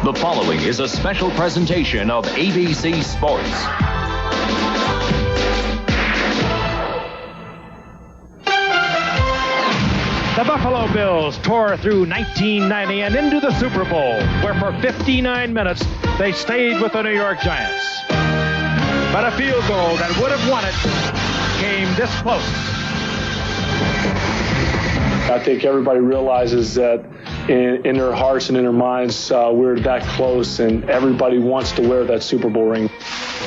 The following is a special presentation of ABC Sports. The Buffalo Bills tore through 1990 and into the Super Bowl, where for 59 minutes they stayed with the New York Giants. But a field goal that would have won it came this close. I think everybody realizes that in their hearts and in their minds, we're that close, and everybody wants to wear that Super Bowl ring.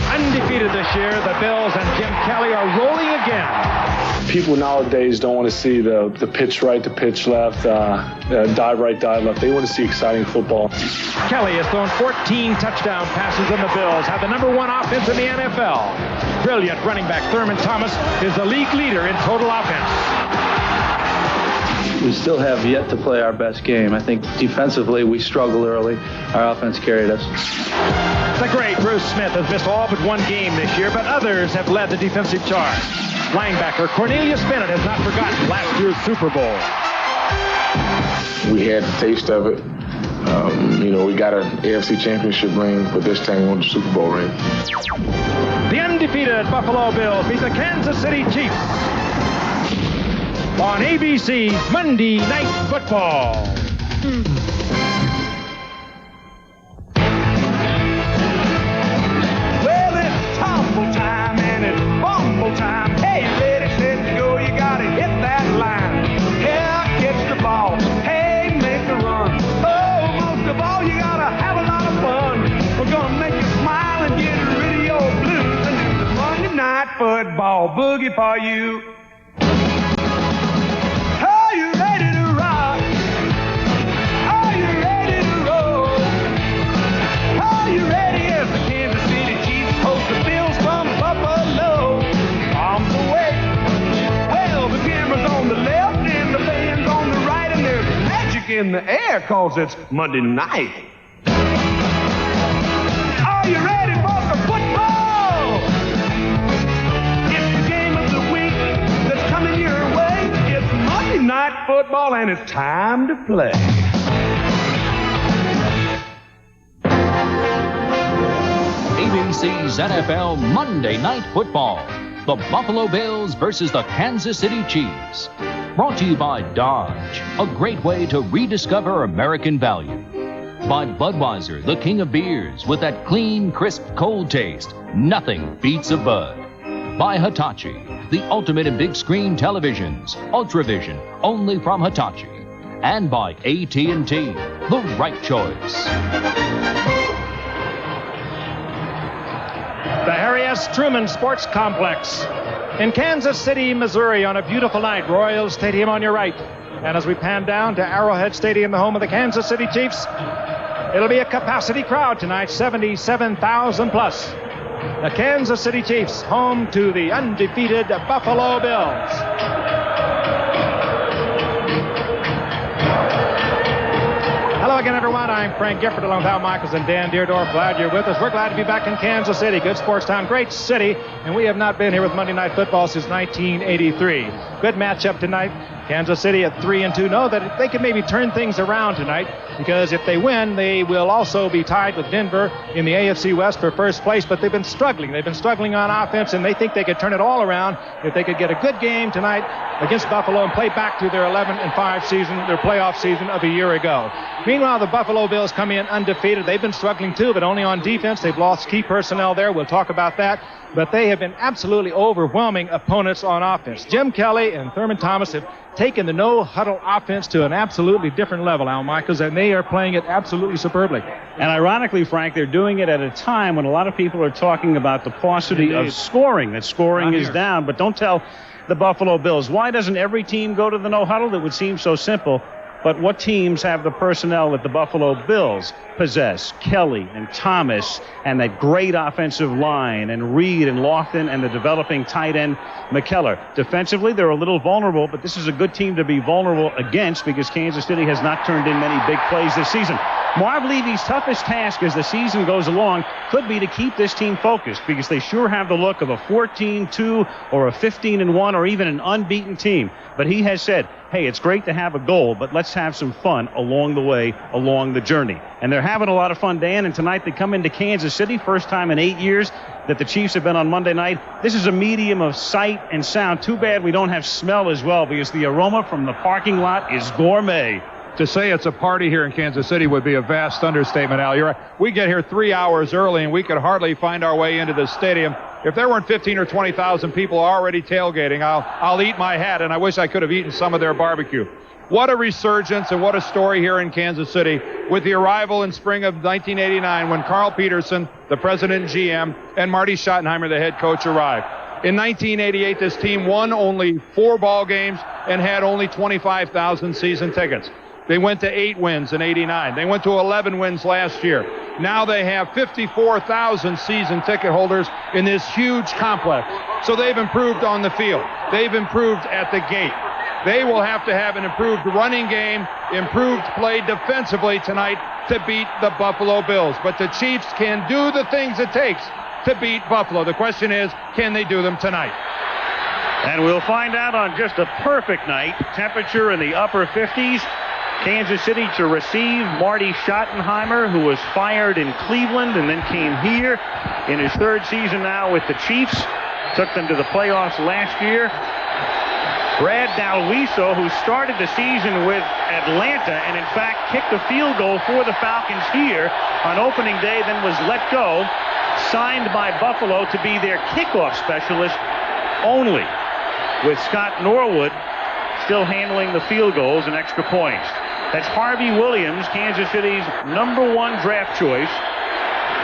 Undefeated this year, the Bills and Jim Kelly are rolling again. People nowadays don't want to see the pitch right, the pitch left, dive right, dive left. They want to see exciting football. Kelly has thrown 14 touchdown passes, and the Bills have the #1 offense in the NFL. Brilliant running back Thurman Thomas is the league leader in total offense. We still have yet to play our best game. I think defensively we struggled early. Our offense carried us. The great Bruce Smith has missed all but one game this year, but others have led the defensive charge. Linebacker Cornelius Bennett has not forgotten last year's Super Bowl. We had the taste of it. We got an AFC Championship ring, but this time we won the Super Bowl ring. The undefeated Buffalo Bills beat the Kansas City Chiefs on ABC Monday Night Football. Well, it's tumble time and it's bumble time. Hey, ready, set, go, you gotta hit that line. Yeah, catch the ball. Hey, make a run. Oh, most of all, you gotta have a lot of fun. We're gonna make you smile and get rid of your blues and do the Monday Night Football boogie for you. In the air, cause it's Monday night. Are you ready for some football? It's the game of the week that's coming your way. It's Monday Night Football and it's time to play. ABC's NFL Monday Night Football. The Buffalo Bills versus the Kansas City Chiefs. Brought to you by Dodge, a great way to rediscover American value. By Budweiser, the king of beers, with that clean, crisp, cold taste. Nothing beats a Bud. By Hitachi, the ultimate in big screen televisions. Ultravision, only from Hitachi. And by AT&T, the right choice. The Harry S. Truman Sports Complex in Kansas City, Missouri, on a beautiful night. Royal Stadium on your right. And as we pan down to Arrowhead Stadium, the home of the Kansas City Chiefs, it'll be a capacity crowd tonight, 77,000 plus. The Kansas City Chiefs, home to the undefeated Buffalo Bills. Hello again, everyone. I'm Frank Gifford, along with Al Michaels and Dan Deerdorf. Glad you're with us. We're glad to be back in Kansas City. Good sports town, great city. And we have not been here with Monday Night Football since 1983. Good matchup tonight. Kansas City at 3-2. Know that they can maybe turn things around tonight, because if they win, they will also be tied with Denver in the AFC West for first place. But they've been struggling. They've been struggling on offense, and they think they could turn it all around if they could get a good game tonight against Buffalo and play back to their 11-5 season, their playoff season of a year ago. Meanwhile, the Buffalo Bills come in undefeated. They've been struggling too, but only on defense. They've lost key personnel there. We'll talk about that. But they have been absolutely overwhelming opponents on offense. Jim Kelly and Thurman Thomas have taken the no-huddle offense to an absolutely different level, Al Michaels, and they are playing it absolutely superbly. And ironically, Frank, they're doing it at a time when a lot of people are talking about the paucity of scoring, that scoring is down. But don't tell the Buffalo Bills. Why doesn't every team go to the no-huddle? It would seem so simple. But what teams have the personnel that the Buffalo Bills possess? Kelly and Thomas and that great offensive line and Reed and Lofton and the developing tight end McKellar. Defensively, they're a little vulnerable, but this is a good team to be vulnerable against, because Kansas City has not turned in many big plays this season. Marv Levy's toughest task as the season goes along could be to keep this team focused, because they sure have the look of a 14-2 or a 15-1 or even an unbeaten team. But he has said, hey, it's great to have a goal, but let's have some fun along the way, along the journey. And they're having a lot of fun, Dan, and tonight they come into Kansas City, first time in 8 years that the Chiefs have been on Monday night. This is a medium of sight and sound. Too bad we don't have smell as well, because the aroma from the parking lot is gourmet. To say it's a party here in Kansas City would be a vast understatement, Al. You're right. We get here 3 hours early, and we could hardly find our way into the stadium. If there weren't 15 or 20,000 people already tailgating, I'll eat my hat, and I wish I could have eaten some of their barbecue. What a resurgence and what a story here in Kansas City with the arrival in spring of 1989 when Carl Peterson, the president and GM, and Marty Schottenheimer, the head coach, arrived. In 1988, this team won only 4 ball games and had only 25,000 season tickets. They went to 8 wins in 89. They went to 11 wins last year. Now they have 54,000 season ticket holders in this huge complex. So they've improved on the field. They've improved at the gate. They will have to have an improved running game, improved play defensively tonight to beat the Buffalo Bills. But the Chiefs can do the things it takes to beat Buffalo. The question is, can they do them tonight? And we'll find out on just a perfect night. Temperature in the upper 50s. Kansas City to receive Marty Schottenheimer, who was fired in Cleveland and then came here in his 3rd season now with the Chiefs. Took them to the playoffs last year. Brad Dalwiso, who started the season with Atlanta and in fact kicked a field goal for the Falcons here on opening day, then was let go, signed by Buffalo to be their kickoff specialist only, with Scott Norwood still handling the field goals and extra points. That's Harvey Williams, Kansas City's #1 draft choice,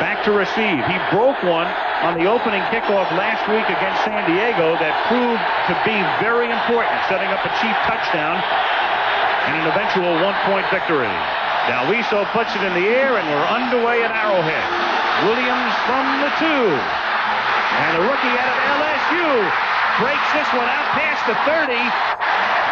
back to receive. He broke one on the opening kickoff last week against San Diego that proved to be very important, setting up a Chief touchdown and an eventual 1-point victory. Dalwiso puts it in the air, and we're underway at Arrowhead. Williams from the 2. And the rookie out of LSU breaks this one out past the 30.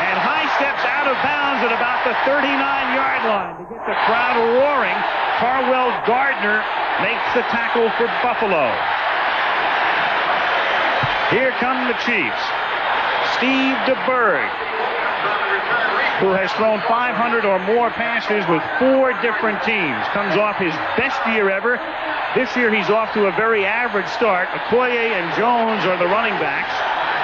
And high steps out of bounds at about the 39-yard line to get the crowd roaring. Carwell Gardner makes the tackle for Buffalo. Here come the Chiefs. Steve DeBerg, who has thrown 500 or more passes with 4 different teams, comes off his best year ever. This year he's off to a very average start. Okoye and Jones are the running backs.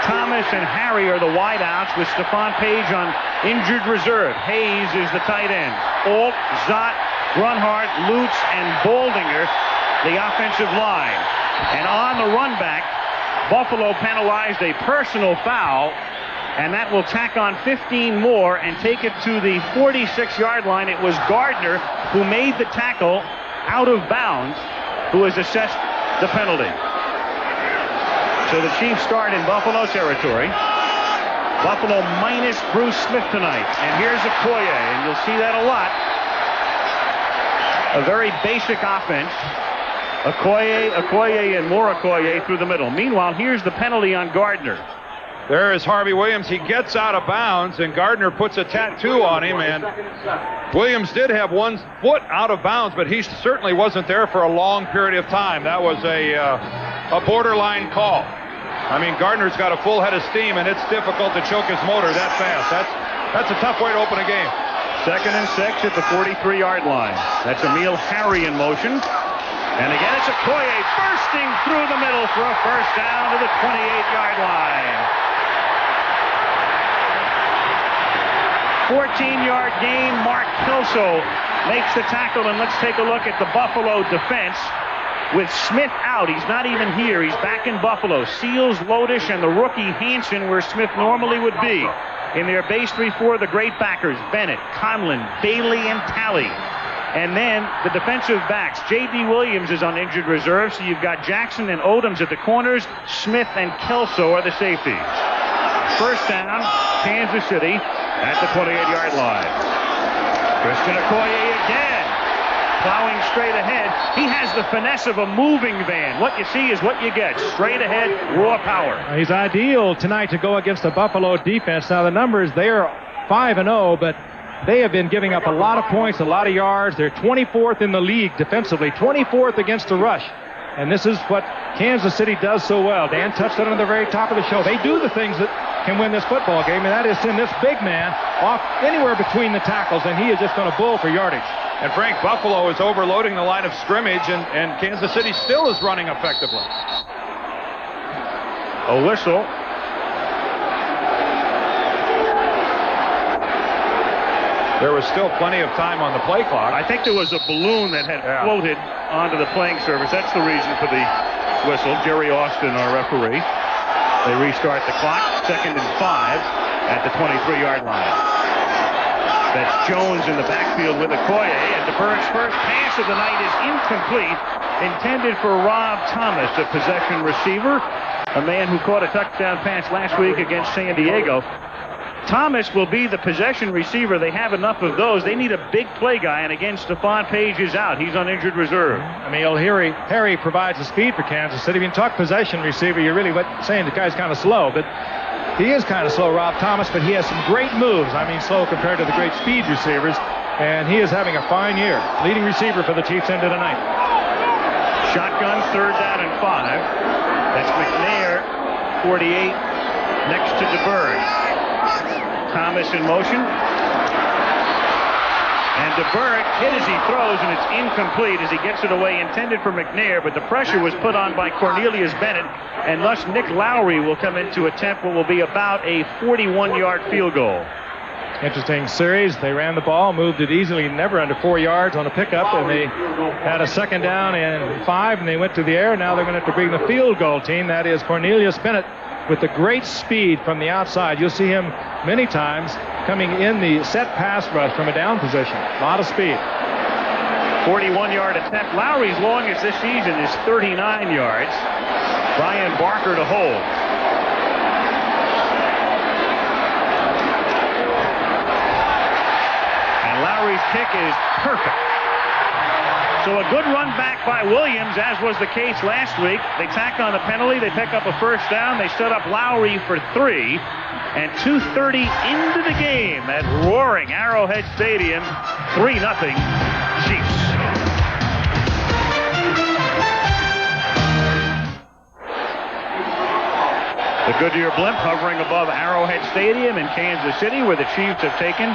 Thomas and Harry are the wideouts, with Stephon Page on injured reserve. Hayes is the tight end. Alt, Zott, Grunhart, Lutz, and Boldinger, the offensive line. And on the run back, Buffalo penalized a personal foul, and that will tack on 15 more and take it to the 46-yard line. It was Gardner who made the tackle out of bounds, who has assessed the penalty. So the Chiefs start in Buffalo territory. Buffalo minus Bruce Smith tonight. And here's Okoye, and you'll see that a lot. A very basic offense. Okoye, and more Okoye through the middle. Meanwhile, here's the penalty on Gardner. There is Harvey Williams. He gets out of bounds, and Gardner puts a tattoo on him. And Williams did have 1 foot out of bounds, but he certainly wasn't there for a long period of time. That was a borderline call. I mean, Gardner's got a full head of steam, and it's difficult to choke his motor that fast. That's a tough way to open a game. 2nd and 6 at the 43-yard line. That's Emil Harry in motion. And again, it's Okoye bursting through the middle for a first down to the 28-yard line. 14-yard gain. Mark Kelso makes the tackle, and let's take a look at the Buffalo defense. With Smith out, he's not even here. He's back in Buffalo. Seals, Lodish, and the rookie Hansen where Smith normally would be. In their base 3-4, the great backers, Bennett, Conlon, Bailey, and Talley. And then the defensive backs. J.D. Williams is on injured reserve, so you've got Jackson and Odoms at the corners. Smith and Kelso are the safeties. First down, Kansas City at the 28-yard line. Christian Okoye again, plowing straight ahead. He has the finesse of a moving van. What you see is what you get. Straight ahead, raw power. He's ideal tonight to go against the Buffalo defense. Now, the numbers, they are 5-0, but they have been giving up a lot of points, a lot of yards. They're 24th in the league defensively, 24th against the rush. And this is what Kansas City does so well. Dan touched on it at the very top of the show. They do the things that can win this football game, and that is send this big man off anywhere between the tackles, and he is just going to bull for yardage. And Frank, Buffalo is overloading the line of scrimmage, and Kansas City still is running effectively. A whistle. There was still plenty of time on the play clock. I think there was a balloon that had floated onto the playing surface. That's the reason for the whistle. Jerry Austin, our referee. They restart the clock. 2nd and 5 at the 23-yard line. That's Jones in the backfield with Okoye, and DeBerg's first pass of the night is incomplete, intended for Rob Thomas, a possession receiver, a man who caught a touchdown pass last week against San Diego. Thomas will be the possession receiver. They have enough of those. They need a big play guy, and again, Stephon Page is out. He's on injured reserve. I mean, Harry provides the speed for Kansas City. If you talk possession receiver, you're really saying the guy's kind of slow, but he is kind of slow, Rob Thomas, but he has some great moves. I mean, slow compared to the great speed receivers, and he is having a fine year. Leading receiver for the Chiefs into the night. Shotgun, 3rd down and 5. That's McNair, 48, next to DeBerg. Thomas in motion. And DeBerg hit as he throws, and it's incomplete as he gets it away, intended for McNair, but the pressure was put on by Cornelius Bennett, and thus Nick Lowry will come in to attempt what will be about a 41-yard field goal. Interesting series. They ran the ball, moved it easily, never under 4 yards on a pickup, and they had a 2nd down and 5, and they went to the air. Now they're going to have to bring the field goal team. That is Cornelius Bennett with the great speed from the outside. You'll see him many times coming in the set pass rush from a down position. A lot of speed. 41-yard attempt. Lowry's longest this season is 39 yards. Brian Barker to hold. And Lowry's kick is perfect. So a good run back by Williams, as was the case last week. They tack on the penalty. They pick up a 1st down. They set up Lowry for 3. And 2:30 into the game at roaring Arrowhead Stadium. 3-0 Chiefs. The Goodyear blimp hovering above Arrowhead Stadium in Kansas City, where the Chiefs have taken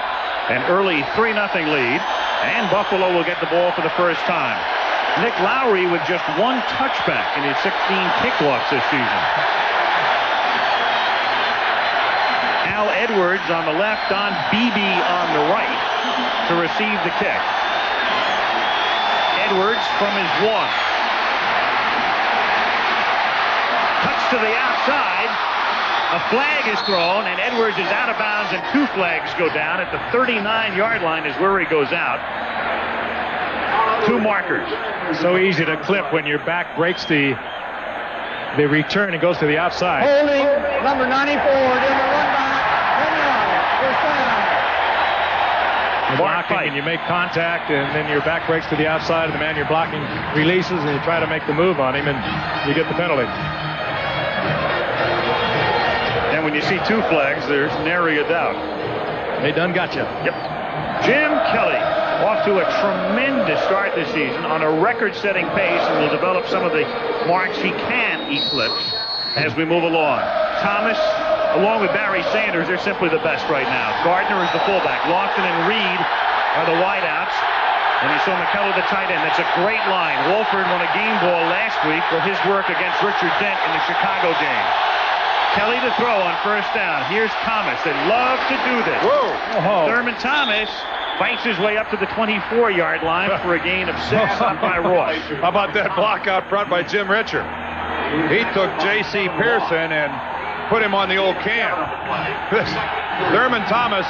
an early 3-0 lead. And Buffalo will get the ball for the first time. Nick Lowry with just 1 touchback in his 16 kickoffs this season. Al Edwards on the left, Don Beebe on the right to receive the kick. Edwards from his 1. Cuts to the outside. A flag is thrown, and Edwards is out of bounds, and 2 flags go down at the 39-yard line is where he goes out. 2 markers. So easy to clip when your back breaks the return and goes to the outside. Holding number 94, doing the run back, You're blocking and you make contact, and then your back breaks to the outside, and the man you're blocking releases, and you try to make the move on him, and you get the penalty. And when you see 2 flags, there's nary a doubt. They done got you. Yep. Jim Kelly off to a tremendous start this season on a record-setting pace, and will develop some of the marks he can eclipse as we move along. Thomas, along with Barry Sanders, they're simply the best right now. Gardner is the fullback. Lofton and Reed are the wideouts. And you saw McKellar, the tight end. That's a great line. Wolford won a game ball last week for his work against Richard Dent in the Chicago game. Kelly to throw on 1st down. Here's Thomas. They love to do this. Whoa. Thurman Thomas fights his way up to the 24-yard line for a gain of 6 on by Ross. How about that block out front by Jim Richard? He took J.C. Pearson and put him on the old cam. Thurman Thomas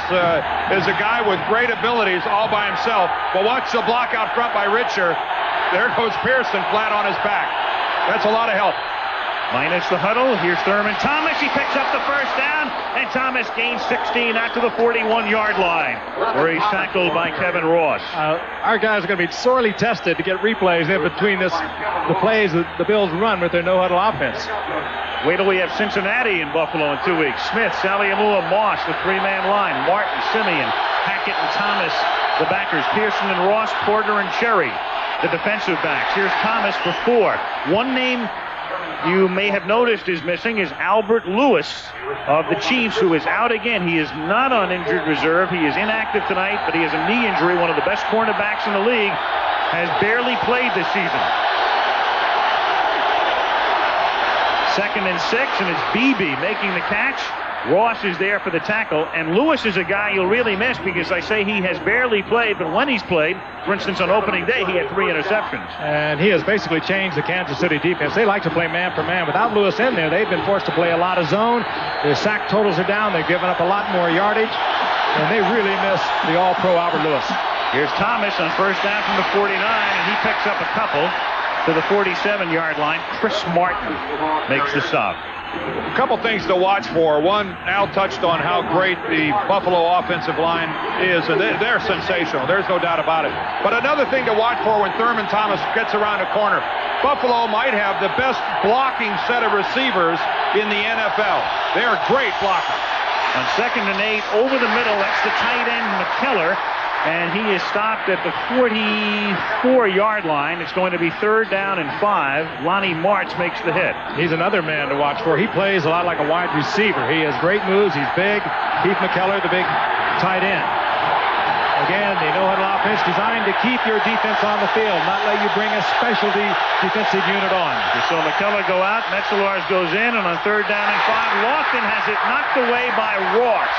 is a guy with great abilities all by himself. But watch the block out front by Richard. There goes Pearson flat on his back. That's a lot of help. Minus the huddle. Here's Thurman Thomas. He picks up the 1st down, and Thomas gains 16 out to the 41-yard line, where he's tackled by Kevin Ross. Our guys are going to be sorely tested to get replays in between the plays that the Bills run with their no-huddle offense. Wait till we have Cincinnati in Buffalo in 2 weeks. Smith, Saliamua, Moss, the 3-man line. Martin, Simeon, Hackett, and Thomas, the backers. Pearson and Ross, Porter and Cherry, the defensive backs. Here's Thomas for 4. One name you may have noticed is missing is Albert Lewis of the Chiefs, who is out again. He is not on injured reserve. He is inactive tonight, but he has a knee injury. One of the best cornerbacks in the league has barely played this season. 2nd and 6, and it's Beebe making the catch. Ross is there for the tackle, and Lewis is a guy you'll really miss because I say he has barely played, but when he's played, for instance, on opening day, he had 3 interceptions. And he has basically changed the Kansas City defense. They like to play man for man. Without Lewis in there, they've been forced to play a lot of zone. Their sack totals are down. They've given up a lot more yardage, and they really miss the all-pro Albert Lewis. Here's Thomas on first down from the 49, and he picks up a couple to the 47-yard line. Chris Martin makes the stop. A couple things to watch for. One, Al touched on how great the Buffalo offensive line is, and they're sensational. There's no doubt about it. But another thing to watch for when Thurman Thomas gets around a corner, Buffalo might have the best blocking set of receivers in the NFL. They're great blockers. On 2nd and 8, over the middle, that's the tight end, McKellar, and he is stopped at the 44-yard line. It's going to be 3rd down and 5. Lonnie Martz makes the hit. He's another man to watch for. He plays a lot like a wide receiver. He has great moves. He's big. Keith McKellar, the big tight end. Again, the no-huddle offense designed to keep your defense on the field, not let you bring a specialty defensive unit on. You saw McKellar go out. Metzelaars goes in, and on 3rd down and 5, Lofton has it knocked away by Ross.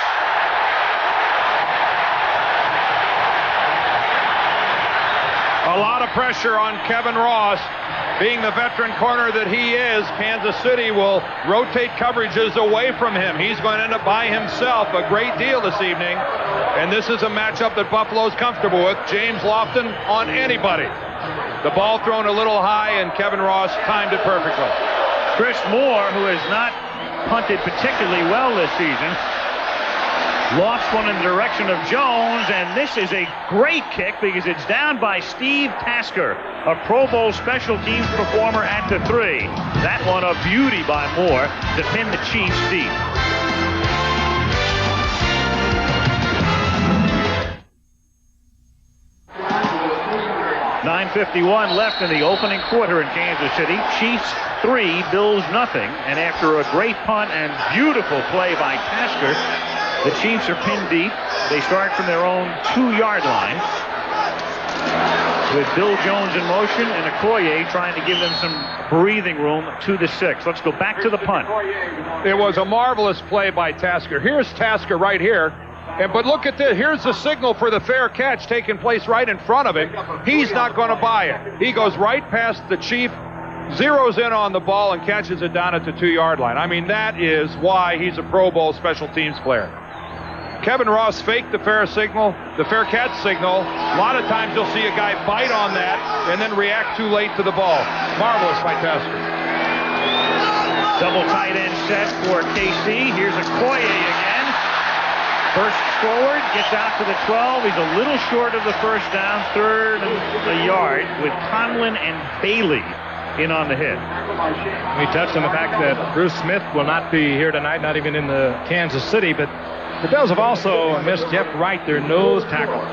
A lot of pressure on Kevin Ross. Being the veteran corner that he is, Kansas City will rotate coverages away from him. He's going to end up by himself a great deal this evening. And this is a matchup that Buffalo's comfortable with. James Lofton on anybody. The ball thrown a little high, and Kevin Ross timed it perfectly. Chris Moore, who has not punted particularly well this season, lost one in the direction of Jones, and this is a great kick because it's down by Steve Tasker, a Pro Bowl special teams performer at the 3. That one a beauty by Moore to pin the Chiefs deep. .9:51 left in the opening quarter in Kansas City. Chiefs 3, Bills nothing, and after a great punt and beautiful play by Tasker, the Chiefs are pinned deep. They start from their own 2-yard line with Bill Jones in motion and Okoye trying to give them some breathing room to the 6. Let's go back to the punt. It was a marvelous play by Tasker. Here's Tasker right here. But look at this. Here's the signal for the fair catch taking place right in front of him. He's not going to buy it. He goes right past the Chief, zeroes in on the ball, and catches it down at the 2-yard line. I mean, that is why he's a Pro Bowl special teams player. Kevin Ross faked the fair catch signal. A lot of times you'll see a guy bite on that and then react too late to the ball. Marvelous by Tasker. Double tight end set for KC. Here's Okoye again. Bursts forward, gets out to the 12. He's a little short of the first down, 3rd and a yard with Conlon and Bailey in on the hit. We touched on the fact that Bruce Smith will not be here tonight, not even in the Kansas City, but the Bills have also missed Jeff Wright, their nose tackle,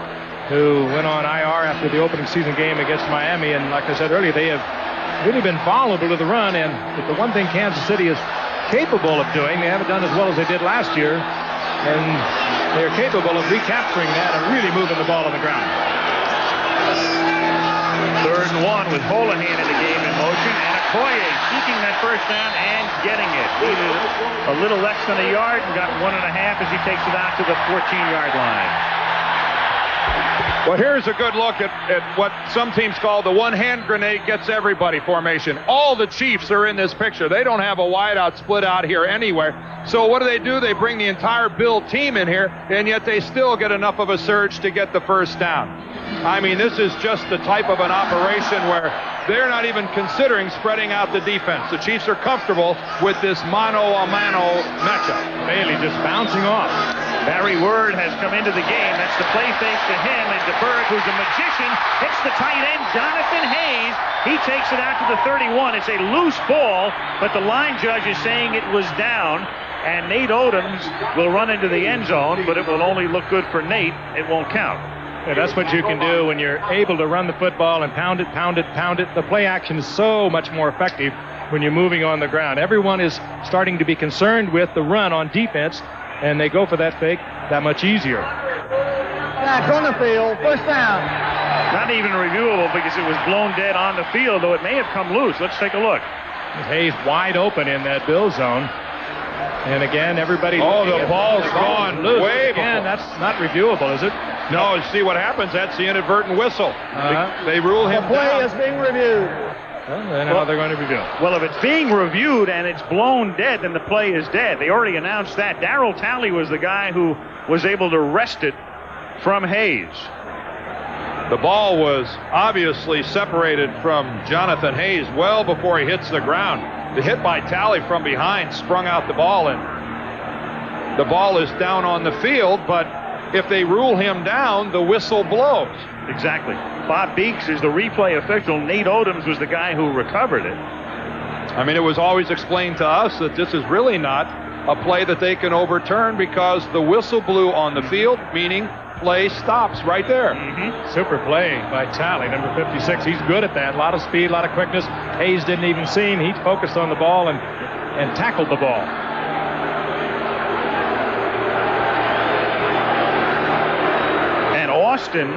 who went on IR after the opening season game against Miami. And like I said earlier, they have really been vulnerable to the run. And the one thing Kansas City is capable of doing, they haven't done as well as they did last year. And they're capable of recapturing that and really moving the ball on the ground. 3rd and 1 with Holohan in the game in motion, and Okoye seeking that first down and getting it. Needed a little less than a yard and got 1.5 as he takes it out to the 14-yard line. Well, here's a good look at what some teams call the one-hand grenade gets everybody formation. All the Chiefs are in this picture. They don't have a wideout split out here anywhere. So what do? They bring the entire Bill team in here, and yet they still get enough of a surge to get the first down. I mean, this is just the type of an operation where they're not even considering spreading out the defense. The Chiefs are comfortable with this mano-a-mano matchup. Bailey just bouncing off. Barry Word has come into the game. That's the play fake to him, and DeBerg, who's a magician, hits the tight end, Jonathan Hayes. He takes it out to the 31. It's a loose ball, but the line judge is saying it was down, and Nate Odoms will run into the end zone, but it will only look good for Nate. It won't count. Yeah, that's what you can do when you're able to run the football and pound it. The play action is so much more effective when you're moving on the ground. Everyone is starting to be concerned with the run on defense, and they go for that fake that much easier. Back on the field, first down. Not even reviewable because it was blown dead on the field, though it may have come loose. Let's take a look. Hayes wide open in that Bill zone. And again, everybody... Oh, the ball's gone loose. way again, before. That's not reviewable, is it? No, you see what happens? That's the inadvertent whistle. They rule him The play down. is being reviewed. Well, then how they're going to review it. Well, if it's being reviewed and it's blown dead, then the play is dead. They already announced that. Darryl Talley was the guy who was able to wrest it from Hayes. The ball was obviously separated from Jonathan Hayes well before he hits the ground. The hit by Talley from behind sprung out the ball, and the ball is down on the field, but if they rule him down, the whistle blows. Exactly. Bob Beeks is the replay official. Nate Odoms was the guy who recovered it. I mean, it was always explained to us that this is really not a play that they can overturn because the whistle blew on the field, meaning play stops right there. Super play by Talley, number 56. He's good at that. A lot of speed, a lot of quickness. Hayes didn't even see him. He focused on the ball and tackled the ball. And Austin,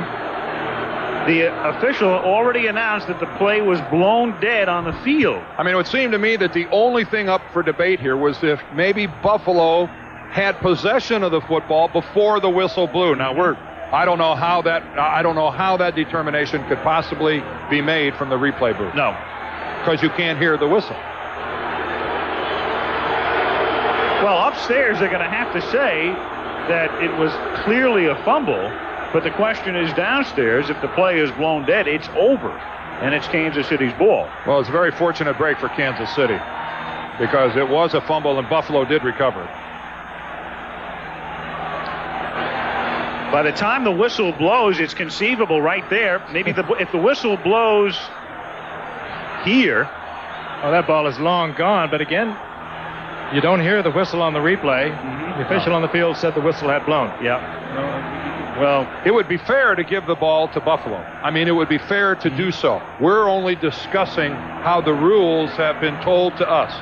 the official, already announced that the play was blown dead on the field. I mean, it would seem to me that the only thing up for debate here was if maybe Buffalo had possession of the football before the whistle blew. Now I don't know how that determination could possibly be made from the replay booth. No, because you can't hear the whistle. Well, upstairs they're going to have to say that it was clearly a fumble, but the question is downstairs, if the play is blown dead, it's over, and it's Kansas City's ball. Well, it's a very fortunate break for Kansas City because it was a fumble and Buffalo did recover it. By the time the whistle blows, it's conceivable right there. Maybe if the whistle blows here. Oh, that ball is long gone, but again, you don't hear the whistle on the replay. The official on the field said the whistle had blown. Yeah. Well, it would be fair to give the ball to Buffalo. I mean, it would be fair to do so. We're only discussing how the rules have been told to us.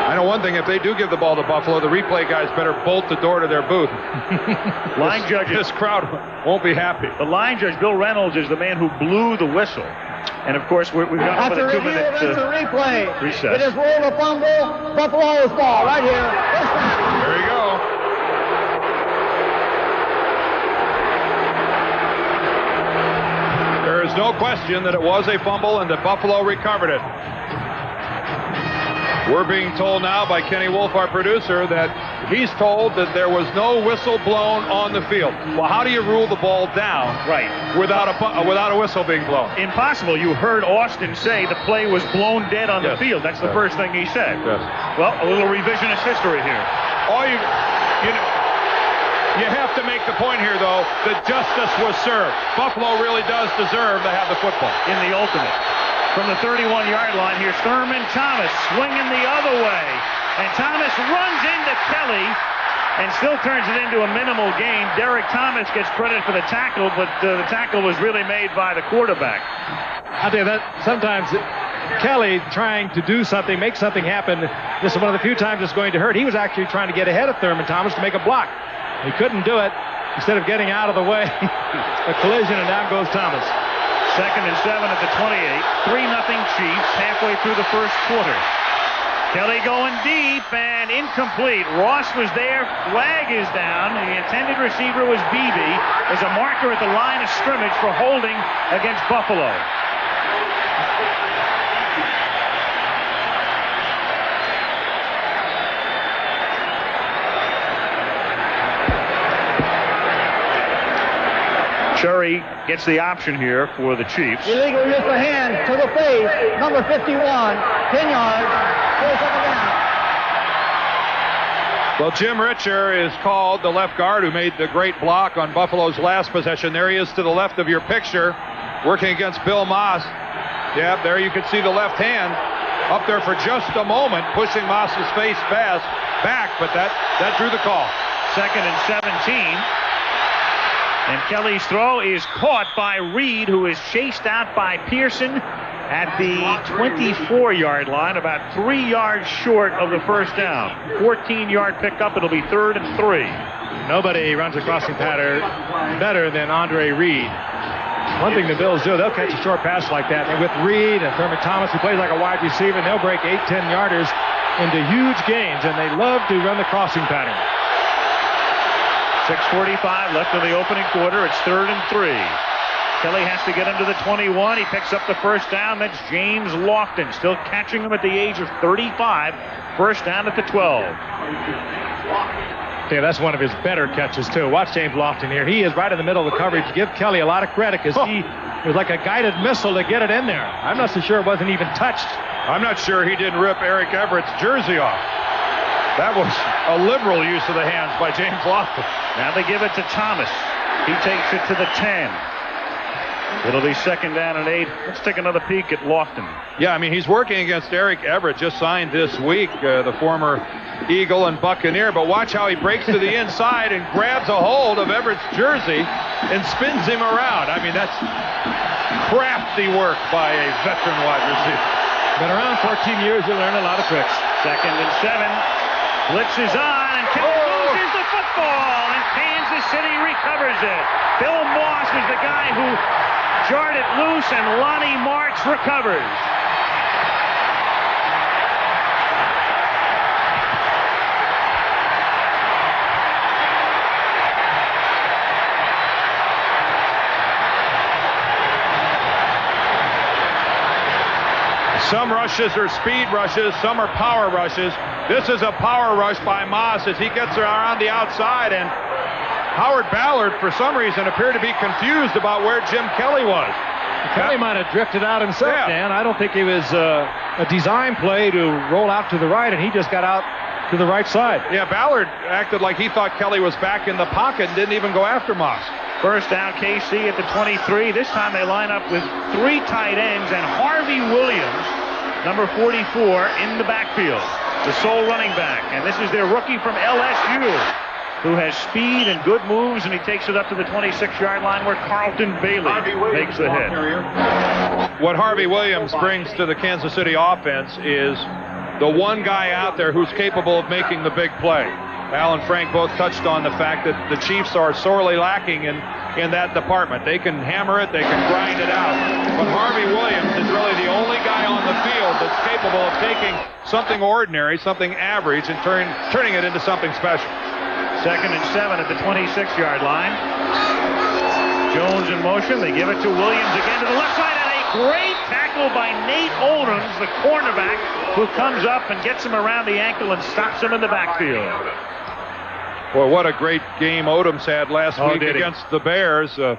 I know one thing, if they do give the ball to Buffalo, the replay guys better bolt the door to their booth. Line judges. This crowd won't be happy. The line judge, Bill Reynolds, is the man who blew the whistle. And, of course, we've got about a 2-minute replay. Recess. It is ruled a fumble. Buffalo's ball right here. There you go. There is no question that it was a fumble and that Buffalo recovered it. We're being told now by Kenny Wolf, our producer, that he's told that there was no whistle blown on the field. Well, how do you rule the ball down without a whistle being blown? Impossible. You heard Austin say the play was blown dead on the field. That's the first thing he said. Yes. Well, a little revisionist history here. You have to make the point here, though, that justice was served. Buffalo really does deserve to have the football. In the ultimate. From the 31-yard line, here's Thurman Thomas swinging the other way. And Thomas runs into Kelly and still turns it into a minimal gain. Derek Thomas gets credit for the tackle, but the tackle was really made by the quarterback. I'll tell you that sometimes Kelly trying to do something, make something happen, this is one of the few times it's going to hurt. He was actually trying to get ahead of Thurman Thomas to make a block. He couldn't do it. Instead of getting out of the way, a collision, and down goes Thomas. 2nd and 7 at the 28. 3-0 Chiefs halfway through the first quarter. Kelly going deep and incomplete. Ross was there. Flag is down. The intended receiver was Beebe. There's a marker at the line of scrimmage for holding against Buffalo. Curry gets the option here for the Chiefs. Illegal use of hand to the face, number 51, 10 yards, 4-second down. Well, Jim Richer is called, the left guard who made the great block on Buffalo's last possession. There he is to the left of your picture, working against Bill Moss. Yeah, there you can see the left hand up there for just a moment, pushing Moss's face back, but that drew the call. 2nd and 17. And Kelly's throw is caught by Reed, who is chased out by Pearson at the 24-yard line, about 3 yards short of the first down. 14-yard pickup. It'll be 3rd and 3. Nobody runs a crossing pattern better than Andre Reed. One thing the Bills do, they'll catch a short pass like that. And with Reed and Thurman Thomas, who plays like a wide receiver, and they'll break 8-10 yarders into huge gains, and they love to run the crossing pattern. 6:45 left in the opening quarter. It's 3rd and 3. Kelly has to get him to the 21. He picks up the first down. That's James Lofton, still catching him at the age of 35. First down at the 12. Yeah, that's one of his better catches, too. Watch James Lofton here. He is right in the middle of the coverage. Give Kelly a lot of credit because he was like a guided missile to get it in there. I'm not so sure it wasn't even touched. I'm not sure he didn't rip Eric Everett's jersey off. That was a liberal use of the hands by James Lofton. Now they give it to Thomas. He takes it to the 10. It'll be 2nd down and 8. Let's take another peek at Lofton. Yeah, I mean, he's working against Eric Everett, just signed this week, the former Eagle and Buccaneer. But watch how he breaks to the inside and grabs a hold of Everett's jersey and spins him around. I mean, that's crafty work by a veteran wide receiver. Been around 14 years, you learn a lot of tricks. 2nd and 7. Blitz is on, and Kelly loses the football, and Kansas City recovers it. Bill Moss was the guy who jarred it loose, and Lonnie Marks recovers. Some rushes are speed rushes, some are power rushes. This is a power rush by Moss as he gets around the outside, and Howard Ballard, for some reason, appeared to be confused about where Jim Kelly was. Kelly might have drifted out himself, Yeah. Dan. I don't think it was a design play to roll out to the right, and he just got out to the right side. Yeah, Ballard acted like he thought Kelly was back in the pocket and didn't even go after Moss. First down, KC at the 23. This time they line up with 3 tight ends and Harvey Williams, number 44, in the backfield, the sole running back. And this is their rookie from LSU, who has speed and good moves, and he takes it up to the 26-yard line where Carlton Bailey makes the hit. What Harvey Williams brings to the Kansas City offense is the one guy out there who's capable of making the big play. Al and Frank both touched on the fact that the Chiefs are sorely lacking in that department. They can hammer it, they can grind it out. But Harvey Williams is really the only guy on the field that's capable of taking something ordinary, something average, and turning it into something special. 2nd and 7 at the 26-yard line. Jones in motion. They give it to Williams again to the left side, and a great tackle by Nate Oldhams, the cornerback, who comes up and gets him around the ankle and stops him in the backfield. Boy, what a great game Odoms had last week did he? against the Bears. A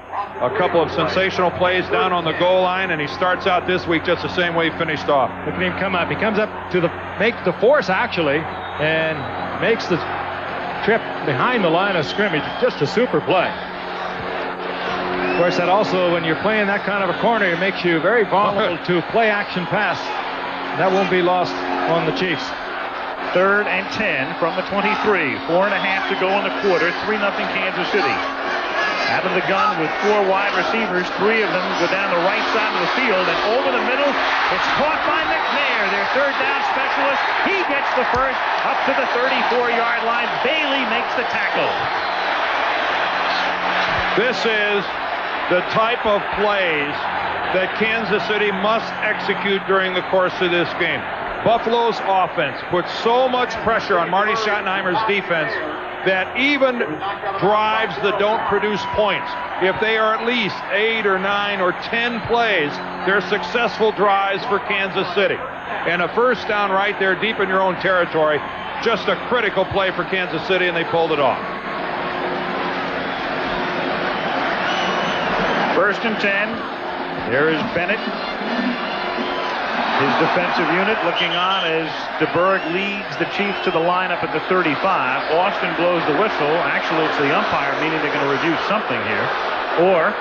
couple of sensational plays down on the goal line, and he starts out this week just the same way he finished off. Look at him come up. He comes up to make the force, actually, and makes the trip behind the line of scrimmage. Just a super play. Of course, that also, when you're playing that kind of a corner, it makes you very vulnerable to play-action pass. That won't be lost on the Chiefs. 3rd and 10 from the 23. 4.5 to go in the quarter. 3-0 Kansas City. Out of the gun with 4 wide receivers. 3 of them go down the right side of the field, and over the middle, it's caught by McNair, their 3rd down specialist. He gets the first up to the 34-yard line. Bailey makes the tackle. This is the type of plays that Kansas City must execute during the course of this game. Buffalo's offense puts so much pressure on Marty Schottenheimer's defense that even drives that don't produce points, if they are at least 8 or 9 or 10 plays, they're successful drives for Kansas City. And a first down right there deep in your own territory, just a critical play for Kansas City, and they pulled it off. 1st and 10. There is Bennett. His defensive unit looking on as DeBerg leads the Chiefs to the lineup at the 35. Austin blows the whistle. Actually, it's the umpire, meaning they're going to review something here. Or,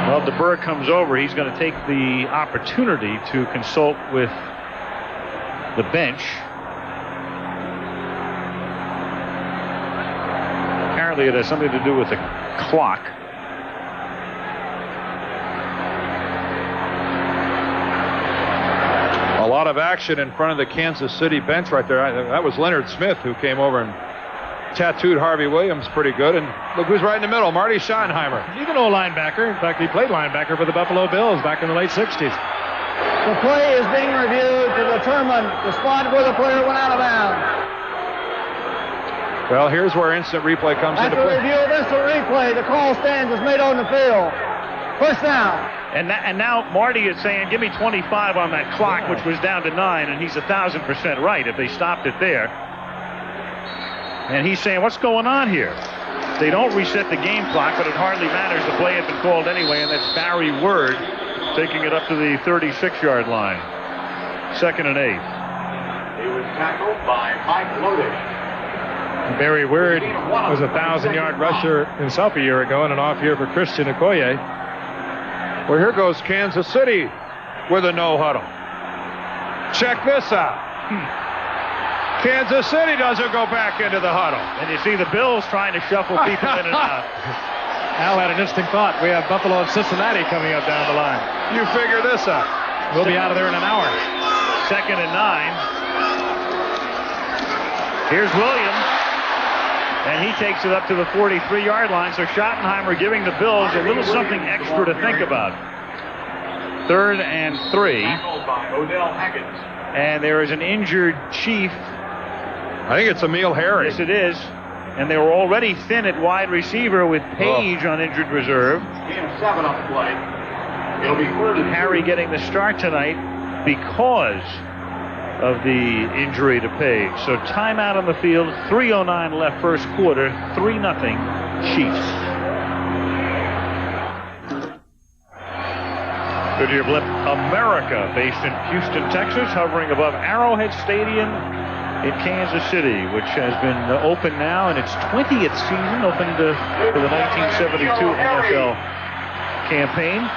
well, DeBerg comes over. He's going to take the opportunity to consult with the bench. Apparently it has something to do with the clock. A lot of action in front of the Kansas City bench right there. That was Leonard Smith who came over and tattooed Harvey Williams pretty good. And look who's right in the middle, Marty Schottenheimer. He's an old linebacker. In fact, he played linebacker for the Buffalo Bills back in the late 60s. The play is being reviewed to determine the spot where the player went out of bounds. Well, here's where instant replay comes into After play. review of instant replay, the call stands as made on the field. First down. And now Marty is saying, give me 25 on that clock, which was down to 9, and he's 1,000% right if they stopped it there. And he's saying, what's going on here? They don't reset the game clock, but it hardly matters. The play had been called anyway, and that's Barry Word taking it up to the 36-yard line. 2nd and 8. He was tackled by Mike Lodish. Barry Word was a 1,000-yard rusher himself a year ago, and an off year for Christian Okoye. Well, here goes Kansas City with a no huddle. Check this out. Kansas City doesn't go back into the huddle. And you see the Bills trying to shuffle people in and out. Al had an instant thought. We have Buffalo and Cincinnati coming up down the line. You figure this out. We'll be out of there in an hour. 2nd and 9. Here's Williams. And he takes it up to the 43-yard line. So Schottenheimer giving the Bills a little something extra to think about. 3rd and 3. And there is an injured Chief. I think it's Emil Harry. Yes, it is. And they were already thin at wide receiver with Page on injured reserve. 7 on the play. It'll be Harry getting the start tonight because of the injury to Page. So timeout on the field, 3:09 left first quarter, 3-0 Chiefs. Goodyear Blimp America, based in Houston, Texas, hovering above Arrowhead Stadium in Kansas City, which has been open now in its 20th season, opened for the 1972 NFL campaign.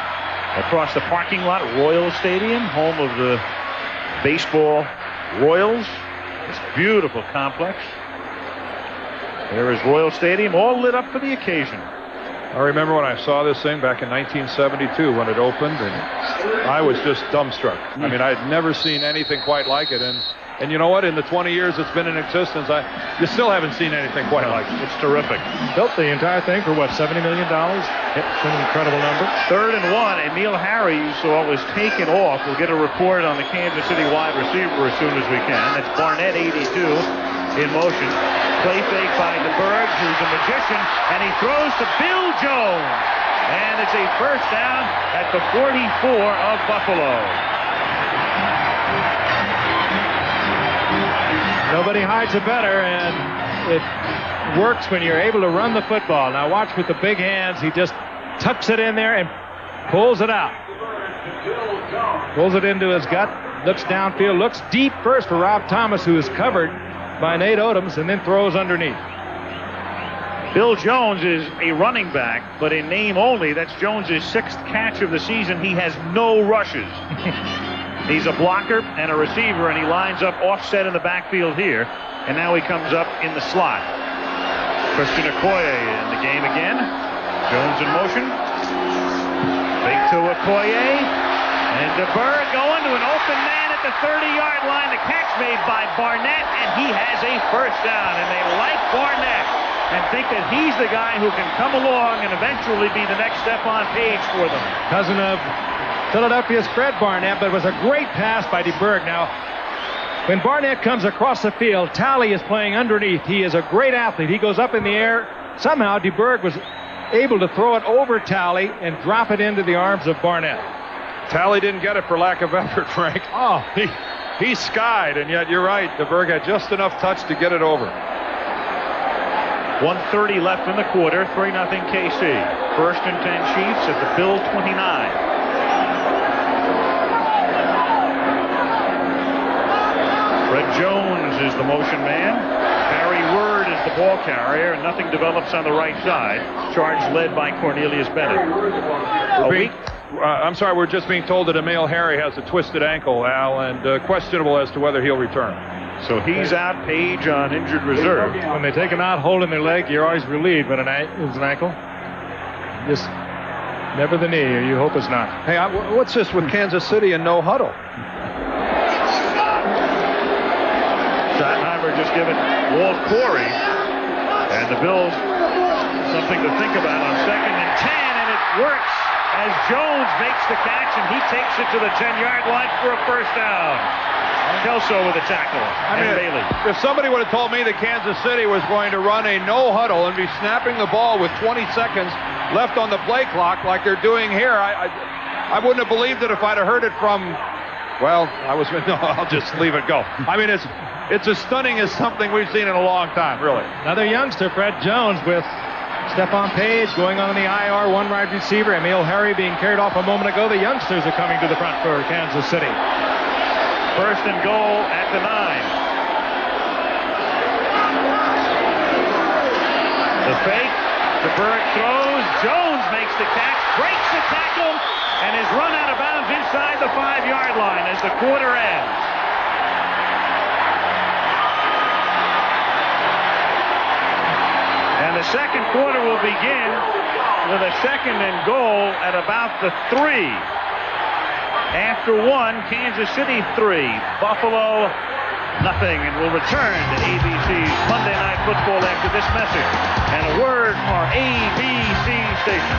Across the parking lot, Royal Stadium, home of the baseball Royals. This beautiful complex. There is Royal Stadium, all lit up for the occasion. I remember when I saw this thing back in 1972 when it opened, and I was just dumbstruck. I mean, I had never seen anything quite like it, and you know what? In the 20 years it's been in existence, you still haven't seen anything quite like it. It's terrific. Built the entire thing for what, $70 million? It's an incredible number. 3rd and 1. Emil Harry, you saw, was taken off. We'll get a report on the Kansas City wide receiver as soon as we can. That's Barnett, 82, in motion. Play fake by DeBerg, who's a magician, and he throws to Bill Jones. And it's a first down at the 44 of Buffalo. Nobody hides it better, and it works when you're able to run the football. Now watch with the big hands. He just tucks it in there and pulls it out. Pulls it into his gut, looks downfield, looks deep first for Rob Thomas, who is covered by Nate Odoms, and then throws underneath. Bill Jones is a running back, but in name only. That's Jones's 6th catch of the season. He has no rushes. He's a blocker and a receiver, and he lines up offset in the backfield here. And now he comes up in the slot. Christian Okoye in the game again. Jones in motion. Fake to Okoye. And DeBerg going to an open man at the 30-yard line. The catch made by Barnett, and he has a first down. And they like Barnett and think that he's the guy who can come along and eventually be the next Stephon Page for them. Cousin of Philadelphia's Fred Barnett, but it was a great pass by DeBerg. Now, when Barnett comes across the field, Talley is playing underneath. He is a great athlete. He goes up in the air. Somehow, DeBerg was able to throw it over Talley and drop it into the arms of Barnett. Talley didn't get it for lack of effort, Frank. Oh, he skied, and yet you're right. DeBerg had just enough touch to get it over. 1:30 left in the quarter. 3-0 KC. 1st and 10 Chiefs at the Bill 29. Fred Jones is the motion man. Barry Word is the ball carrier. Nothing develops on the right side. Charge led by Cornelius Bennett. I'm sorry, we're just being told that Emil Harry has a twisted ankle, Al, and questionable as to whether he'll return. So he's out, Page on injured reserve. When they take him out holding their leg, you're always relieved when it's an ankle. Just never the knee, or you hope it's not. Hey, what's this with Kansas City and no huddle? Schottenheimer just given Walt Corey, and the Bills something to think about on 2nd and 10, and it works as Jones makes the catch, and he takes it to the 10-yard line for a first down. Kelso with a tackle. Bailey. If somebody would have told me that Kansas City was going to run a no huddle and be snapping the ball with 20 seconds left on the play clock like they're doing here, I wouldn't have believed it if I'd have heard it from, well, no, I'll just leave it go. I mean, it's as stunning as something we've seen in a long time, really. Another youngster, Fred Jones, with Stephon Page going on the IR, one wide receiver, Emil Harry being carried off a moment ago. The youngsters are coming to the front for Kansas City. First and goal at the 9. The fake. DeBerg throws. Jones makes the catch, breaks the tackle, and is run out of bounds inside the 5-yard line as the quarter ends. And the second quarter will begin with a 2nd and goal at about the 3. After 1, Kansas City 3, Buffalo nothing, and we'll return to ABC's Monday Night Football after this message and a word from our ABC station.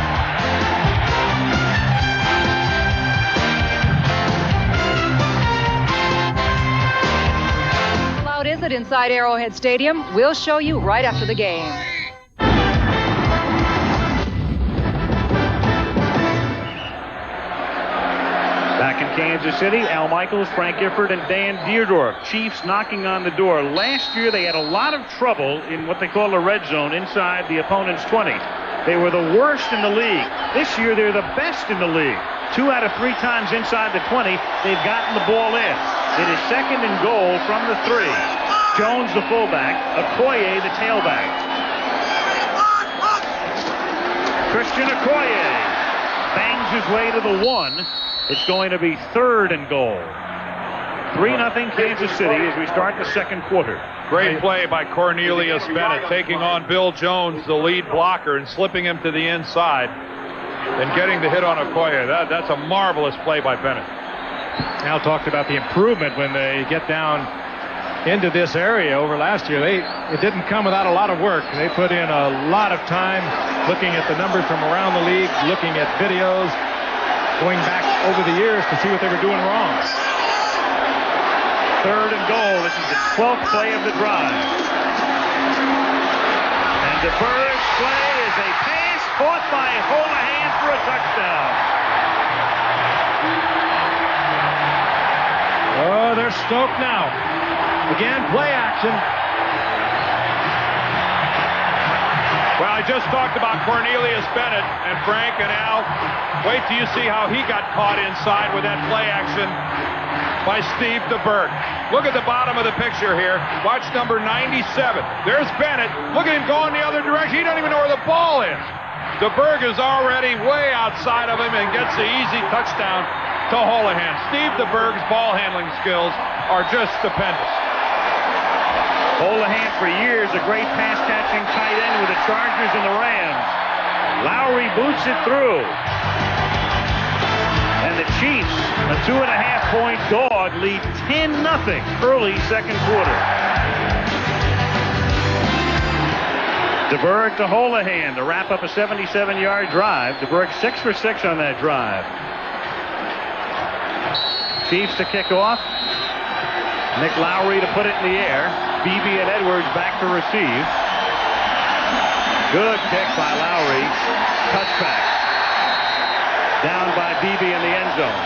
How loud is it inside Arrowhead Stadium? We'll show you right after the game. Back in Kansas City, Al Michaels, Frank Gifford, and Dan Deerdorf. Chiefs knocking on the door. Last year, they had a lot of trouble in what they call the red zone inside the opponent's 20. They were the worst in the league. This year, they're the best in the league. 2 out of 3 times inside the 20, they've gotten the ball in. It is 2nd and goal from the 3. Jones, the fullback. Okoye, the tailback. Christian Okoye bangs his way to the 1. It's going to be 3rd and goal. 3-0 Kansas City as we start the second quarter. Great play by Cornelius Bennett, taking on Bill Jones, the lead blocker, and slipping him to the inside and getting the hit on Okoye. That's a marvelous play by Bennett. Al talked about the improvement when they get down into this area over last year. It didn't come without a lot of work. They put in a lot of time looking at the numbers from around the league, looking at videos, going back over the years to see what they were doing wrong. 3rd and goal. This is the 12th play of the drive. And DeBerg's play is a pass caught by Holohan for a touchdown. Oh, they're stoked now. Again, play action. Well, I just talked about Cornelius Bennett, and Frank and Al, wait till you see how he got caught inside with that play action by Steve DeBerg. Look at the bottom of the picture here. Watch number 97. There's Bennett. Look at him going the other direction. He doesn't even know where the ball is. DeBerg is already way outside of him and gets the easy touchdown to Holohan. Steve DeBerg's ball handling skills are just stupendous. Holohan for years a great pass-catching tight end with the Chargers and the Rams. Lowry boots it through. And the Chiefs, a 2.5-point dog, lead 10-0 early second quarter. DeBerg to Holohan to wrap up a 77-yard drive. DeBerg 6 for 6 on that drive. Chiefs to kick off. Nick Lowry to put it in the air. Beebe and Edwards back to receive. Good kick by Lowry. Touchback. Down by Beebe in the end zone.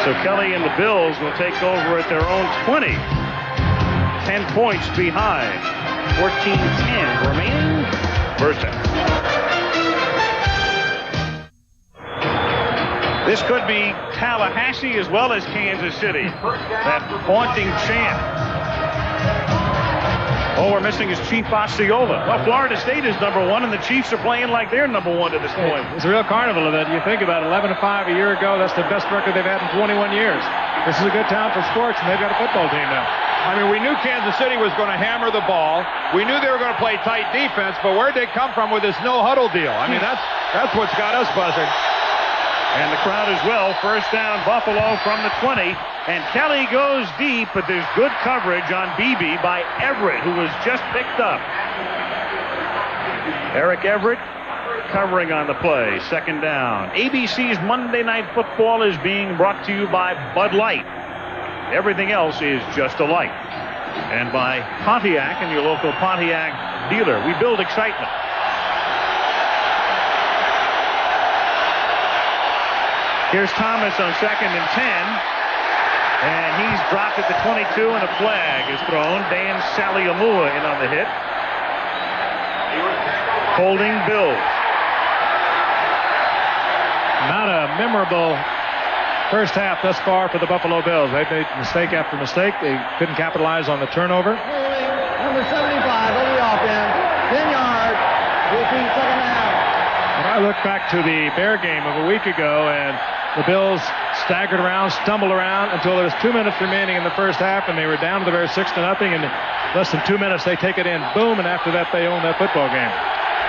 So Kelly and the Bills will take over at their own 20. 10 points behind. 14-10 remaining. First half. This could be Tallahassee as well as Kansas City. That haunting chant. Oh, we're missing his Chief Osceola. Well, Florida State is number 1, and the Chiefs are playing like they're number 1 to this point. It's a real carnival of it. You think about it, 11-5 a year ago. That's the best record they've had in 21 years. This is a good town for sports, and they've got a football team now. I mean, we knew Kansas City was going to hammer the ball. We knew they were going to play tight defense, but where'd they come from with this no-huddle deal? I mean, that's what's got us buzzing. And the crowd as well. First down, Buffalo from the 20. And Kelly goes deep, but there's good coverage on Beebe by Everett, who was just picked up. Eric Everett covering on the play. Second down. ABC's Monday Night Football is being brought to you by Bud Light. Everything else is just a light. And by Pontiac and your local Pontiac dealer. We build excitement. Here's Thomas on 2nd and 10. And he's dropped at the 22, and a flag is thrown. Dan Saliamua in on the hit. Holding Bills. Not a memorable first half thus far for the Buffalo Bills. They made mistake after mistake. They couldn't capitalize on the turnover. Number 75 over the offense. 10 yards. Repeat second down. When I look back to the Bear game of a week ago, and the Bills staggered around, stumbled around until there was 2 minutes remaining in the first half, and they were down to the Bears 6-0. And in less than 2 minutes, they take it in, boom, and after that, they own that football game.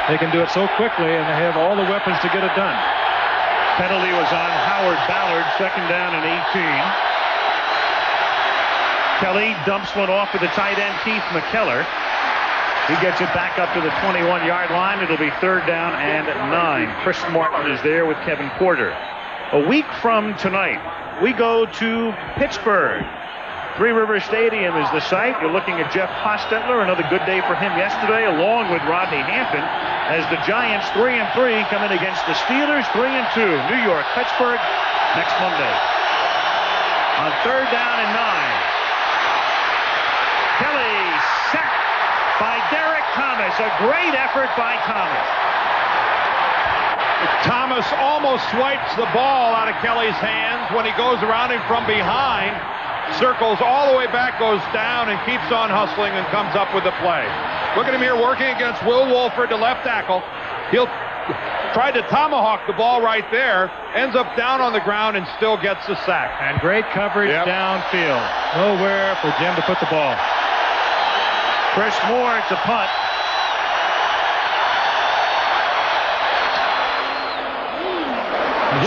They can do it so quickly, and they have all the weapons to get it done. Penalty was on Howard Ballard, second down and 18. Kelly dumps one off to the tight end, Keith McKellar. He gets it back up to the 21-yard line. It'll be third down and 9. Chris Martin is there with Kevin Porter. A week from tonight, we go to Pittsburgh. Three River Stadium is the site. You're looking at Jeff Hostetler. Another good day for him yesterday, along with Rodney Hampton, as the Giants 3-3 come in against the Steelers 3-2. New York, Pittsburgh next Monday. On third down and 9. Kelly sacked by Derek Thomas. A great effort by Thomas. Thomas almost swipes the ball out of Kelly's hands when he goes around him from behind, circles all the way back, goes down, and keeps on hustling and comes up with the play. Look at him here working against Will Wolford, the left tackle. He'll try to tomahawk the ball right there, ends up down on the ground and still gets the sack. And great coverage downfield. Nowhere for Jim to put the ball. Chris Moore to punt.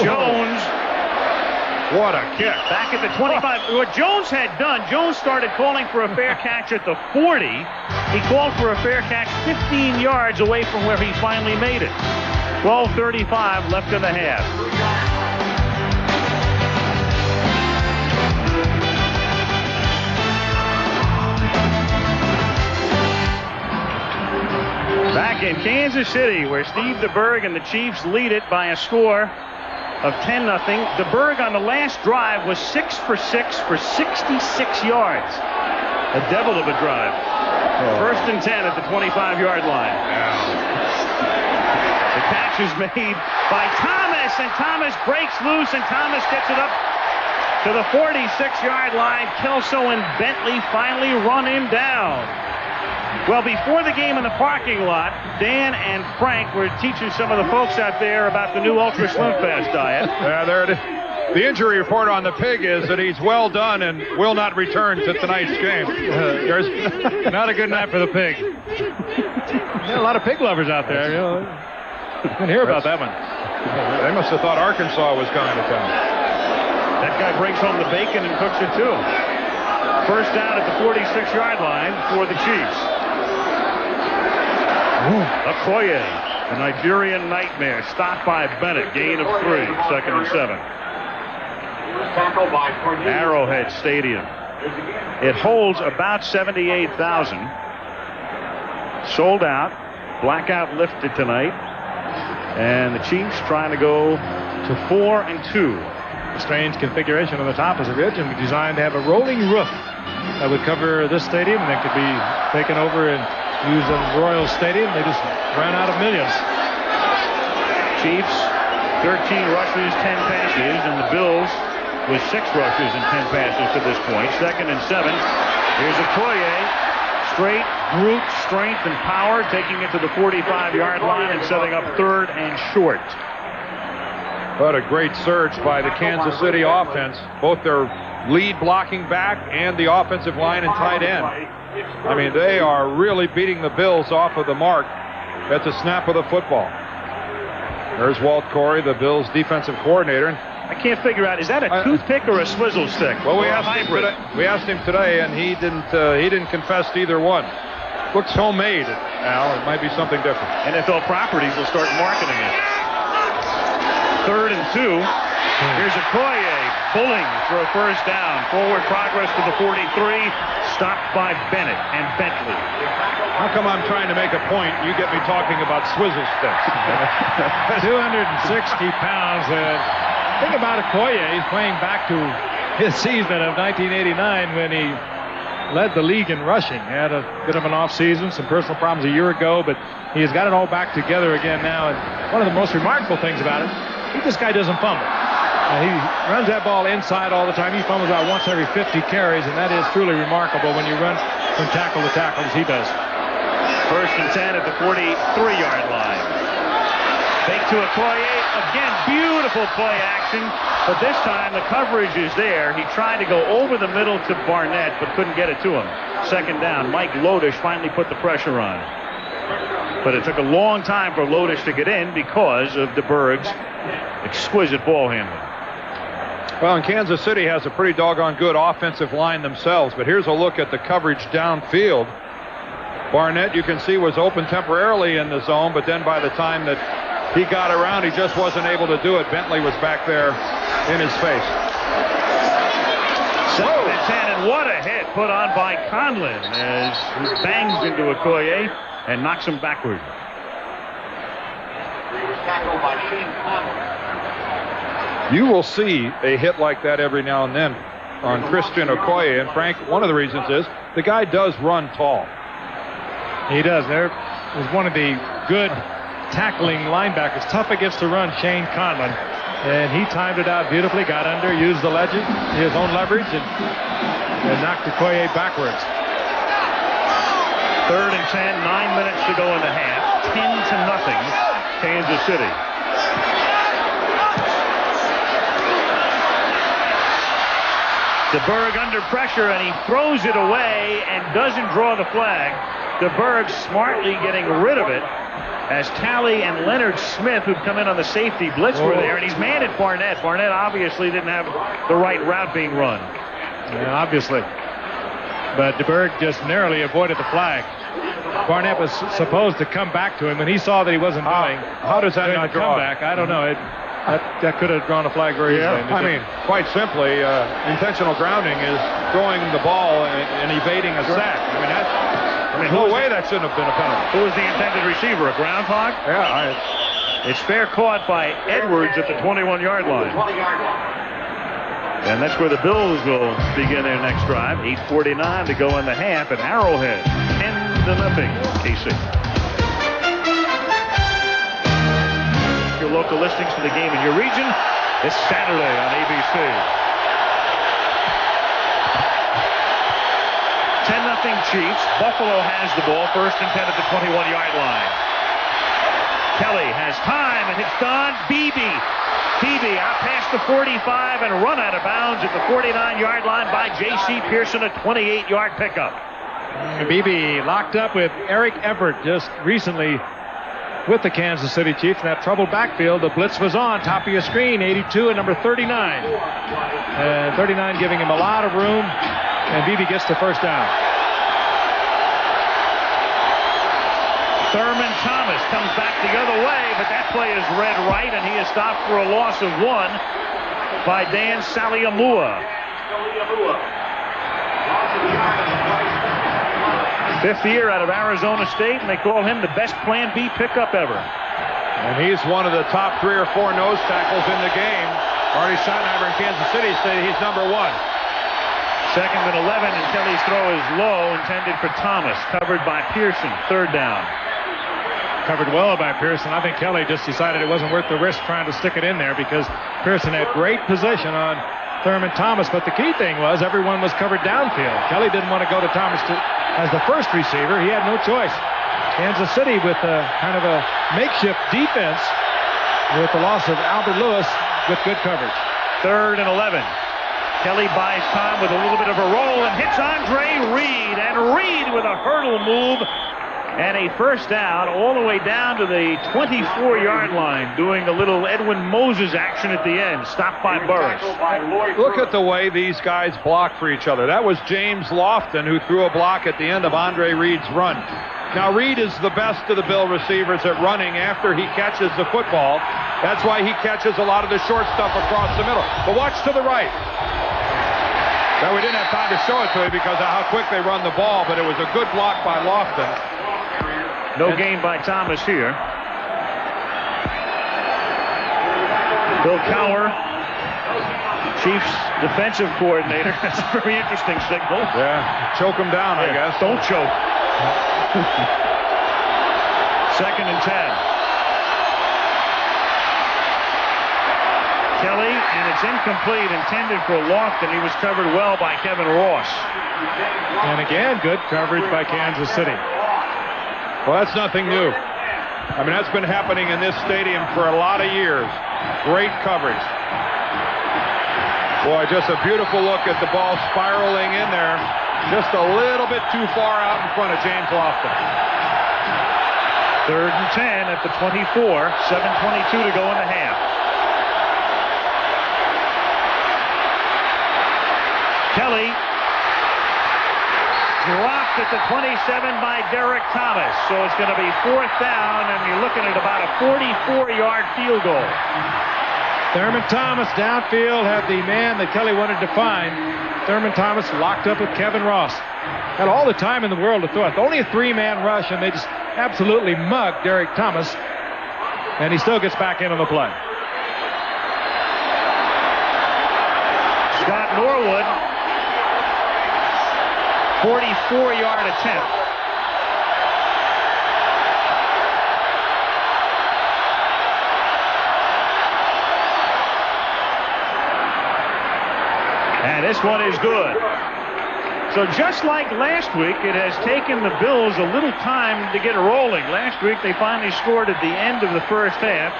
Jones. What a kick. Back at the 25. What Jones had done, Jones started calling for a fair catch at the 40. He called for a fair catch 15 yards away from where he finally made it. 12:35 left in the half. Back in Kansas City, where Steve DeBerg and the Chiefs lead it by a score of 10-0. DeBerg on the last drive was 6 for 6 for 66 yards. A devil of a drive. First and 10 at the 25-yard line. The catch is made by Thomas, and Thomas breaks loose, and Thomas gets it up to the 46-yard line. Kelso and Bentley finally run him down. Well, before the game in the parking lot, Dan and Frank were teaching some of the folks out there about the new Ultra Slim Fast diet. Yeah, there it is. The injury report on the pig is that he's well done and will not return to tonight's game. There's not a good night for the pig. A lot of pig lovers out there. You know. Didn't hear about that one. They must have thought Arkansas was coming to town. That guy brings home the bacon and cooks it too. First down at the 46-yard line for the Chiefs. Okoye, the Nigerian nightmare, stopped by Bennett. Gain of 3, second and 7. Arrowhead Stadium. It holds about 78,000. Sold out. Blackout lifted tonight. And the Chiefs trying to go to 4-2. A strange configuration on the top is originally designed to have a rolling roof that would cover this stadium and that could be taken over and used in Royal Stadium. They just ran out of millions. Chiefs, 13 rushes, 10 passes, and the Bills with 6 rushes and 10 passes to this point. Second and 7. Here's Okoye. straight, brute strength and power, taking it to the 45-yard line and setting up 3rd and short. What a great surge by the Kansas City offense, both their lead blocking back and the offensive line and tight end. I mean, they are really beating the Bills off of the mark at the snap of the football. There's Walt Corey, the Bills defensive coordinator. I can't figure out, is that a toothpick or a swizzle stick? Well, we asked him today, and he didn't confess to either one. Looks homemade, Al. It might be something different. NFL Properties will start marketing it. 3rd and 2. Here's Okoye pulling for a first down. Forward progress to the 43. Stopped by Bennett and Bentley. How come I'm trying to make a point? You get me talking about swizzle sticks. 260 pounds. Think about Okoye. He's playing back to his season of 1989 when he led the league in rushing. He had a bit of an off season, some personal problems a year ago, but he has got it all back together again now. And one of the most remarkable things about it, this guy doesn't fumble. He runs that ball inside all the time. He fumbles about once every 50 carries, and that is truly remarkable when you run from tackle to tackle as he does. 1st and 10 at the 43-yard line. Fake to Okoye. Again, beautiful play action, but this time the coverage is there. He tried to go over the middle to Barnett, but couldn't get it to him. 2nd down. Mike Lodish finally put the pressure on. But it took a long time for Lodish to get in because of DeBerg's exquisite ball handling. Well, and Kansas City has a pretty doggone good offensive line themselves, but here's a look at the coverage downfield. Barnett, you can see, was open temporarily in the zone, but then by the time that he got around, he just wasn't able to do it. Bentley was back there in his face. 2nd and 10, and what a hit put on by Conlon as he bangs into Okoye and knocks him backward. Tackled by Shane Conlon. You will see a hit like that every now and then on Christian Okoye. And Frank, one of the reasons is the guy does run tall. He does. There was one of the good tackling linebackers, tough against the run, Shane Conlon. And he timed it out beautifully, got under, used the his own leverage, and knocked Okoye backwards. 3rd and 10, 9 minutes to go in the half. 10-0, Kansas City. DeBerg under pressure, and he throws it away and doesn't draw the flag. DeBerg smartly getting rid of it as Talley and Leonard Smith, who'd come in on the safety blitz, were there, and he's mad at Barnett. Barnett obviously didn't have the right route being run. Yeah, obviously. But DeBerg just narrowly avoided the flag. Barnett was supposed to come back to him, and he saw that he wasn't doing. How does that not come back? I don't know. That could have drawn a flag very easily. I mean, quite simply, intentional grounding is throwing the ball and evading a sack. I mean, no way that shouldn't have been a penalty. Who was the intended receiver, a groundhog? Yeah. It's fair caught by Edwards at the 21-yard line. And that's where the Bills will begin their next drive. 8:49 to go in the half at Arrowhead. 10-0, KC. Your local listings for the game in your region this Saturday on ABC. 10-0 Chiefs. Buffalo has the ball. 1st and 10 at the 21-yard line. Kelly has time, and it's Don Beebe. Beebe out past the 45 and run out of bounds at the 49-yard line by J.C. Pearson, a 28-yard pickup. Beebe locked up with Eric Everett just recently with the Kansas City Chiefs in that troubled backfield. The blitz was on. Top of your screen, 82 and number 39. 39 giving him a lot of room, and Beebe gets the first down. Thurman Thomas comes back the other way, but that play is read right, and he is stopped for a loss of 1 by Dan Saliamua. 5th year out of Arizona State, and they call him the best Plan B pickup ever. And he's one of the top 3 or 4 nose tackles in the game. Marty Schottenheimer in Kansas City said he's number 1. 2nd and 11, and Kelly's throw is low, intended for Thomas, covered by Pearson. 3rd down. Covered well by Pearson. I think Kelly just decided it wasn't worth the risk trying to stick it in there because Pearson had great position on Thurman Thomas, but the key thing was everyone was covered downfield. Kelly didn't want to go to Thomas as the first receiver. He had no choice. Kansas City with kind of a makeshift defense with the loss of Albert Lewis with good coverage. 3rd and 11. Kelly buys time with a little bit of a roll and hits Andre Reed. And Reed with a hurdle move and a first down all the way down to the 24-yard line, doing a little Edwin Moses action at the end. Stopped by Burris. Look at the way these guys block for each other. That was James Lofton who threw a block at the end of Andre Reed's run. Now, Reed is the best of the Bill receivers at running after he catches the football. That's why he catches a lot of the short stuff across the middle. But watch to the right. Now, we didn't have time to show it to you because of how quick they run the ball, but it was a good block by Lofton. No gain by Thomas here. Bill Cowher, Chiefs defensive coordinator. That's a very interesting signal. Yeah, choke him down, I guess. Don't choke. 2nd and 10. Kelly, and it's incomplete, intended for Lofton. He was covered well by Kevin Ross. And again, good coverage by Kansas City. Well, that's nothing new. I mean, that's been happening in this stadium for a lot of years. Great coverage. Boy, just a beautiful look at the ball spiraling in there. Just a little bit too far out in front of James Lofton. 3rd and 10 at the 24. 7:22 to go in the half. Kelly dropped at the 27 by Derek Thomas. So it's going to be 4th down, and you're looking at about a 44-yard field goal. Thurman Thomas downfield had the man that Kelly wanted to find. Thurman Thomas locked up with Kevin Ross. Had all the time in the world to throw it. Only a 3-man rush, and they just absolutely mugged Derek Thomas. And he still gets back in on the play. Scott Norwood, 44-yard attempt. And this one is good. So just like last week, it has taken the Bills a little time to get rolling. Last week, they finally scored at the end of the first half.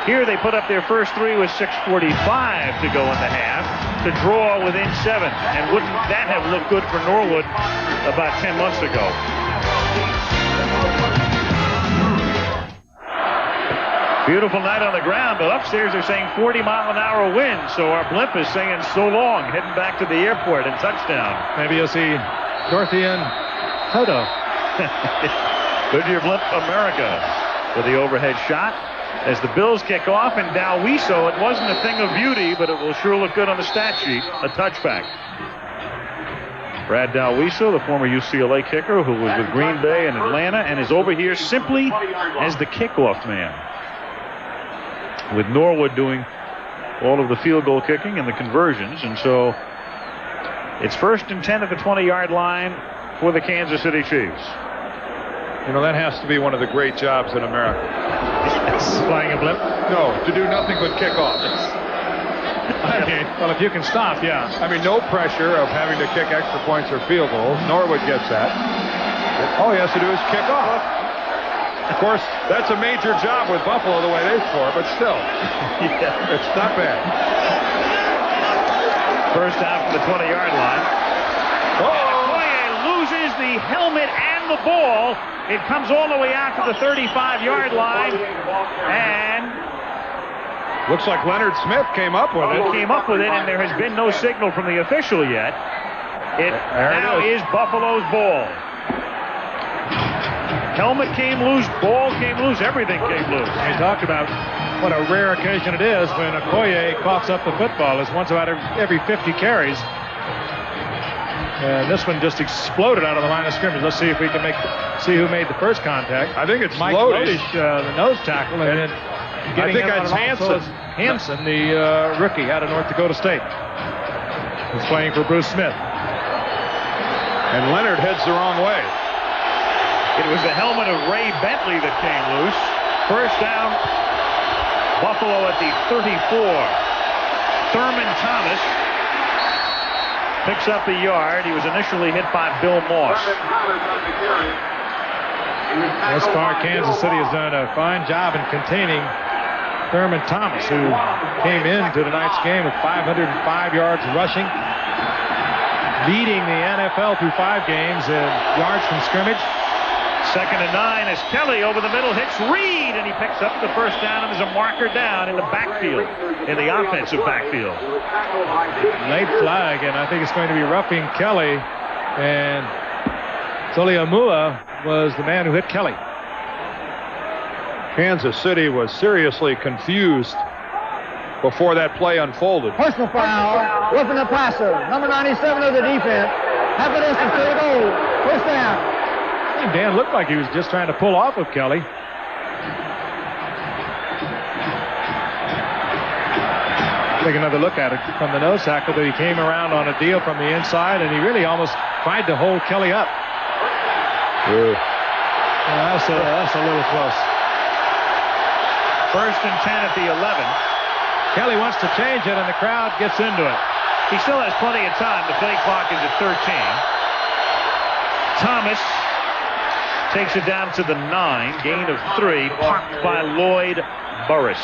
Here, they put up their first 3 with 6:45 to go in the half to draw within 7. And wouldn't that have looked good for Norwood about 10 months ago? Beautiful night on the ground, but upstairs they're saying 40-mile-an-hour wind, so our blimp is saying so long, heading back to the airport and touchdown. Maybe you'll see Dorothy and Toto. Goodyear Blimp America with the overhead shot. As the Bills kick off, and Dalwiso, it wasn't a thing of beauty, but it will sure look good on the stat sheet, a touchback. Brad Dalwiso, the former UCLA kicker who was with Green Bay and Atlanta, and is over here simply as the kickoff man, with Norwood doing all of the field goal kicking and the conversions. And so it's 1st and 10 at the 20-yard line for the Kansas City Chiefs. You know, that has to be one of the great jobs in America. Flying a blimp? No, to do nothing but kick off. I mean, well, if you can stop, yeah. I mean, no pressure of having to kick extra points or field goals. Norwood gets that. All he has to do is kick off. Of course, that's a major job with Buffalo the way they score, but still, it's not bad. First down from the 20-yard line. Okoye loses the helmet and the ball. It comes all the way out to the 35-yard line, and looks like Leonard Smith came up with it. He came up with it, and there has been no signal from the official yet. It now is Buffalo's ball. Helmet came loose, ball came loose, everything came loose. We talked about what a rare occasion it is when Okoye coughs up the football. It's once about every 50 carries. And this one just exploded out of the line of scrimmage. Let's see if we can see who made the first contact. I think it's Mike Lodish, the nose tackle, and then I think it's Hanson. Hanson, the rookie out of North Dakota State, who's playing for Bruce Smith. And Leonard heads the wrong way. It was the helmet of Ray Bentley that came loose. First down, Buffalo at the 34. Thurman Thomas Picks up a yard. He was initially hit by Bill Moss. Thus far, Kansas City has done a fine job in containing Thurman Thomas, who came into tonight's game with 505 yards rushing, leading the NFL through 5 games in yards from scrimmage. 2nd and 9 as Kelly over the middle hits Reed, and he picks up the first down, and there's a marker down in the backfield, in the offensive backfield. Late flag, and I think it's going to be roughing Kelly, and Soliamua was the man who hit Kelly. Kansas City was seriously confused before that play unfolded. Personal foul, roughing the passer, number 97 of the defense. Half a distance to the goal. First down. Dan looked like he was just trying to pull off of Kelly. Take another look at it from the nose tackle, but he came around on a deal from the inside, and he really almost tried to hold Kelly up. Yeah. That's a little close. 1st and 10 at the 11. Kelly wants to change it, and the crowd gets into it. He still has plenty of time. The play clock is at 13. Thomas takes it down to the 9. Gain of 3. Blocked by Lloyd Burris.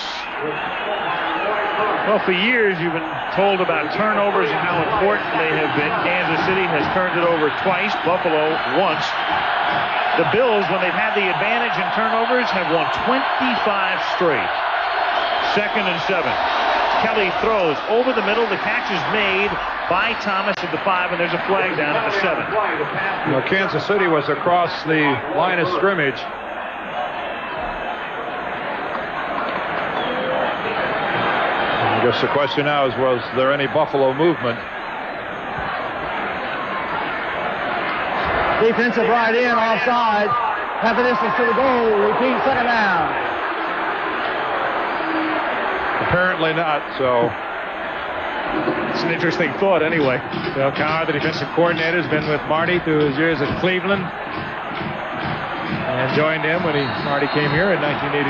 Well, for years you've been told about turnovers and how important they have been. Kansas City has turned it over twice. Buffalo once. The Bills, when they've had the advantage in turnovers, have won 25 straight. 2nd and 7. Kelly throws over the middle. The catch is made by Thomas at the 5, and there's a flag down at the 7. Now, Kansas City was across the line of scrimmage. I guess the question now is, was there any Buffalo movement? Defensive right in, offside. Half a distance to the goal. Repeat, 2nd down. Apparently not, so. It's an interesting thought anyway. Dale Cowher, the defensive coordinator, has been with Marty through his years at Cleveland and joined him when Marty came here in 1989.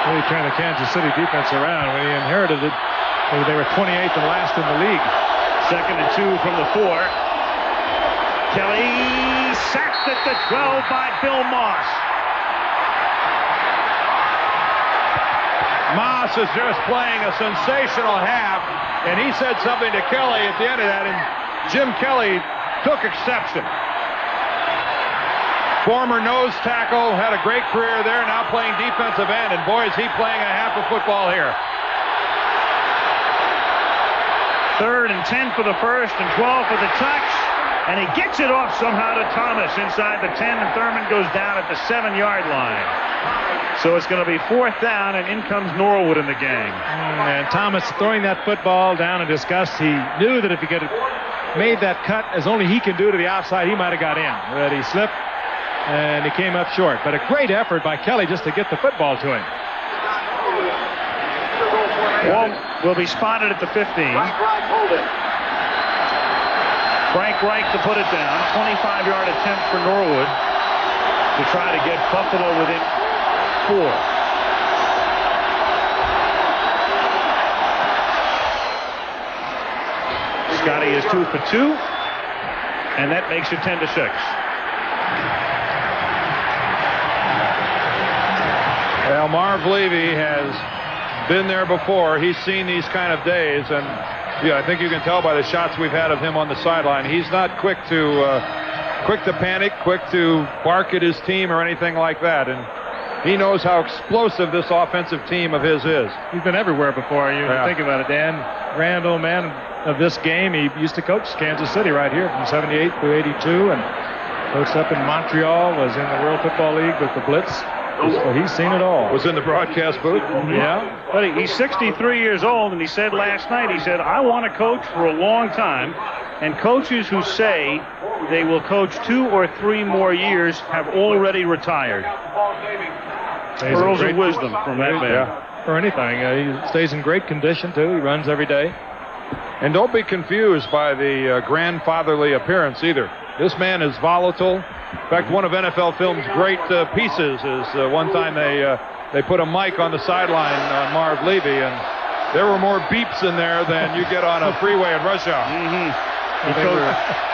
Really turned the Kansas City defense around. When he inherited it, they were 28th and last in the league. 2nd and 2 from the 4. Kelly sacked at the 12 by Bill Moss. Moss is just playing a sensational half, and he said something to Kelly at the end of that, and Jim Kelly took exception. Former nose tackle, had a great career there, now playing defensive end, and boy, is he playing a half of football here. 3rd and 10 for the first and 12 for the touch, and he gets it off somehow to Thomas inside the 10, and Thurman goes down at the 7-yard line. So it's going to be 4th down, and in comes Norwood in the gang. And Thomas throwing that football down in disgust. He knew that if he could have made that cut as only he can do to the outside, he might have got in. But he slipped, and he came up short. But a great effort by Kelly just to get the football to him. Walt will be spotted at the 15. Frank Reich to put it down. 25-yard attempt for Norwood to try to get Buffalo within 4. Scotty is 2 for 2, and that makes it 10-6. Well, Marv Levy has been there before. He's seen these kind of days, and yeah, I think you can tell by the shots we've had of him on the sideline. He's not quick to panic, quick to bark at his team or anything like that, and he knows how explosive this offensive team of his is. He's been everywhere before. You think about it, Dan. Randall, man of this game, he used to coach Kansas City right here from 78 through 82, and coached up in Montreal, was in the World Football League with the Blitz. So he's seen it all. Was in the broadcast booth? Yeah. But he's 63 years old, and he said last night, he said, I want to coach for a long time. And coaches who say they will coach 2 or 3 more years have already retired. Pearls of wisdom from that man. Yeah. For anything. He stays in great condition, too. He runs every day. And don't be confused by the grandfatherly appearance either. This man is volatile. In fact, one of NFL Film's great pieces is one time they put a mic on the sideline on Marv Levy, and There were more beeps in there than you get on a freeway in rush hour.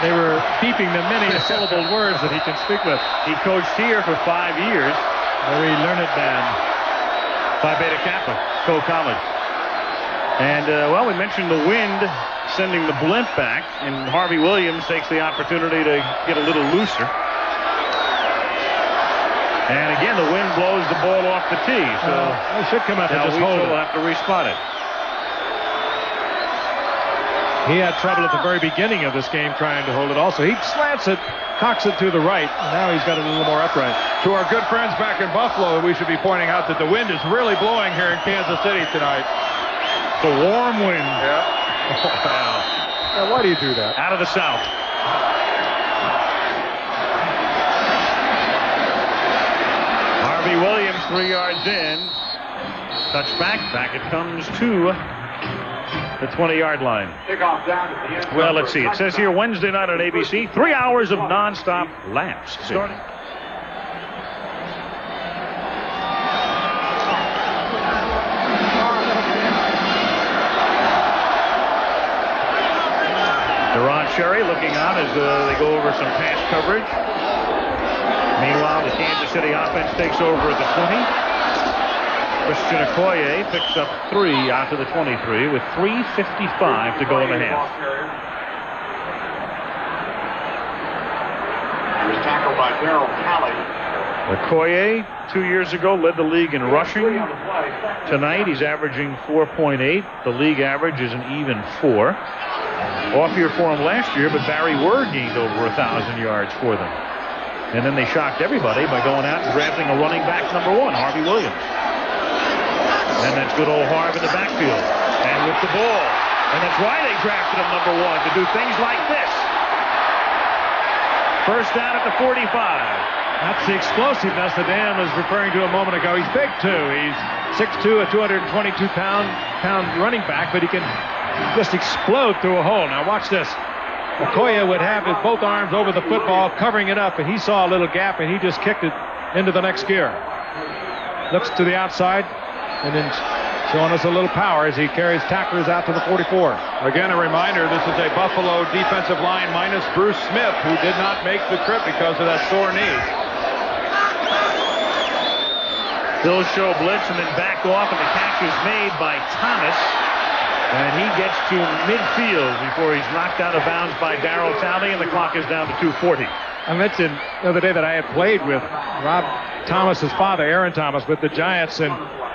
They were beeping the many syllable words that he can speak with. He coached here for 5 years. Very learned man. Phi Beta Kappa, co-college. And, well, we mentioned the wind sending the blimp back, and Harvey Williams takes the opportunity to get a little looser. And again, the wind blows the ball off the tee, so it should come up and just hold it. Will have to respot it. He had trouble at the very beginning of this game trying to hold it also. He slants it, cocks it to the right, and now he's got it a little more upright. To our good friends back in Buffalo, we should be pointing out that the wind is really blowing here in Kansas City tonight. It's a warm wind. Yeah. Wow. Now, why do you do that? Out of the south. Harvey Williams 3 yards in. Touchback. Back it comes to the 20-yard line. Well, let's see. It says here Wednesday night on ABC, 3 hours of nonstop laps starting. Deron Sherry looking out as they go over some pass coverage. Meanwhile, the Kansas City offense takes over at the 20. Christian Okoye picks up 3 out to the 23 with 3:55 to go in the half. He was tackled by Darryl Kelly. Okoye 2 years ago led the league in rushing. Tonight he's averaging 4.8. The league average is an even 4. Off year for him last year, but Barry Word gained over 1,000 yards for them. And then they shocked everybody by going out and drafting a running back number 1, Harvey Williams. And that's good old Harv in the backfield. And with the ball. And that's why they drafted him number 1, to do things like this. First down at the 45. That's the explosiveness that Dan was referring to a moment ago. He's big, too. He's 6'2", a 222-pound running back, but he can just explode through a hole. Now, watch this. Okoye would have his both arms over the football, covering it up, and he saw a little gap, and he just kicked it into the next gear. Looks to the outside, and then showing us a little power as he carries tacklers out to the 44. Again, a reminder, this is a Buffalo defensive line minus Bruce Smith, who did not make the trip because of that sore knee. They'll show blitz and then back off, and the catch is made by Thomas. And he gets to midfield before he's knocked out of bounds by Darryl Talley, and the clock is down to 2:40. I mentioned the other day that I had played with Rob Thomas's father, Aaron Thomas, with the Giants, and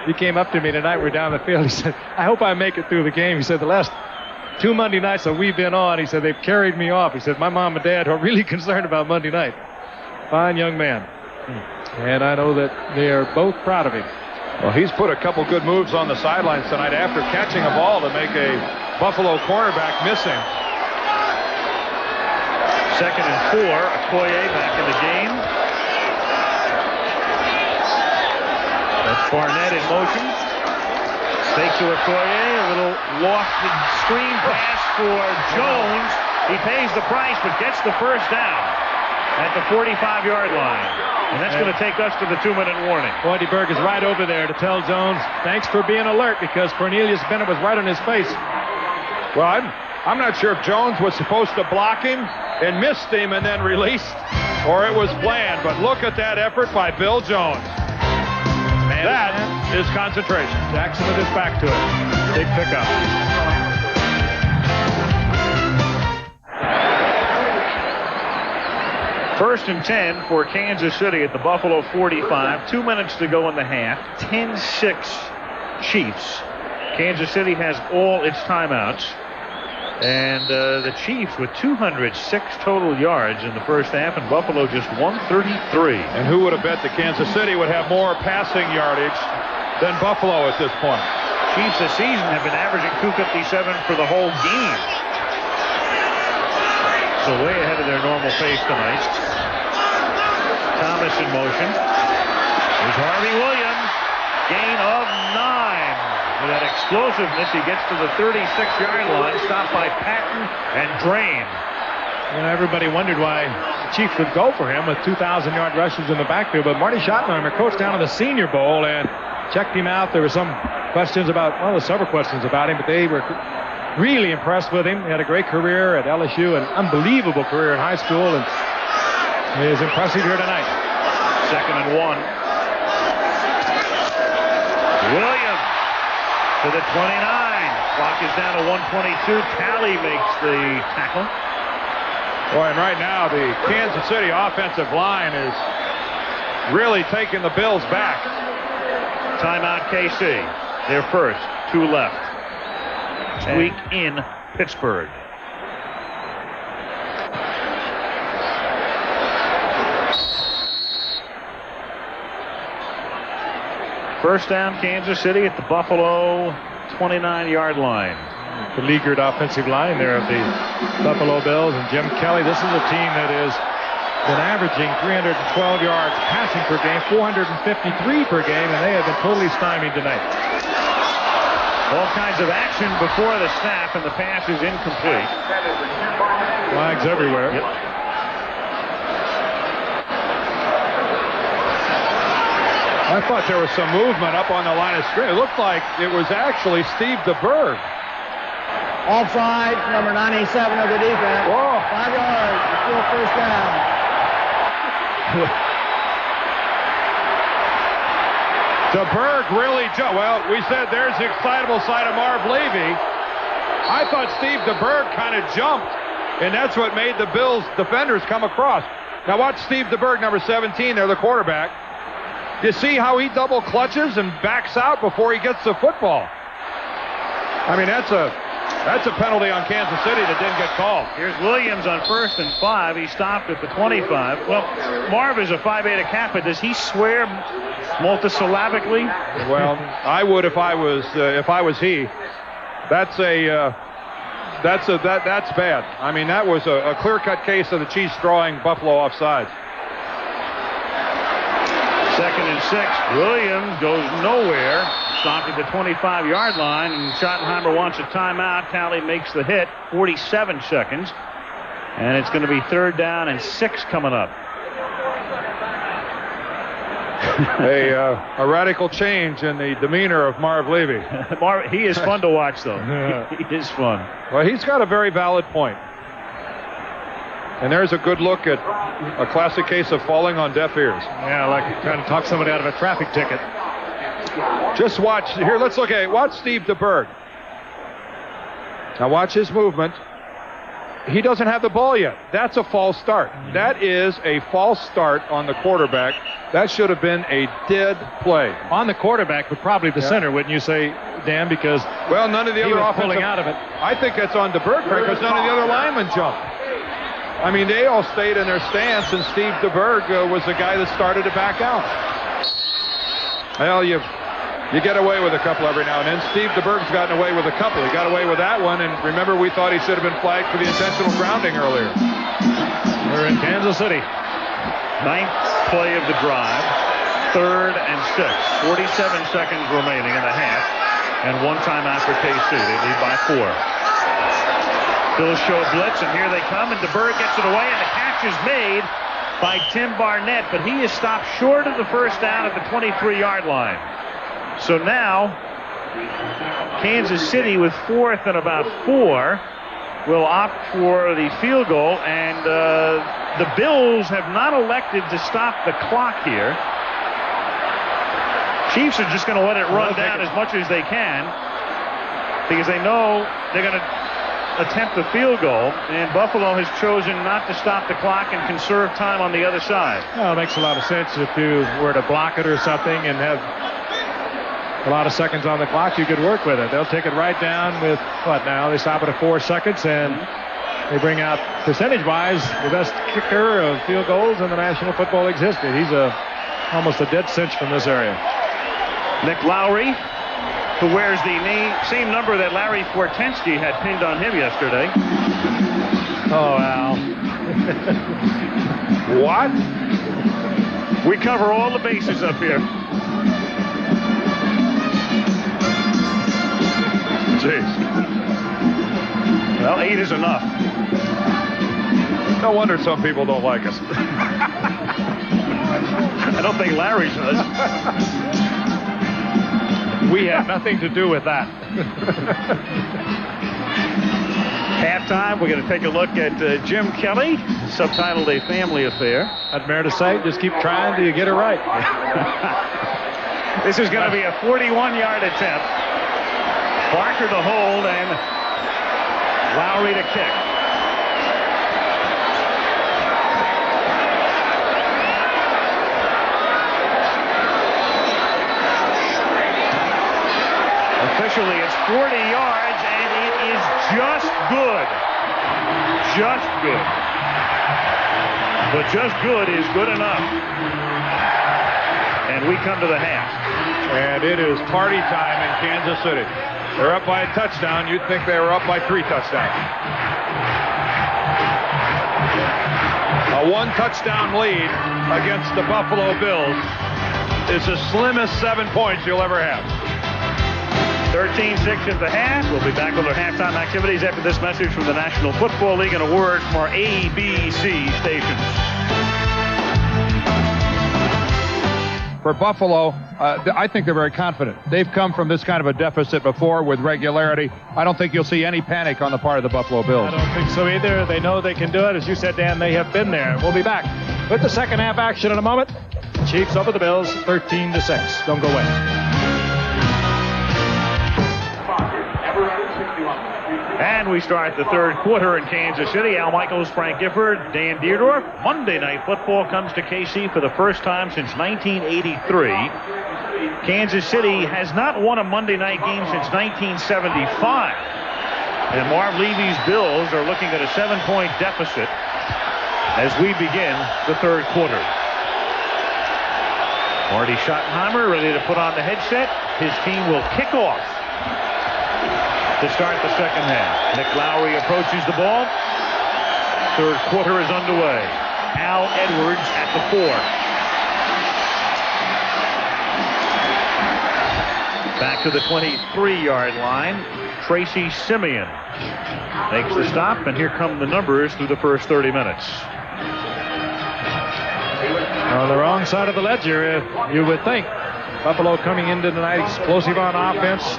he came up to me tonight. We're down the field. He said, I hope I make it through the game. He said, the last 2 Monday nights that we've been on, he said, they've carried me off. He said, my mom and dad are really concerned about Monday night. Fine young man. And I know that they are both proud of him. Well, he's put a couple good moves on the sidelines tonight after catching a ball to make a Buffalo cornerback miss him. 2nd and 4. Okoye back in the game. That's Barnett in motion. Fake to Okoye. A little lofted screen pass for Jones. He pays the price but gets the first down at the 45-yard line. And that's going to take us to the 2-minute warning. Boydie Berg is right over there to tell Jones, thanks for being alert, because Cornelius Bennett was right on his face. Well, I'm not sure if Jones was supposed to block him and missed him and then released, or it was planned. But look at that effort by Bill Jones. That is concentration. Jackson with his back to it. Big pickup. First and 10 for Kansas City at the Buffalo 45. 2 minutes to go in the half. 10-6 Chiefs. Kansas City has all its timeouts. And the Chiefs with 206 total yards in the first half, and Buffalo just 133. And who would have bet that Kansas City would have more passing yardage than Buffalo at this point? Chiefs this season have been averaging 257 for the whole game. So way ahead of their normal pace tonight. Thomas in motion. Here's Harvey Williams. Gain of 9. With that explosiveness, he gets to the 36-yard line, stopped by Patton and Drain. You know, everybody wondered why the Chiefs would go for him with 2,000-yard rushes in the backfield, but Marty Schottenheimer coached down in the Senior Bowl, and checked him out. There were some questions about, well, there's several questions about him, but they were really impressed with him. He had a great career at LSU, an unbelievable career in high school, and he is impressive here tonight. 2nd and 1. Williams to the 29. Clock is down to 1:22. Talley makes the tackle. Boy, and right now the Kansas City offensive line is really taking the Bills back. Timeout KC. Their first. 2 left. Week in Pittsburgh. First down, Kansas City at the Buffalo 29-yard line. Beleaguered offensive line there of the Buffalo Bills, and Jim Kelly. This is a team that has been averaging 312 yards passing per game, 453 per game, and they have been totally stymied tonight. All kinds of action before the snap, and the pass is incomplete. Flags everywhere. Yep. I thought there was some movement up on the line of scrimmage. It looked like it was actually Steve DeBerg. Offside, number 97 of the defense. Whoa. 5 yards, still first down. DeBerg really jumped. Well, we said there's the excitable side of Marv Levy. I thought Steve DeBerg kind of jumped, and that's what made the Bills defenders come across. Now watch Steve DeBerg, number 17, they're the quarterback. You see how he double clutches and backs out before he gets the football. I mean, that's a penalty on Kansas City that didn't get called. Here's Williams on 1st and 5. He stopped at the 25. Well, Marv is a Phi Beta Kappa. Does he swear multisyllabically? Well, I would if I was he. That's bad. I mean, that was a clear-cut case of the Chiefs throwing Buffalo offsides. 2nd and 6. Williams goes nowhere. Stopped at the 25-yard line, and Schottenheimer wants a timeout. Talley makes the hit. 47 seconds. And it's going to be 3rd down and 6 coming up. A radical change in the demeanor of Marv Levy. He is fun to watch, though. He is fun. Well, he's got a very valid point. And there's a good look at a classic case of falling on deaf ears. Yeah, like trying to talk somebody out of a traffic ticket. Just watch. Here, let's look at it. Watch Steve DeBerg. Now watch his movement. He doesn't have the ball yet. That's a false start. That is a false start on the quarterback. That should have been a dead play. On the quarterback, but probably the center, wouldn't you say, Dan? Because well, none of the other offensive pulling out of it. I think that's on DeBerg, because none of the other linemen jumped. I mean, they all stayed in their stance, and Steve DeBerg was the guy that started to back out. Well, you get away with a couple every now and then. Steve DeBerg's gotten away with a couple. He got away with that one, and remember, we thought he should have been flagged for the intentional grounding earlier. We're in Kansas City. 9th play of the drive. 3rd and 6. 47 seconds remaining in the half, and 1 timeout for KC. They lead by 4. Bills show blitz, and here they come, and DeBerg gets it away, and the catch is made by Tim Barnett, but he is stopped short of the first down at the 23-yard line. So now, Kansas City with 4th and about 4 will opt for the field goal, and the Bills have not elected to stop the clock here. Chiefs are just going to let it run down as much as they can, because they know they're going to attempt the field goal, and Buffalo has chosen not to stop the clock and conserve time on the other side. Well, it makes a lot of sense. If you were to block it or something and have a lot of seconds on the clock, you could work with it. They'll take it right down with, what now? They stop it at 4 seconds, and they bring out, percentage-wise, the best kicker of field goals in the National Football League's history. He's almost a dead cinch from this area. Nick Lowry, who wears the same number that Larry Fortensky had pinned on him yesterday. Oh, wow. What? We cover all the bases up here. Jeez. Well, 8 is enough. No wonder some people don't like us. I don't think Larry does. We had nothing to do with that. Halftime, we're going to take a look at Jim Kelly, subtitled A Family Affair. I'd bear to say, just keep trying till you get it right. This is going to be a 41-yard attempt. Parker to hold and Lowry to kick. Officially, it's 40 yards, and it is just good. Just good. But just good is good enough. And we come to the half. And it is party time in Kansas City. They're up by a touchdown. You'd think they were up by 3 touchdowns. A 1-touchdown lead against the Buffalo Bills is the slimmest 7 points you'll ever have. 13-6 at the half. We'll be back with our halftime activities after this message from the National Football League and a word from our ABC stations. For Buffalo, I think they're very confident. They've come from this kind of a deficit before with regularity. I don't think you'll see any panic on the part of the Buffalo Bills. I don't think so either. They know they can do it. As you said, Dan, they have been there. We'll be back with the second half action in a moment. Chiefs over the Bills, 13-6. Don't go away. And we start the third quarter in Kansas City. Al Michaels, Frank Gifford, Dan Dierdorf. Monday Night Football comes to KC for the first time since 1983. Kansas City has not won a Monday night game since 1975. And Marv Levy's Bills are looking at a 7-point deficit as we begin the third quarter. Marty Schottenheimer ready to put on the headset. His team will kick off to start the second half. Nick Lowry approaches the ball. Third quarter is underway. Al Edwards at the 4. Back to the 23-yard line. Tracy Simeon makes the stop, and here come the numbers through the first 30 minutes. On the wrong side of the ledger, you would think. Buffalo coming into tonight explosive on offense.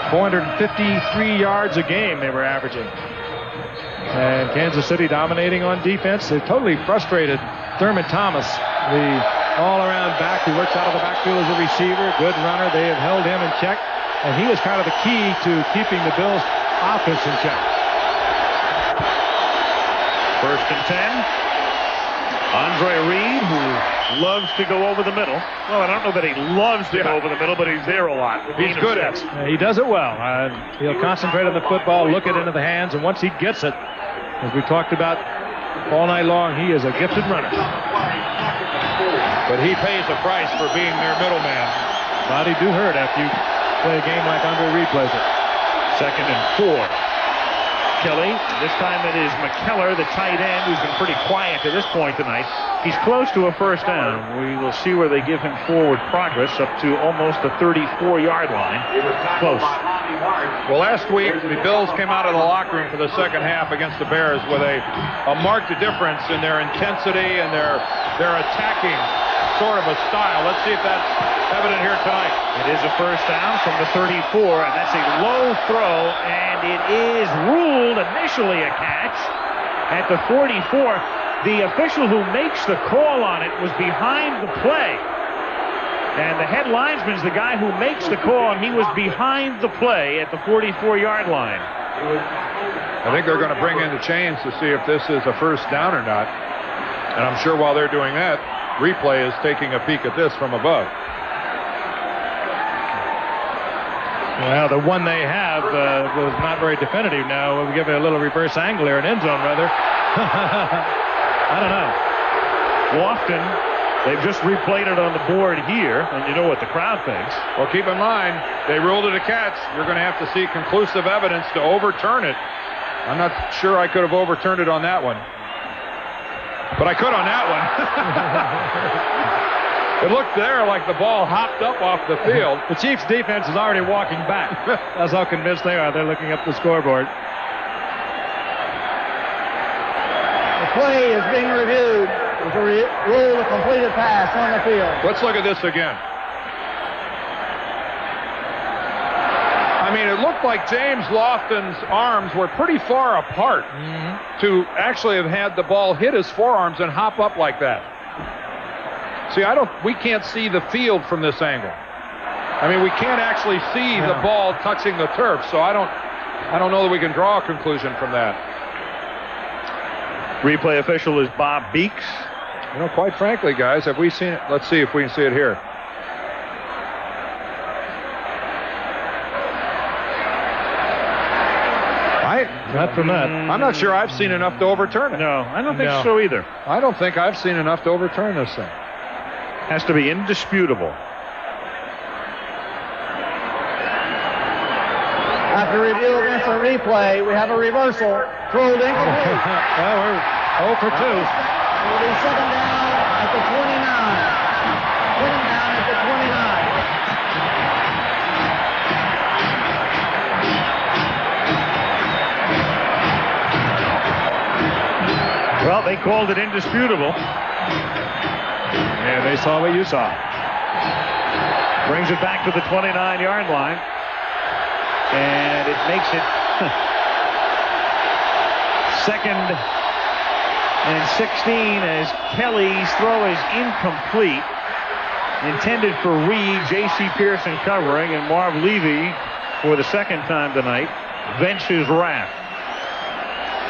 453 yards a game they were averaging. And Kansas City dominating on defense. They totally frustrated Thurman Thomas, the all-around back who works out of the backfield as a receiver. Good runner. They have held him in check. And he was kind of the key to keeping the Bills' offense in check. First and 10. Andre Reed, who loves to go over the middle. Well, I don't know that he loves to go over the middle, but he's there a lot. He's good at it. He does it well. He'll concentrate on the football, look it into the hands, and once he gets it, as we talked about all night long, he is a gifted runner. But he pays a price for being their middleman. Body do hurt after you play a game like Andre Reed plays it. Second and 4. Kelly. This time it is McKellar, the tight end, who's been pretty quiet to this point tonight. He's close to a first down. We will see where they give him forward progress up to almost the 34-yard line. Close. Well, last week, the Bills came out of the locker room for the second half against the Bears with a marked difference in their intensity and their attacking sort of a style. Let's see if that's evident here tonight. It is a first down from the 34, and that's a low throw, and it is ruled initially a catch at the 44. The official who makes the call on it was behind the play. And the head linesman's the guy who makes the call, and he was behind the play at the 44-yard line. I think they're going to bring in the chains to see if this is a first down or not. And I'm sure while they're doing that, replay is taking a peek at this from above. Well, the one they have was not very definitive. Now we'll give it a little reverse angle here, an end zone rather. I don't know. Often they've just replayed it on the board here, and you know what the crowd thinks. Well, keep in mind, they ruled it a catch. You're going to have to see conclusive evidence to overturn it. I'm not sure I could have overturned it on that one. But I could on that one. It looked there like the ball hopped up off the field. The Chiefs' defense is already walking back. That's how convinced they are. They're looking up the scoreboard. The play is being reviewed. There's a rule of completed pass on the field. Let's look at this again. I mean, it looked like James Lofton's arms were pretty far apart to actually have had the ball hit his forearms and hop up like that. See, we can't see the field from this angle. I mean, we can't actually see the ball touching the turf, so I don't know that we can draw a conclusion from that. Replay official is Bob Beeks. You know, quite frankly, guys, have we seen it? Let's see if we can see it here. Not from that. I'm not sure I've seen enough to overturn it. No, I don't think so either. I don't think I've seen enough to overturn this thing. Has to be indisputable. After review against a replay, we have a reversal. Throw incomplete. Well, we're 0 for 2. It will be second down at the 29. Second down at the 29. Well, they called it indisputable. And they saw what you saw. Brings it back to the 29-yard line. And it makes it second and 16 as Kelly's throw is incomplete. Intended for Reed, J.C. Pearson covering, and Marv Levy, for the second time tonight, benches Raff.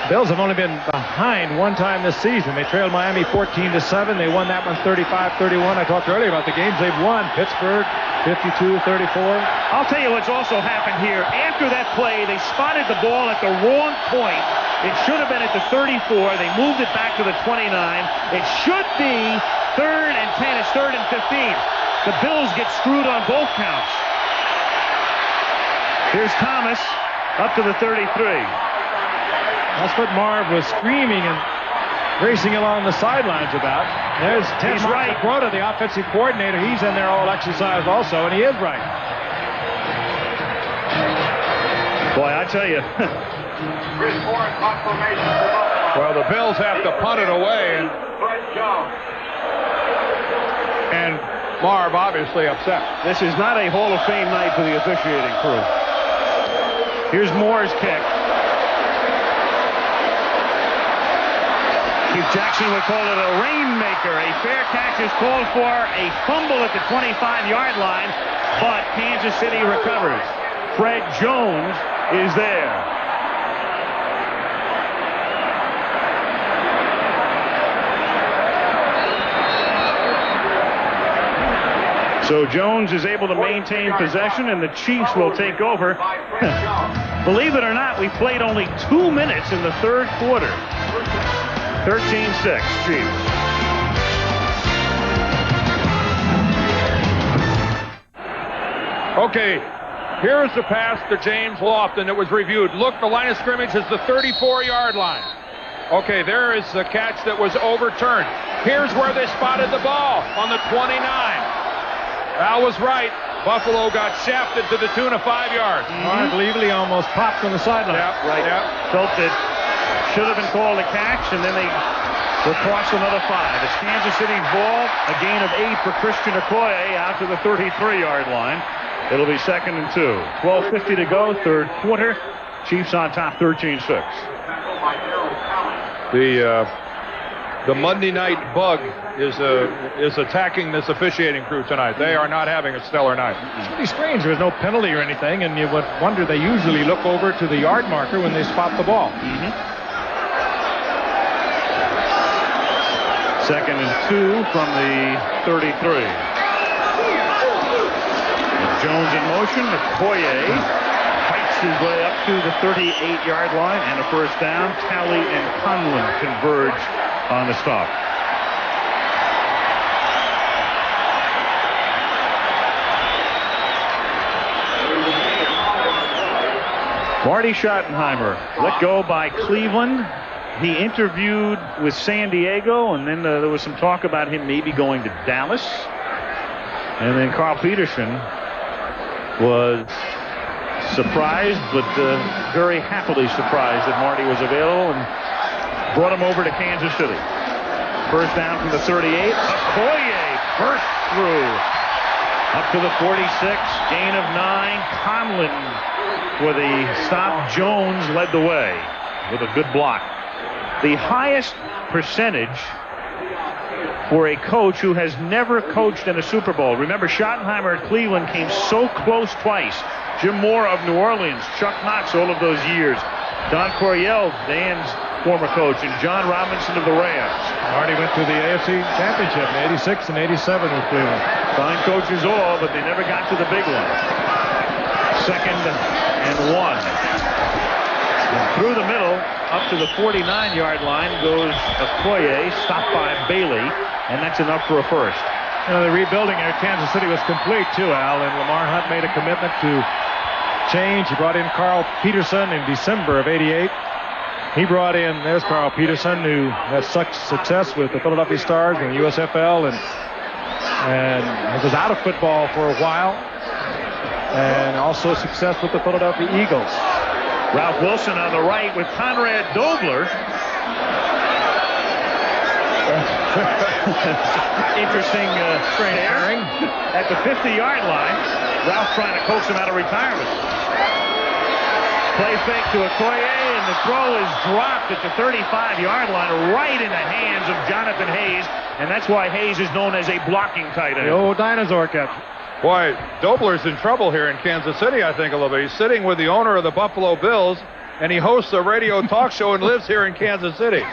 Bills have only been behind one time this season. They trailed Miami 14-7. They won that one 35-31. I talked earlier about the games they've won. Pittsburgh 52-34. I'll tell you what's also happened here. After that play, they spotted the ball at the wrong point. It should have been at the 34. They moved it back to the 29. It should be 3rd and 10. It's 3rd and 15. The Bills get screwed on both counts. Here's Thomas up to the 33. That's what Marv was screaming and racing along the sidelines about. There's Ted Marquardt, the offensive coordinator. He's in there all exercised also, and he is right. Boy, I tell you. Well, the Bills have to punt it away, and Marv obviously upset. This is not a Hall of Fame night for the officiating crew. Here's Moore's kick. Keith Jackson would call it a rainmaker. A fair catch is called for. A fumble at the 25-yard line, but Kansas City recovers. Fred Jones is there. So Jones is able to maintain possession, and the Chiefs will take over. Believe it or not, we played only 2 minutes in the third quarter. 13-6, Chiefs. Okay, here's the pass to James Lofton that was reviewed. Look, the line of scrimmage is the 34-yard line. Okay, there is the catch that was overturned. Here's where they spotted the ball on the 29. Al was right. Buffalo got shafted to the tune of 5 yards. Marv Levy almost popped on the sideline. Yep, right. Yep. Felt it should have been called a catch, and then they will cross another 5. It's Kansas City's ball, a gain of 8 for Christian Okoye out to the 33-yard line. It'll be 2nd and 2. 12:50 to go, third quarter. Chiefs on top, 13-6. The Monday night bug is attacking this officiating crew tonight. They are not having a stellar night. It's pretty strange. There was no penalty or anything, and you would wonder they usually look over to the yard marker when they spot the ball. 2nd and 2 from the 33. Jones in motion. Okoye fights his way up to the 38-yard line and a first down. Talley and Conlon converge on the stop. Marty Schottenheimer let go by Cleveland. He interviewed with San Diego, and then there was some talk about him maybe going to Dallas. And then Carl Peterson was surprised, but very happily surprised that Marty was available and brought him over to Kansas City. First down from the 38. Okoye burst through up to the 46. Gain of 9. Conlon for the stop. Jones led the way with a good block. The highest percentage for a coach who has never coached in a Super Bowl. Remember, Schottenheimer at Cleveland came so close twice. Jim Moore of New Orleans, Chuck Knox all of those years, Don Coryell, Dan's former coach, and John Robinson of the Rams. Already went to the AFC Championship in 86 and 87 with Cleveland. Fine coaches all, but they never got to the big one. 2nd and 1. And through the middle, up to the 49-yard line goes Okoye, stopped by Bailey, and that's enough for a first. You know, the rebuilding at Kansas City was complete too, Al, and Lamar Hunt made a commitment to change. He brought in Carl Peterson in December of '88. He brought in, there's Carl Peterson, who had such success with the Philadelphia Stars in the USFL and was out of football for a while, and also success with the Philadelphia Eagles. Ralph Wilson on the right with Conrad Dobler. Interesting pairing at the 50-yard line. Ralph trying to coax him out of retirement. Play fake to Okoye, and the throw is dropped at the 35-yard line, right in the hands of Jonathan Hayes, and that's why Hayes is known as a blocking tight end. The old dinosaur catch. Boy, Dobler's in trouble here in Kansas City, I think, a little bit. He's sitting with the owner of the Buffalo Bills, and he hosts a radio talk show and lives here in Kansas City.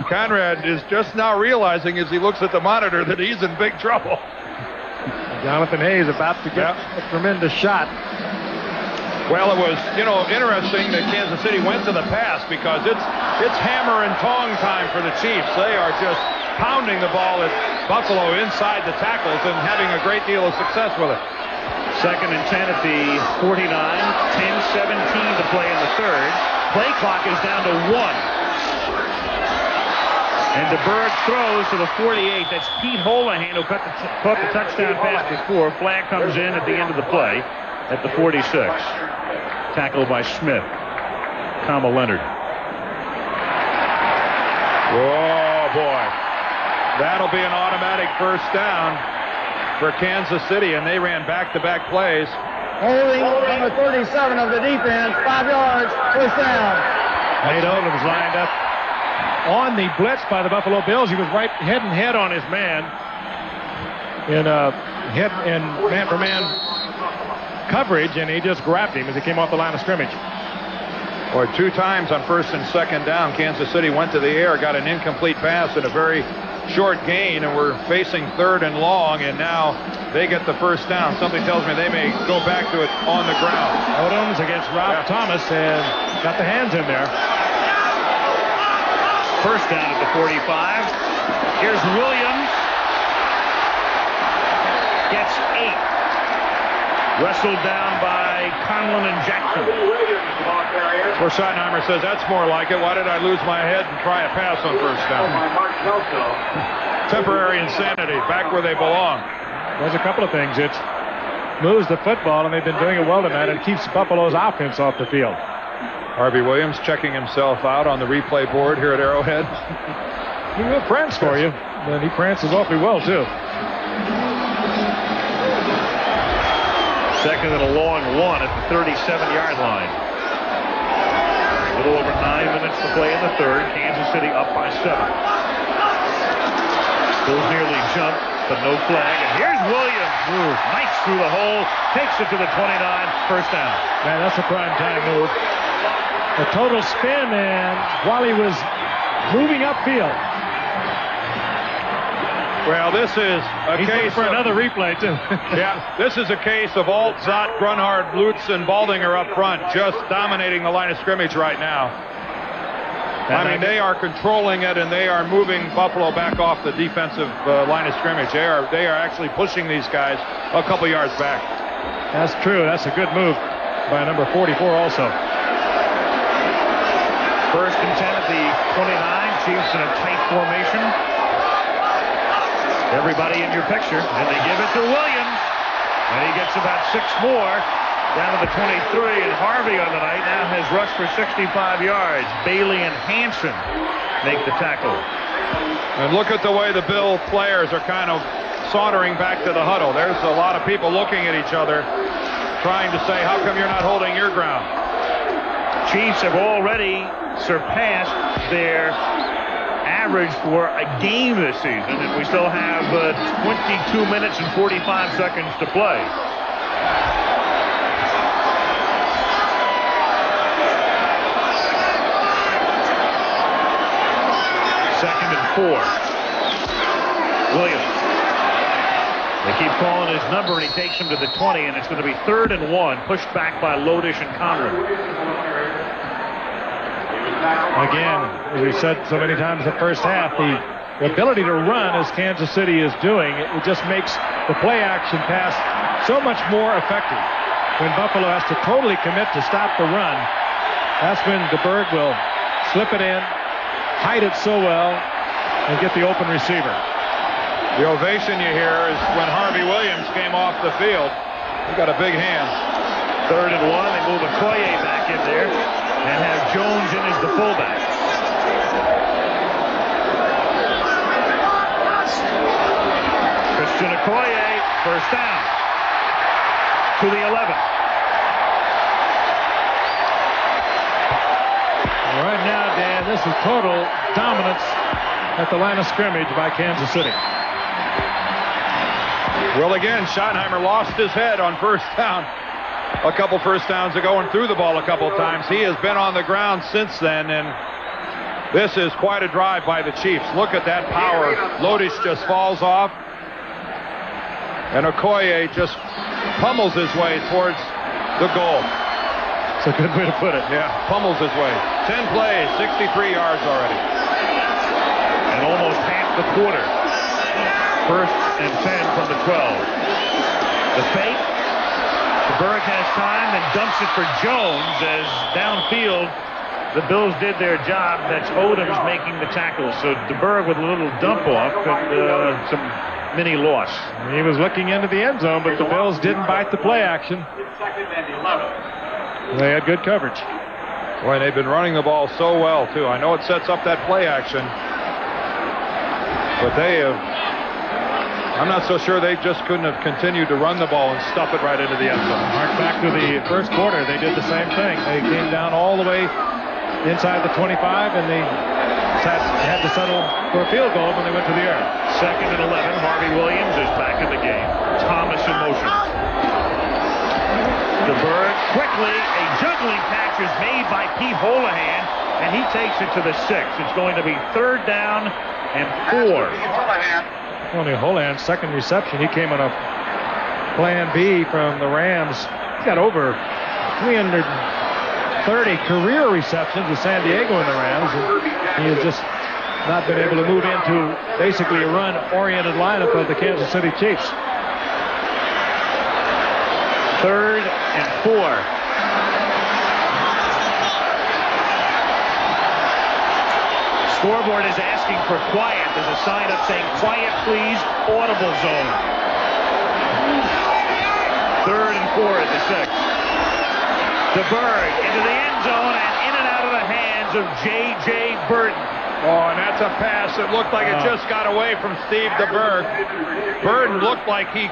Conrad is just now realizing as he looks at the monitor that he's in big trouble. Jonathan Hayes about to get a tremendous shot. Well, it was, interesting that Kansas City went to the pass because it's hammer and tong time for the Chiefs. They are just pounding the ball at Buffalo inside the tackles and having a great deal of success with it. 2nd and 10 at the 49, 10-17 to play in the third. Play clock is down to 1. And DeBerg throws to the 48. That's Pete Holohan who caught the touchdown pass before. Flag comes in at the end of the play at the 46. Tackled by Smith. Kama Leonard. Oh, boy. That'll be an automatic first down for Kansas City, and they ran back-to-back plays. Holding number 37 of the defense, 5 yards, first down. Nate Oldham was lined up on the blitz by the Buffalo Bills. He was right head and head on his man in man-for-man coverage, and he just grabbed him as he came off the line of scrimmage. Boy, 2 times on 1st and 2nd down, Kansas City went to the air, got an incomplete pass and a very short gain, and we're facing 3rd and long, and now they get the first down. Something tells me they may go back to it on the ground. Odoms against Rob Thomas, and got the hands in there. First down at the 45. Here's Williams. Gets 8. Wrestled down by Conlon and Jackson. Where Schottenheimer says, that's more like it. Why did I lose my head and try a pass on first down? Temporary insanity, back where they belong. There's a couple of things. It moves the football, and they've been doing it well tonight, and keeps Buffalo's offense off the field. Harvey Williams checking himself out on the replay board here at Arrowhead. He will prance for you, and he prances awfully well, too. 2nd and a long 1 at the 37-yard line. A little over 9 minutes to play in the third. Kansas City up by 7. Bills nearly jumped, but no flag. And here's Williams. Knifes through the hole, takes it to the 29, first down. Man, that's a prime time move. A total spin, and while he was moving upfield. Well, this is a case for another replay, too. Yeah, this is a case of Alt, Zott, Grunhard, Lutz, and Baldinger up front, just dominating the line of scrimmage right now. I mean, they are controlling it, and they are moving Buffalo back off the defensive line of scrimmage. They are actually pushing these guys a couple yards back. That's true. That's a good move by number 44 also. 1st and 10 at the 29. Chiefs in a tight formation. Everybody in your picture, and they give it to Williams, and he gets about 6 more down to the 23, and Harvey on the night now has rushed for 65 yards. Bailey and Hanson make the tackle. And look at the way the Bill players are kind of sauntering back to the huddle. There's a lot of people looking at each other, trying to say, how come you're not holding your ground? Chiefs have already surpassed their average for a game this season, and we still have 22 minutes and 45 seconds to play. Second and 4. Williams. They keep calling his number, and he takes him to the 20, and it's going to be 3rd and 1, pushed back by Lodish and Conlon. Again, as we said so many times in the first half, the ability to run, as Kansas City is doing, it just makes the play-action pass so much more effective. When Buffalo has to totally commit to stop the run, that's when DeBerg will slip it in, hide it so well, and get the open receiver. The ovation you hear is when Harvey Williams came off the field. He got a big hand. 3rd and 1. They move Okoye back in there and have Jones in as the fullback. Christian Okoye, first down to the 11. Right now, Dan, this is total dominance at the line of scrimmage by Kansas City. Well, again, Schottenheimer lost his head on first down a couple first downs ago and threw the ball a couple times. He has been on the ground since then, and this is quite a drive by the Chiefs. Look at that power. Lodish just falls off, and Okoye just pummels his way towards the goal. It's a good way to put it. Yeah, pummels his way. 10 plays, 63 yards already. And almost half the quarter. 1st and 10 from the 12. The fake. DeBerg has time and dumps it for Jones as downfield the Bills did their job. That's Odoms making the tackle. So DeBerg with a little dump off and some mini loss. He was looking into the end zone, but the Bills didn't bite the play action. They had good coverage. Boy, they've been running the ball so well, too. I know it sets up that play action, but they have... I'm not so sure they just couldn't have continued to run the ball and stuff it right into the end zone. Mark back to the first quarter, they did the same thing. They came down all the way inside the 25, and they had to settle for a field goal when they went to the air. 2nd and 11. Harvey Williams is back in the game. Thomas in motion. DeBerg quickly, a juggling catch is made by Keith Holohan, and he takes it to the 6. It's going to be 3rd down and 4. Only Holohan's second reception. He came on a plan B from the Rams. He's got over 330 career receptions with San Diego in the Rams. And he has just not been able to move into basically a run-oriented lineup of the Kansas City Chiefs. 3rd and 4. Scoreboard is asking for quiet. There's a sign up saying, "Quiet, please, audible zone." 3rd and 4 at the 6. DeBerg into the end zone and in and out of the hands of J.J. Burton. Oh, and that's a pass that looked like it just got away from Steve DeBerg. Burton looked like he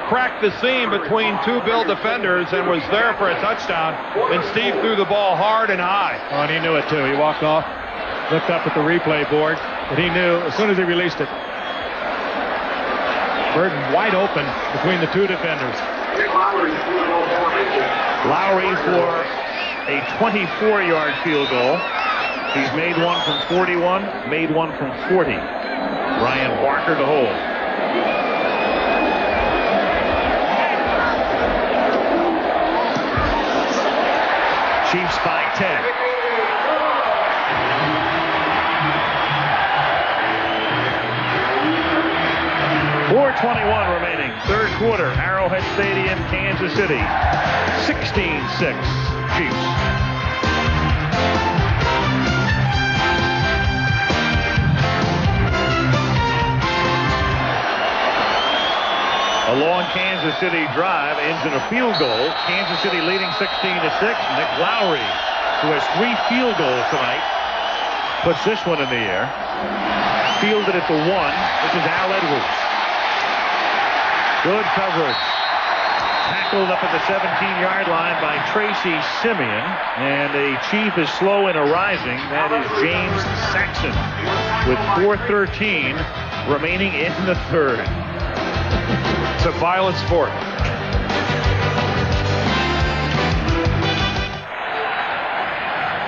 cracked the seam between two Bill defenders and was there for a touchdown, and Steve threw the ball hard and high. Oh, and he knew it, too. He walked off, looked up at the replay board, but he knew as soon as he released it. Burton wide open between the two defenders. Lowry for a 24-yard field goal. He's made one from 41, made one from 40. Ryan Barker to hold. Chiefs by 10. .421 remaining. 3rd quarter, Arrowhead Stadium, Kansas City. 16-6, Chiefs. A long Kansas City drive ends in a field goal. Kansas City leading 16-6. Nick Lowry, who has 3 field goals tonight, puts this one in the air. Fielded at the 1. This is Al Edwards. Good coverage. Tackled up at the 17-yard line by Tracy Simeon. And a Chief is slow in arising. That is James Saxon with 4:13 remaining in the third. It's a violent sport.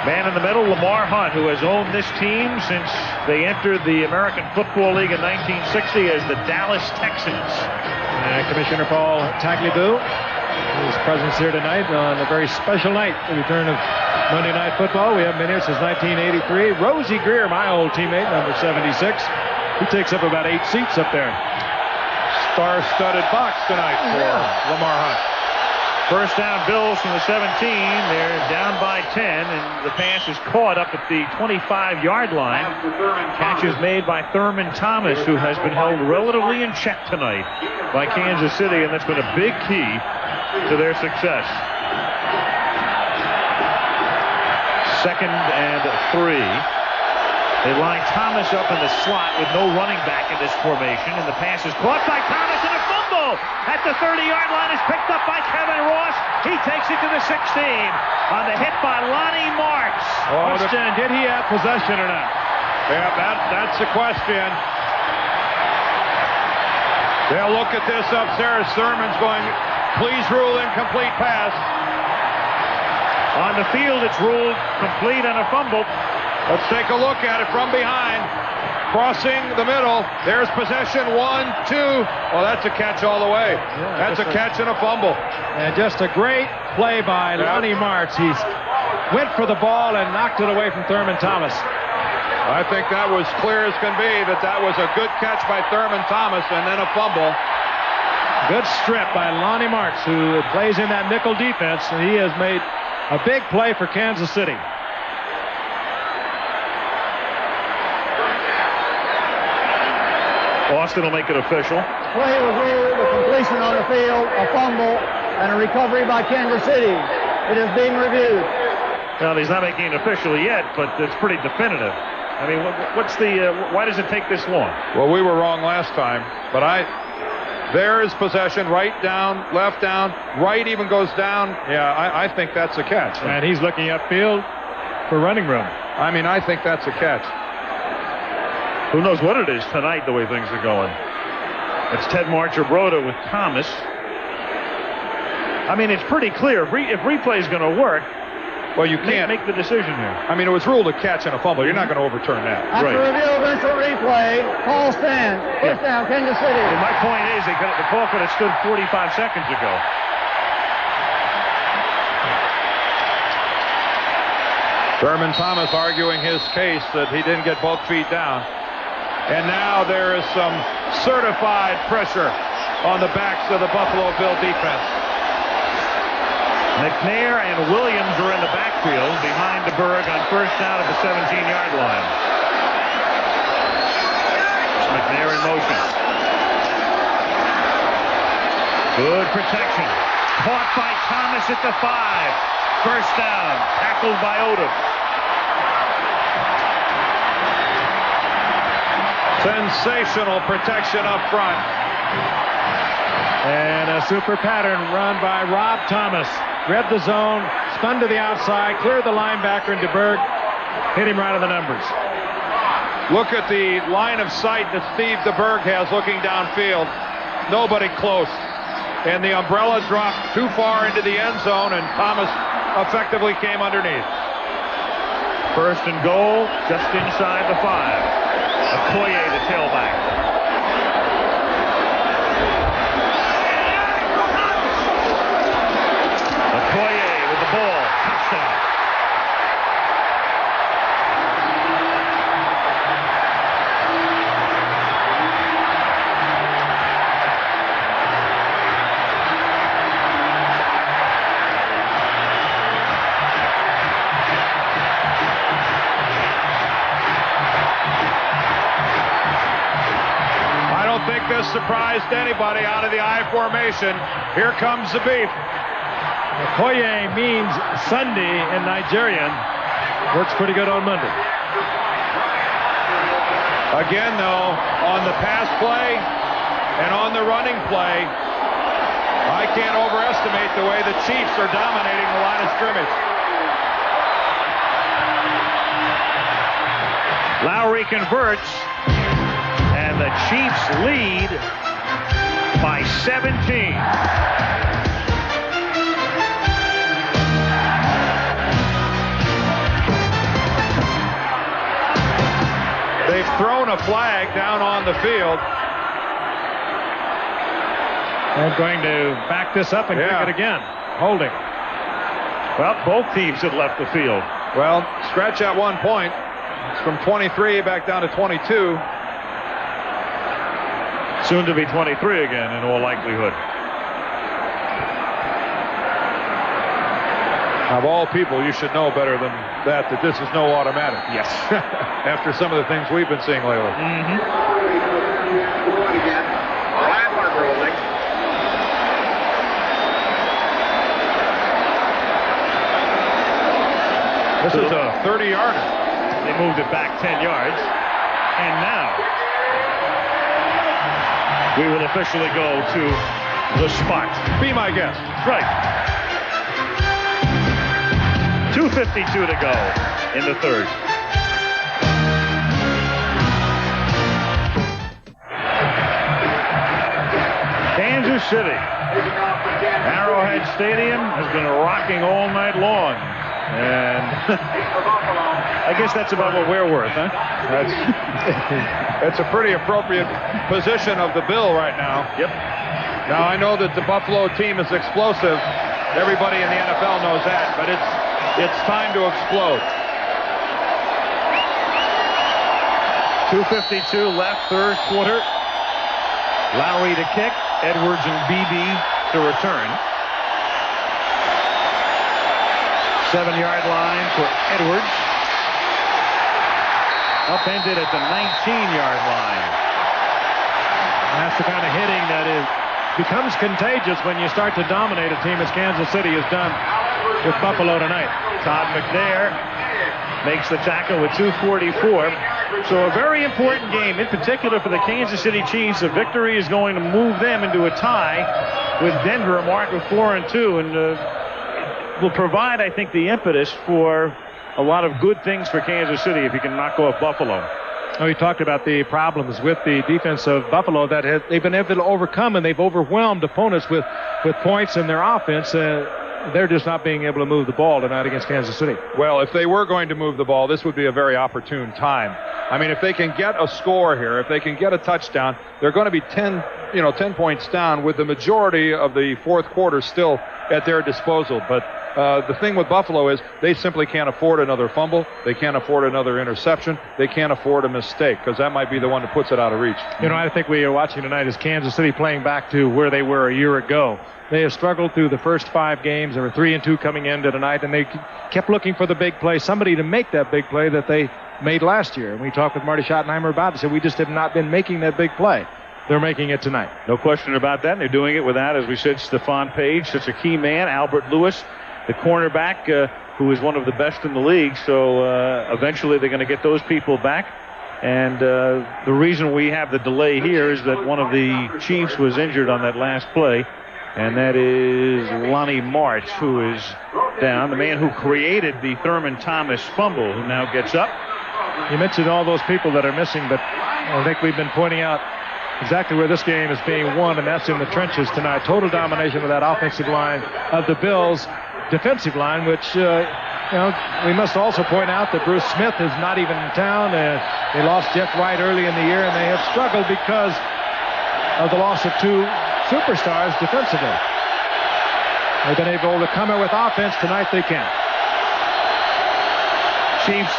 Man in the middle, Lamar Hunt, who has owned this team since they entered the American Football League in 1960 as the Dallas Texans. Commissioner Paul Tagliabue, his presence here tonight on a very special night, the return of Monday Night Football. We haven't been here since 1983. Rosie Greer, my old teammate, number 76. He takes up about 8 seats up there. Star-studded box tonight for Lamar Hunt. First down, Bills from the 17. They're down by 10, and the pass is caught up at the 25-yard line. Catch is made by Thurman Thomas, who has been held relatively in check tonight by Kansas City, and that's been a big key to their success. 2nd and 3. They line Thomas up in the slot with no running back in this formation, and the pass is caught by Thomas, and a fumble at the 30-yard line is picked up by Kevin Ross. He takes it to the 16 on the hit by Lonnie Marks. Question, did he have possession or not? Yeah, that's the question. They'll look at this upstairs. Thurman's going, please rule incomplete pass. On the field, it's ruled complete on a fumble. Let's take a look at it from behind. Crossing the middle. There's possession. 1, 2. Well, that's a catch all the way. Yeah, that's a catch and a fumble. And just a great play by Lonnie Martz. He went for the ball and knocked it away from Thurman Thomas. I think that was clear as can be that was a good catch by Thurman Thomas and then a fumble. Good strip by Lonnie Martz, who plays in that nickel defense, and he has made a big play for Kansas City. Austin will make it official. Play was ruled a completion on the field, a fumble, and a recovery by Kansas City. It is being reviewed. Well, he's not making it official yet, but it's pretty definitive. I mean, why does it take this long? Well, we were wrong last time, but there is possession, right down, left down, right even goes down. Yeah, I think that's a catch. And he's looking upfield for running room. I mean, I think that's a catch. Who knows what it is tonight, the way things are going. It's Ted Marchibroda with Thomas. I mean, it's pretty clear. If replay is going to work, well, you can't make the decision here. I mean, it was ruled a catch and a fumble. You're not going to overturn that. After review of instant replay, call stands. First down, Kansas City. Well, my point is, the call could have stood 45 seconds ago. Thurman Thomas arguing his case that he didn't get both feet down. And now there is some certified pressure on the backs of the Buffalo Bill defense. McNair and Williams are in the backfield behind DeBerg on first down at the 17-yard line. McNair in motion. Good protection. Caught by Thomas at the 5. First down. Tackled by Odom. Sensational protection up front. And a super pattern run by Rob Thomas. Read the zone, spun to the outside, cleared the linebacker, and DeBerg hit him right on the numbers. Look at the line of sight that Steve DeBerg has looking downfield. Nobody close. And the umbrella dropped too far into the end zone, and Thomas effectively came underneath. First and goal, just inside the 5. Okoye, the tailback. Okoye with the ball. Touchdown. This surprised anybody out of the I formation. Here comes the beef. Okoye means Sunday in Nigerian. Works pretty good on Monday. Again, though, on the pass play and on the running play, I I can't overestimate the way the Chiefs are dominating the line of scrimmage. Lowry converts, and the Chiefs lead by 17. They've thrown a flag down on the field. They're going to back this up and kick it again. Holding. Well, both teams have left the field. Well, stretch at one point. It's from 23 back down to 22. Soon to be 23 again, in all likelihood. Of all people, you should know better than that this is no automatic. Yes. After some of the things we've been seeing lately. This is a 30-yarder. They moved it back 10 yards. And now we will officially go to the spot. Be my guest. Right. 2:52 to go in the third. Kansas City. Arrowhead Stadium has been rocking all night long. And I guess that's about what we're worth, huh? That's a pretty appropriate position of the bill right now. Yep. Now, I know that the Buffalo team is explosive. Everybody in the NFL knows that, but it's time to explode. 2:52 left, third quarter. Lowry to kick, Edwards and Beebe to return. 7-yard line for Edwards. Upended at the 19-yard line. That's the kind of hitting that becomes contagious when you start to dominate a team as Kansas City has done with Buffalo tonight. Todd McNair makes the tackle with 2:44. So a very important game, in particular for the Kansas City Chiefs. A victory is going to move them into a tie with Denver, a mark of 4-2, and will provide, I think, the impetus for a lot of good things for Kansas City if you can knock off Buffalo. We talked about the problems with the defense of Buffalo that they've been able to overcome, and they've overwhelmed opponents with points in their offense. They're just not being able to move the ball tonight against Kansas City. Well, if they were going to move the ball, this would be a very opportune time. I mean, if they can get a score here, if they can get a touchdown, they're going to be 10 points down with the majority of the fourth quarter still at their disposal. But the thing with Buffalo is they simply can't afford another fumble. They can't afford another interception. They can't afford a mistake, because that might be the one that puts it out of reach. I think we are watching tonight is Kansas City playing back to where they were a year ago. They have struggled through the first 5 games. They were 3-2 coming into tonight, and they kept looking for the big play, somebody to make that big play that they made last year. And we talked with Marty Schottenheimer about it. Said we just have not been making that big play. They're making it tonight. No question about that. And they're doing it without, as we said, Stephon Page, such a key man. Albert Lewis, the cornerback, who is one of the best in the league. So eventually they're going to get those people back. And the reason we have the delay here is that one of the Chiefs was injured on that last play. And that is Lonnie March, who is down, the man who created the Thurman Thomas fumble, who now gets up. You mentioned all those people that are missing, but I think we've been pointing out exactly where this game is being won, and that's in the trenches tonight. Total domination of that offensive line of the Bills' defensive line, which, we must also point out that Bruce Smith is not even in town. They lost Jeff Wright early in the year, and they have struggled because of the loss of 2 superstars defensively. They've been able to come in with offense. Tonight they can't. Chiefs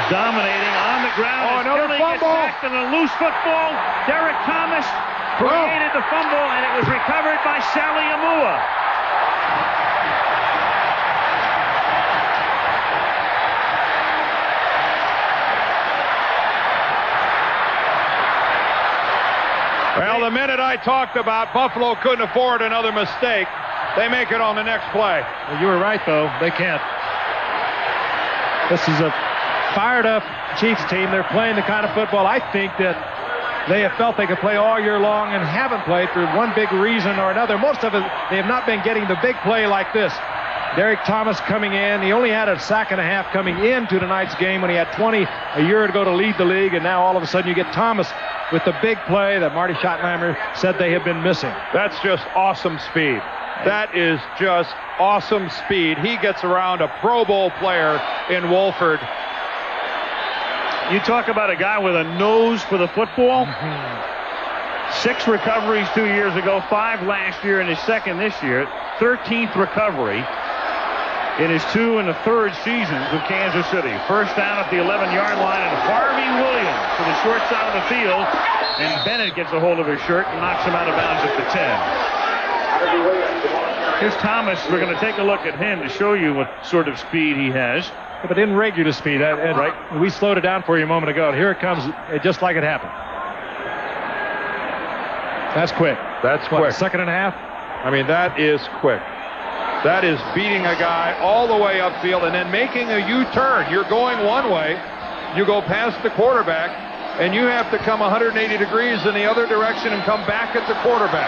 dominating on the ground. Oh, another fumble. And a loose football. Derek Thomas created the fumble, and it was recovered by Sally Amua. Well, the minute I talked about Buffalo couldn't afford another mistake, they make it on the next play. Well, you were right, though. They can't. This is a fired-up Chiefs team. They're playing the kind of football I think that they have felt they could play all year long and haven't played for one big reason or another. Most of it, they have not been getting the big play like this. Derek Thomas coming in. He only had a sack and a half coming into tonight's game when he had 20 a year ago to lead the league, and now all of a sudden you get Thomas with the big play that Marty Schottenheimer said they have been missing. That's just awesome speed. That is just awesome speed. He gets around a Pro Bowl player in Wolford. You talk about a guy with a nose for the football. 6 recoveries 2 years ago, 5 last year, and his second this year. 13th recovery in his 2 and 3rd seasons with Kansas City. First down at the 11-yard line, and Harvey Williams to the short side of the field, and Bennett gets a hold of his shirt and knocks him out of bounds at the 10. Here's Thomas. We're going to take a look at him to show you what sort of speed he has. But in regular speed, Ed, right? We slowed it down for you a moment ago. Here it comes, just like it happened. That's quick. That's quick. Second and a half? I mean, that is quick. That is beating a guy all the way upfield and then making a U-turn. You're going one way, you go past the quarterback, and you have to come 180 degrees in the other direction and come back at the quarterback.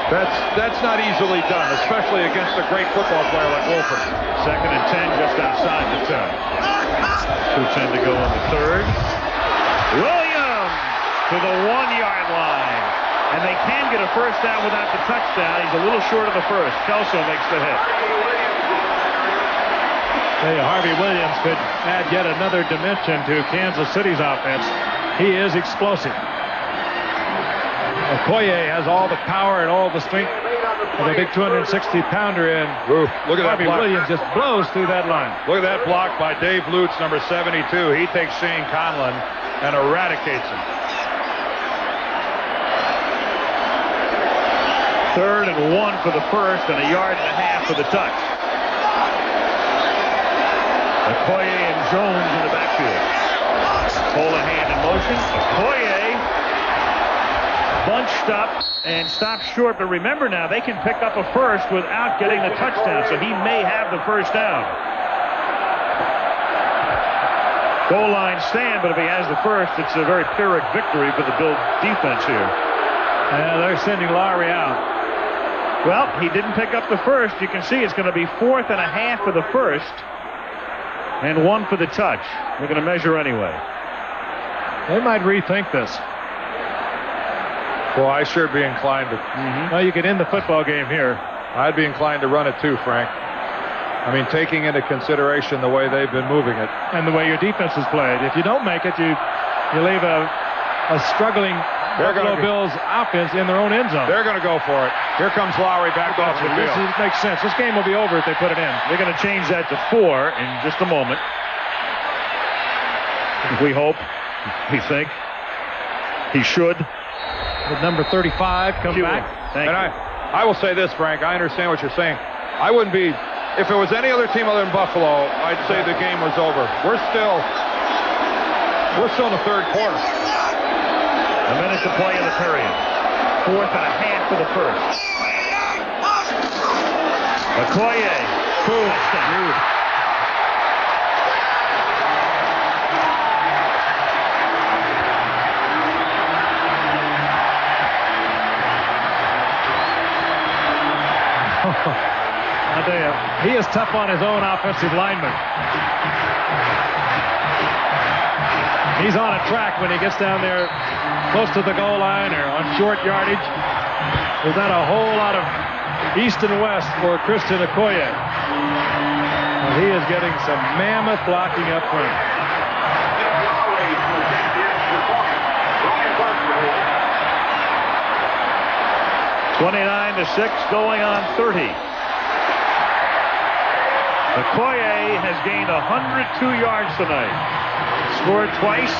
That's not easily done, especially against a great football player like Wolford. Second and 10 just outside the 10. 2:10 to go in the 3rd. Williams to the 1-yard line. And they can get a first down without the touchdown. He's a little short of the first. Kelso makes the hit. Harvey Williams could add yet another dimension to Kansas City's offense. He is explosive. Okoye has all the power and all the strength of a big 260-pounder in. Look at that Harvey block. Williams just blows through that line. Look at that block by Dave Lutz, number 72. He takes Shane Conlon and eradicates him. 3rd and 1 for the first, and 1.5 yards for the touch. Okoye and Jones in the backfield. Holohan in motion. Okoye bunched up and stopped short, but remember now, they can pick up a first without getting the touchdown, so he may have the first down. Goal line stand, but if he has the first, it's a very Pyrrhic victory for the Bill defense here. They're sending Lowry out. Well, he didn't pick up the first. You can see it's going to be 4th and a half for the first and 1 for the touch. We're going to measure anyway. They might rethink this. Well, I sure be inclined to. Well, you could end the football game here. I'd be inclined to run it too, Frank. I mean, taking into consideration the way they've been moving it. And the way your defense has played. If you don't make it, you leave a struggling Buffalo Bills offense in their own end zone. They're going to go for it. Here comes Lowry back off the field. This makes sense. This game will be over if they put it in. They're going to change that to 4 in just a moment. We hope. We think. He should. With number 35 come back. Thank you. I will say this, Frank. I understand what you're saying. I wouldn't be, if it was any other team other than Buffalo, I'd say the game was over. We're still in the 3rd quarter. A minute to play in the period. 4th and a half for the first. Okoye. Boom. I'll tell you, he is tough on his own offensive lineman. He's on a track when he gets down there close to the goal line or on short yardage. There's not a whole lot of east and west for Christian Okoye. And he is getting some mammoth blocking up front. (29-6) going on 30. Okoye has gained 102 yards tonight. Scored twice.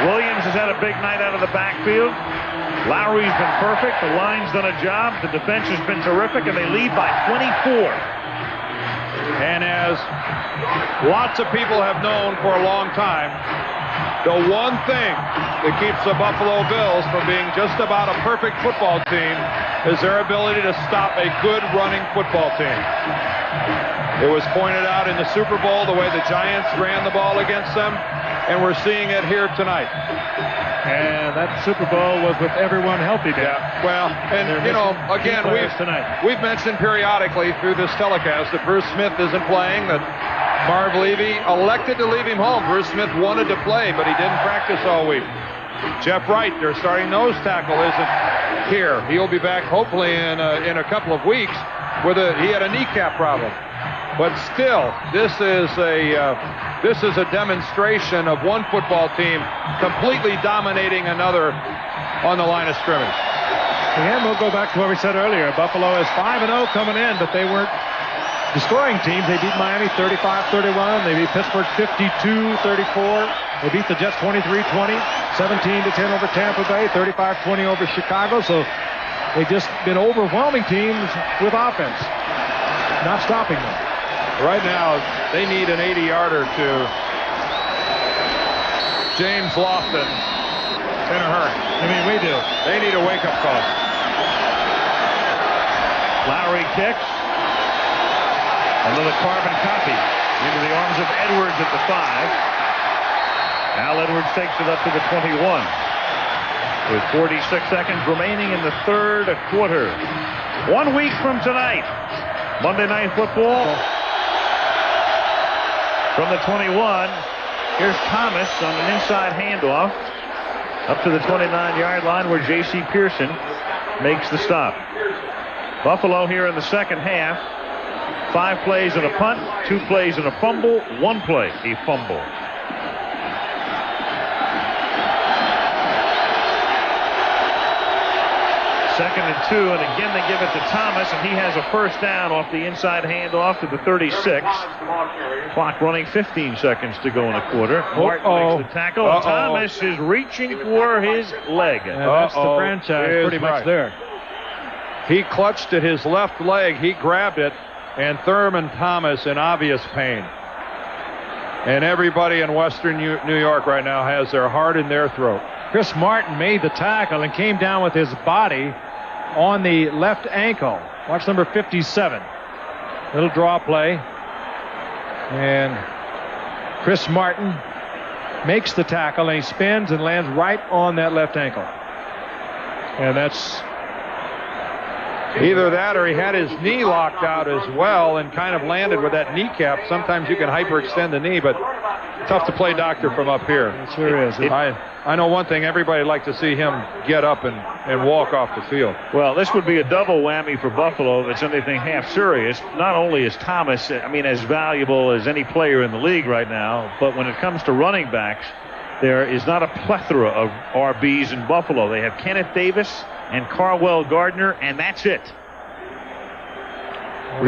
Williams has had a big night out of the backfield. Lowry's been perfect. The line's done a job. The defense has been terrific, and they lead by 24. And as lots of people have known for a long time, the one thing that keeps the Buffalo Bills from being just about a perfect football team is their ability to stop a good running football team. It was pointed out in the Super Bowl the way the Giants ran the ball against them. and we're seeing it here tonight. And that Super Bowl was with everyone healthy, Dan. Yeah, well, and you know, again, we've mentioned periodically through this telecast that Bruce Smith isn't playing, that Marv Levy elected to leave him home. Bruce Smith wanted to play, but he didn't practice all week. Jeff Wright, their starting nose tackle, isn't here. He'll be back hopefully in a couple of weeks. He had a kneecap problem. But still, this is a demonstration of one football team completely dominating another on the line of scrimmage. And we'll go back to what we said earlier. Buffalo is 5-0 coming in, but they weren't destroying teams. They beat Miami 35-31. They beat Pittsburgh 52-34. They beat the Jets 23-20, 17-10 over Tampa Bay, 35-20 over Chicago. So they've just been overwhelming teams with offense, not stopping them. Right now, they need an 80-yarder to James Lofton in a hurry. I mean, we do. They need a wake-up call. Lowry kicks. Another carbon copy into the arms of Edwards at the 5. Al Edwards takes it up to the 21. With 46 seconds remaining in the third quarter. 1 week from tonight, Monday Night Football. From the 21, here's Thomas on an inside handoff up to the 29-yard line where J.C. Pearson makes the stop. Buffalo here in the second half. 5 plays and a punt, 2 plays and a fumble, 1 play, a fumble. Second and 2, and again they give it to Thomas, and he has a first down off the inside handoff to the 36. Clock running, 15 seconds to go in a quarter. Martin makes the tackle. Thomas is reaching for his leg. That's the franchise pretty much there. He clutched at his left leg. He grabbed it, and Thurman Thomas in obvious pain. And everybody in Western New York right now has their heart in their throat. Chris Martin made the tackle and came down with his body on the left ankle. Watch number 57. Little draw play. And Chris Martin makes the tackle, and he spins and lands right on that left ankle. And that's either that or he had his knee locked out as well and kind of landed with that kneecap. Sometimes you can hyperextend the knee, but tough to play doctor from up here. It sure is. I know one thing, everybody would like to see him get up and walk off the field. Well, this would be a double whammy for Buffalo if it's anything half serious. Not only is Thomas, as valuable as any player in the league right now, but when it comes to running backs, there is not a plethora of RBs in Buffalo. They have Kenneth Davis and Carwell Gardner, and that's it.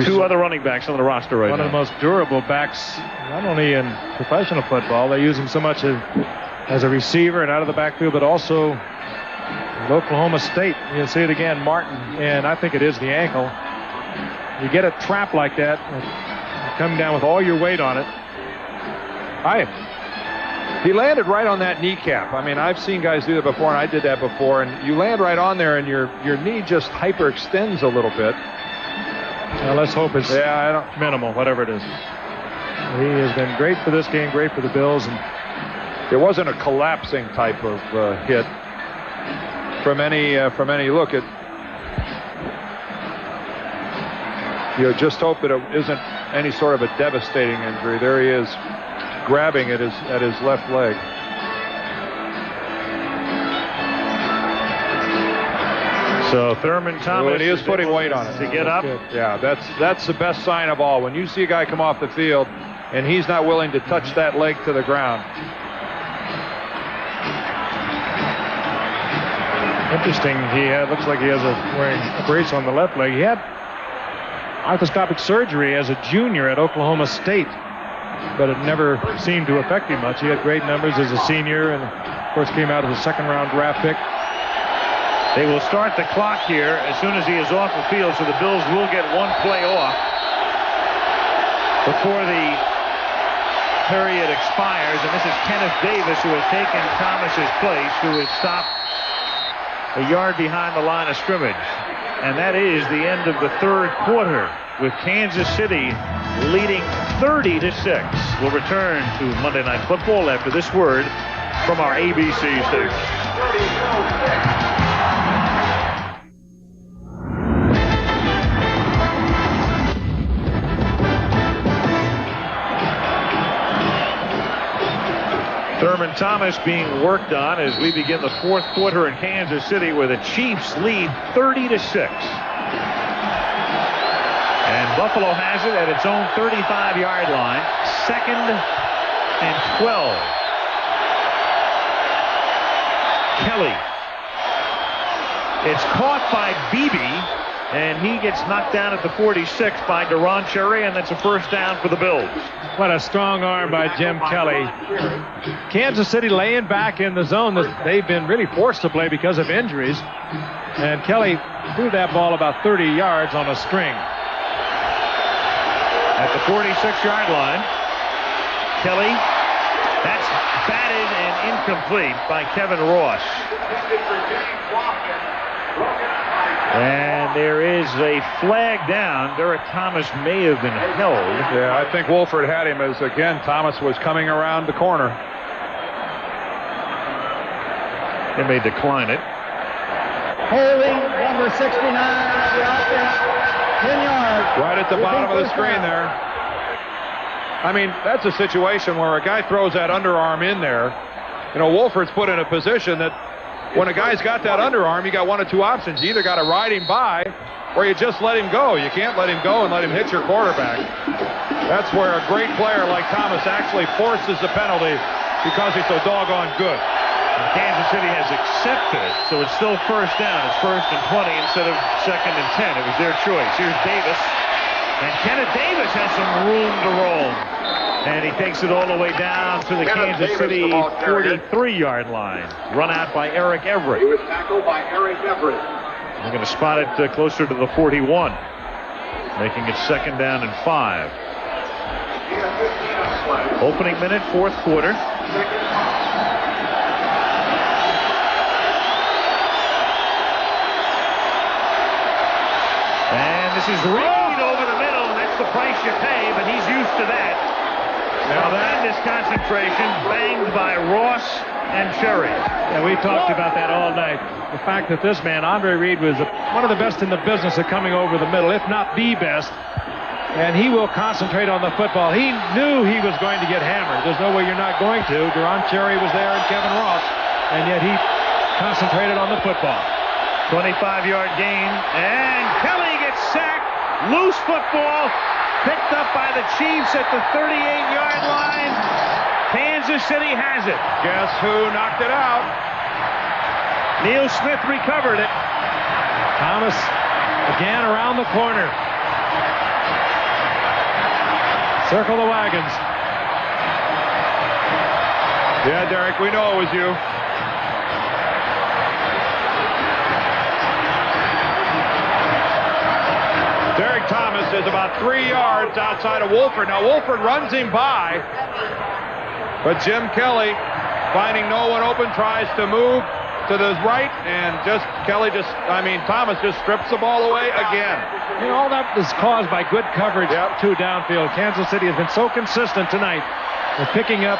2 other running backs on the roster right now. One of the most durable backs, not only in professional football, they use him so much as a receiver and out of the backfield, but also at Oklahoma State. You'll see it again, Martin, and I think it is the ankle. You get a trap like that, coming down with all your weight on it. He landed right on that kneecap. I mean, I've seen guys do that before, and I did that before, and you land right on there, and your knee just hyperextends a little bit. Well, let's hope it's minimal, whatever it is. He has been great for this game, great for the Bills. And it wasn't a collapsing type of hit from any look. You just hope that it isn't any sort of a devastating injury. There he is, grabbing at his left leg. So Thurman Thomas he is putting weight on it to get up. Yeah, that's the best sign of all. When you see a guy come off the field and he's not willing to touch that leg to the ground. Interesting. Looks like he has wearing a brace on the left leg. He had arthroscopic surgery as a junior at Oklahoma State, but it never seemed to affect him much. He had great numbers as a senior, and of course came out as a second-round draft pick. They will start the clock here as soon as he is off the field, so the Bills will get 1 play off before the period expires. And this is Kenneth Davis, who has taken Thomas's place, who is stopped a yard behind the line of scrimmage. And that is the end of the third quarter, with Kansas City leading 30-6. We'll return to Monday Night Football after this word from our ABC station. Thurman Thomas being worked on as we begin the fourth quarter in Kansas City, where the Chiefs lead 30-6. And Buffalo has it at its own 35-yard line, 2nd and 12. Kelly. It's caught by Beebe, and he gets knocked down at the 46 by Deron Cherry, and that's a first down for the Bills. What a strong arm by Jim Kelly. Kansas City laying back in the zone that they've been really forced to play because of injuries. And Kelly threw that ball about 30 yards on a string. At the 46-yard line, Kelly, that's batted and incomplete by Kevin Ross. And there is a flag down. Derek Thomas may have been held. Yeah, I think Wolford had him as, again, Thomas was coming around the corner. They may decline it. Holding number 69 of the offense, 10 yards. Right at the bottom of the screen there. I mean, that's a situation where a guy throws that underarm in there. You know, Wolford's put in a position that when a guy's got that underarm, you got one of two options. You either got to ride him by, or you just let him go. You can't let him go and let him hit your quarterback. That's where a great player like Thomas actually forces the penalty because he's so doggone good. And Kansas City has accepted it, so it's still first down. It's 1st and 20 instead of 2nd and 10. It was their choice. Here's Davis. And Kenneth Davis has some room to roam. And he takes it all the way down to the Kansas City 43-yard line. Run out by Eric Everett. He was tackled by Eric Everett. They're going to spot it closer to the 41, making it 2nd down and 5. Opening minute, fourth quarter. And this is Reed over the middle. That's the price you pay, but he's used to that. Now tremendous concentration, banged by Ross and Cherry. Yeah, we talked about that all night. The fact that this man, Andre Reed, was one of the best in the business of coming over the middle, if not the best. And he will concentrate on the football. He knew he was going to get hammered. There's no way you're not going to. Deron Cherry was there and Kevin Ross, and yet he concentrated on the football. 25-yard gain, and Kelly gets sacked. Loose football. Picked up by the Chiefs at the 38-yard line. Kansas City has it. Guess who knocked it out? Neil Smith recovered it. Thomas again around the corner. Circle the wagons. Yeah, Derek, we know it was you. Derek Thomas is about 3 yards outside of Wolford. Now, Wolford runs him by, but Jim Kelly, finding no one open, tries to move to the right, and Thomas just strips the ball away again. You know, all that is caused by good coverage to downfield. Kansas City has been so consistent tonight with picking up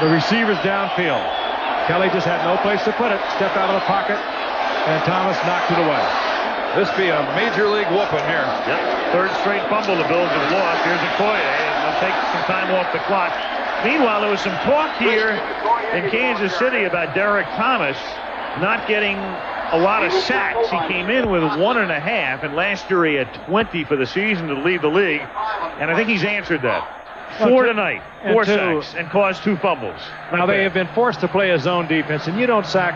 the receivers downfield. Kelly just had no place to put it, stepped out of the pocket, and Thomas knocked it away. This be a major league whooping here. Yep. Third straight fumble the Bills have lost. Here's Okoye, and they'll take some time off the clock. Meanwhile, there was some talk here in Kansas City about Derek Thomas not getting a lot of sacks. He came in with 1.5, and last year he had 20 for the season to lead the league. And I think he's answered that. 4 tonight, 4 sacks, and caused 2 fumbles. Now, they have been forced to play a zone defense, and you don't sack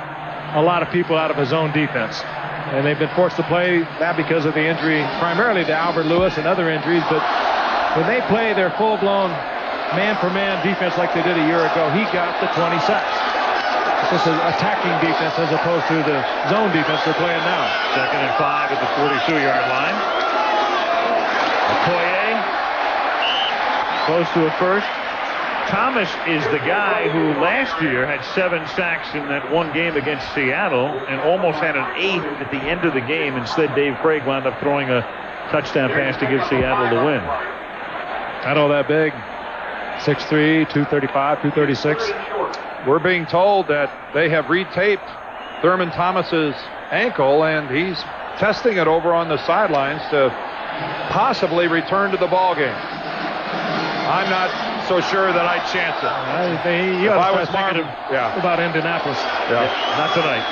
a lot of people out of a zone defense. And they've been forced to play that because of the injury, primarily to Albert Lewis and other injuries. But when they play their full-blown man-for-man defense like they did a year ago, he got the 20 sacks. This is attacking defense as opposed to the zone defense they're playing now. 2nd and 5 at the 42-yard line. Okoye close to a first. Thomas is the guy who last year had 7 sacks in that one game against Seattle and almost had an 8th at the end of the game. Instead, Dave Craig wound up throwing a touchdown pass to give Seattle the win. Not all that big. 6'3", 235, 236. We're being told that they have retaped Thurman Thomas's ankle, and he's testing it over on the sidelines to possibly return to the ball game. I'm not so sure that I'd chance it. If I was Marvin, about Indianapolis. Yeah. Not tonight.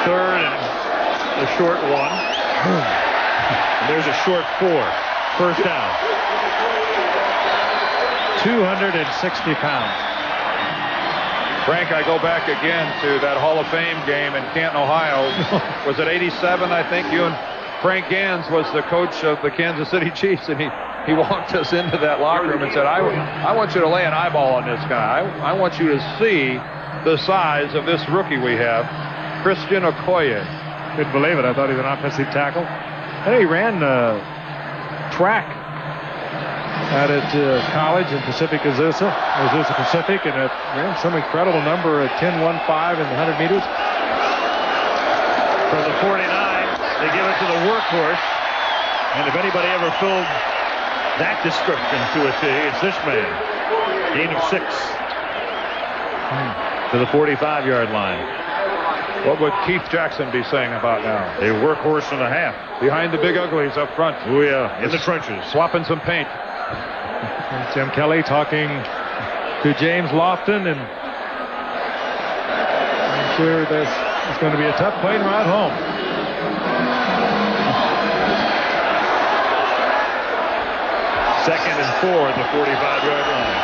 Third and a short one. And there's a short 4. First down. 260 pounds. Frank, I go back again to that Hall of Fame game in Canton, Ohio. Was it 87, I think? You and Frank Gans was the coach of the Kansas City Chiefs, and he walked us into that locker room and said, I want you to lay an eyeball on this guy. I want you to see the size of this rookie we have, Christian Okoye. Couldn't believe it. I thought he was an offensive tackle. And he ran track out at college in Pacific Azusa Pacific, and ran some incredible number at 10.15 in the 100 meters. From the 49, they give it to the workhorse. And if anybody ever filled that description to a T, it's this man. Gain of 6 to the 45-yard line. What would Keith Jackson be saying about now? A workhorse and a half. Behind the big uglies up front. Oh, yeah, in the trenches. Swapping some paint. And Jim Kelly talking to James Lofton, and I'm sure it's going to be a tough plane ride home. Second and 4 at the 45-yard line.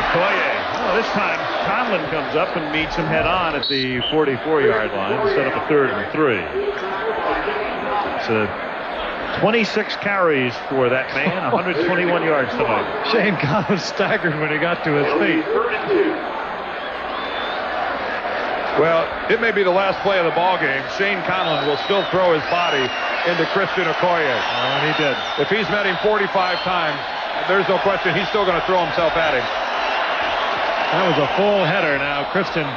Okoye. Well, this time Conlon comes up and meets him head on at the 44-yard line to set up a 3rd and 3. So 26 carries for that man, 121 yards tonight. Shane Conlon staggered when he got to his feet. Well, it may be the last play of the ball game. Shane Conlon will still throw his body into Christian Okoye. And he did. If he's met him 45 times, there's no question he's still going to throw himself at him. That was a full header. Now Christian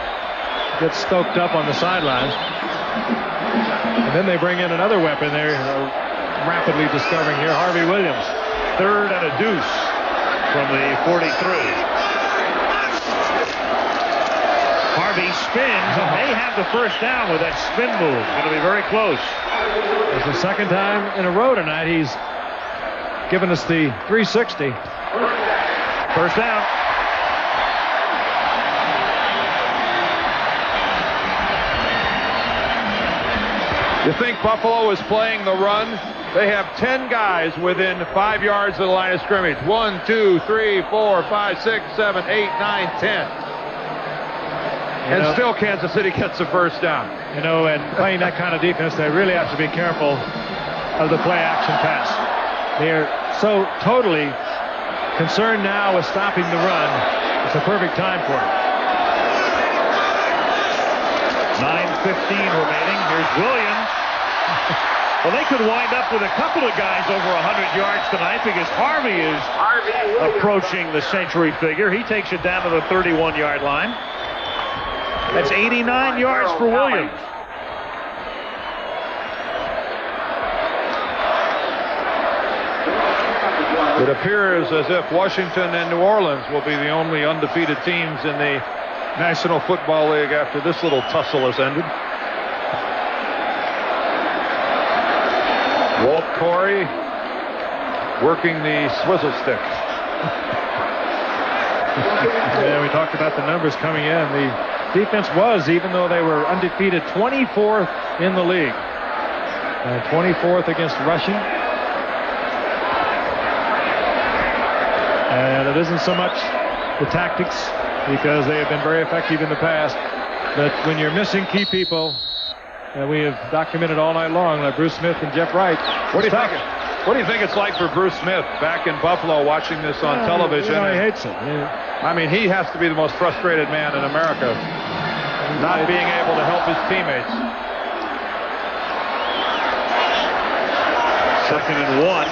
gets stoked up on the sidelines. And then they bring in another weapon there, rapidly discovering here, Harvey Williams. 3rd and a deuce from the 43. Harvey spins and may have the first down with that spin move. Going to be very close. It's the second time in a row tonight he's given us the 360. First down. You think Buffalo is playing the run? They have 10 guys within 5 yards of the line of scrimmage. 1, 2, 3, 4, 5, 6, 7, 8, 9, 10. And still Kansas City gets the first down. You know, and playing that kind of defense, they really have to be careful of the play-action pass. They're so totally concerned now with stopping the run. It's a perfect time for it. 9:15 remaining. Here's Williams. Well, they could wind up with a couple of guys over 100 yards tonight because Harvey is approaching the century figure. He takes it down to the 31-yard line. That's 89 yards for Williams. It appears as if Washington and New Orleans will be the only undefeated teams in the National Football League after this little tussle has ended. Walt Corey working the swizzle stick. Yeah, we talked about the numbers coming in. The defense was, even though they were undefeated, 24th in the league. 24th against rushing. And it isn't so much the tactics, because they have been very effective in the past. But when you're missing key people, we have documented all night long, like Bruce Smith and Jeff Wright. What do you think it's like for Bruce Smith back in Buffalo watching this on television? He hates it. I mean, he has to be the most frustrated man in America, not being able to help his teammates. 2nd and 1.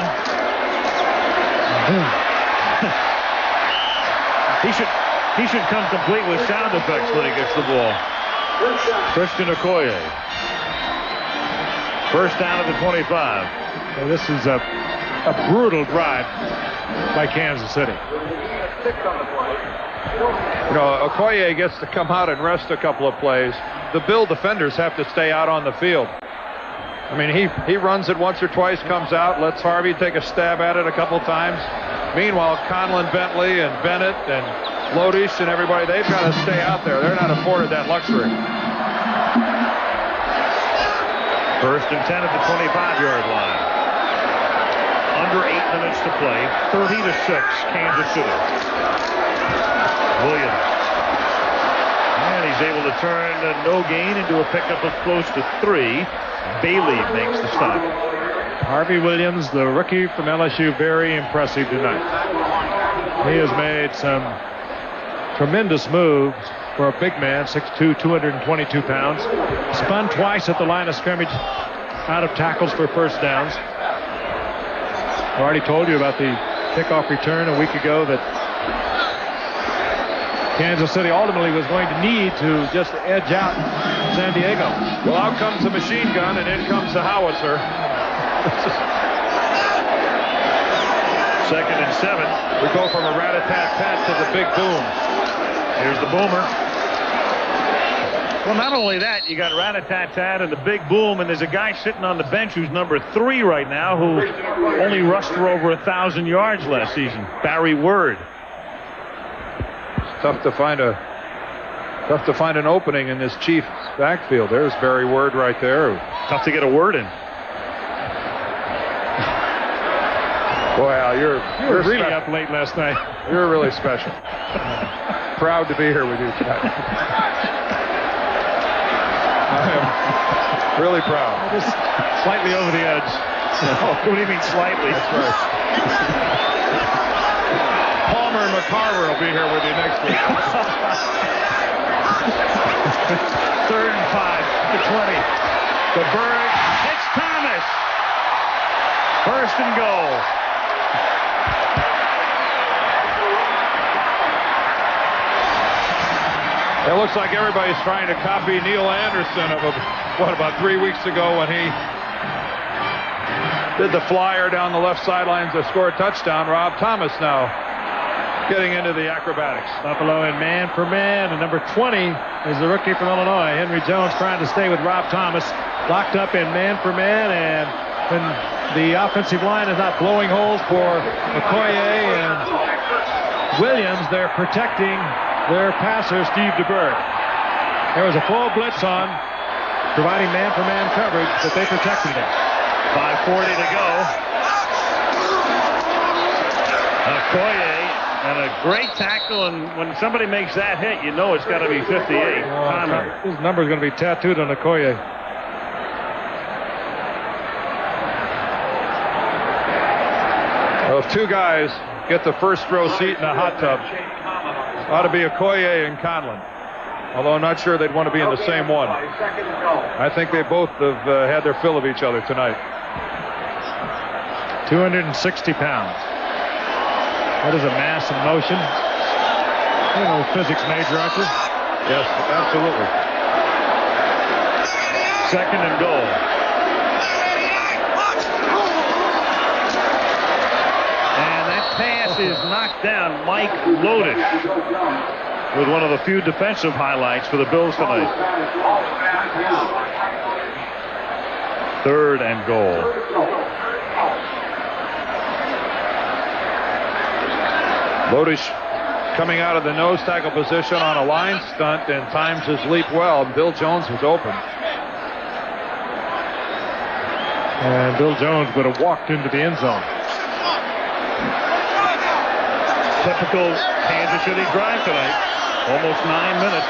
He should come complete with sound effects when he gets the ball. Christian Okoye. First down at the 25. Well, this is a brutal drive by Kansas City. You know, Okoye gets to come out and rest a couple of plays. The Bill defenders have to stay out on the field. I mean, he runs it once or twice, comes out, lets Harvey take a stab at it a couple times. Meanwhile, Conlon, Bentley, and Bennett, and Lodish, and everybody, they've got to stay out there. They're not afforded that luxury. First and 10 at the 25-yard line. Under 8 minutes to play. 30-6, Kansas City. Williams. And he's able to turn no gain into a pickup of close to 3. Bailey makes the stop. Harvey Williams, the rookie from LSU, very impressive tonight. He has made some tremendous moves for a big man, 6'2", 222 pounds. Spun twice at the line of scrimmage out of tackles for first downs. I already told you about the kickoff return a week ago that Kansas City ultimately was going to need to just edge out San Diego. Well, out comes the machine gun, and in comes the howitzer. Second and 7. We go from a rat-a-tat-tat to the big boom. Here's the boomer. Well, not only that, you got rat-a-tat-tat and the big boom, and there's a guy sitting on the bench who's number 3 right now who only rushed for over 1,000 yards last season, Barry Word. Tough to find an opening in this Chiefs backfield. There's Barry Word right there. Tough to get a word in. Boy, Al, you're really up late last night. You're really special. Proud to be here with you tonight. I am really proud. Just slightly over the edge. Oh, what do you mean slightly? That's right. Palmer and McCarver will be here with you next week. 3rd and 5 to 20. The Bird hits Thomas. First and goal. It looks like everybody's trying to copy Neil Anderson of about 3 weeks ago when he did the flyer down the left sidelines to score a touchdown. Rob Thomas now getting into the acrobatics. Buffalo in man for man, and number 20 is the rookie from Illinois. Henry Jones trying to stay with Rob Thomas, locked up in man for man, and when the offensive line is not blowing holes for Okoye and Williams, they're protecting their passer, Steve DeBerg. There was a full blitz on, providing man-for-man coverage, but they protected it. 5:40 to go. Okoye, and a great tackle, and when somebody makes that hit, you know it's got to be 58. His number is going to be tattooed on Okoye. Well, if two guys get the first row seat in a hot tub, ought to be Okoye and Conlon. Although I'm not sure they'd want to be in the same one. I think they both have had their fill of each other tonight. 260 pounds. That is a mass in motion. You know, physics major, aren't you? Yes, absolutely. Second and goal. And that pass is knocked down. Mike Lodish with one of the few defensive highlights for the Bills tonight. 3rd and goal. Lodish coming out of the nose tackle position on a line stunt and times his leap well. Bill Jones was open. And Bill Jones would have walked into the end zone. Typical Kansas City drive tonight. Almost 9 minutes.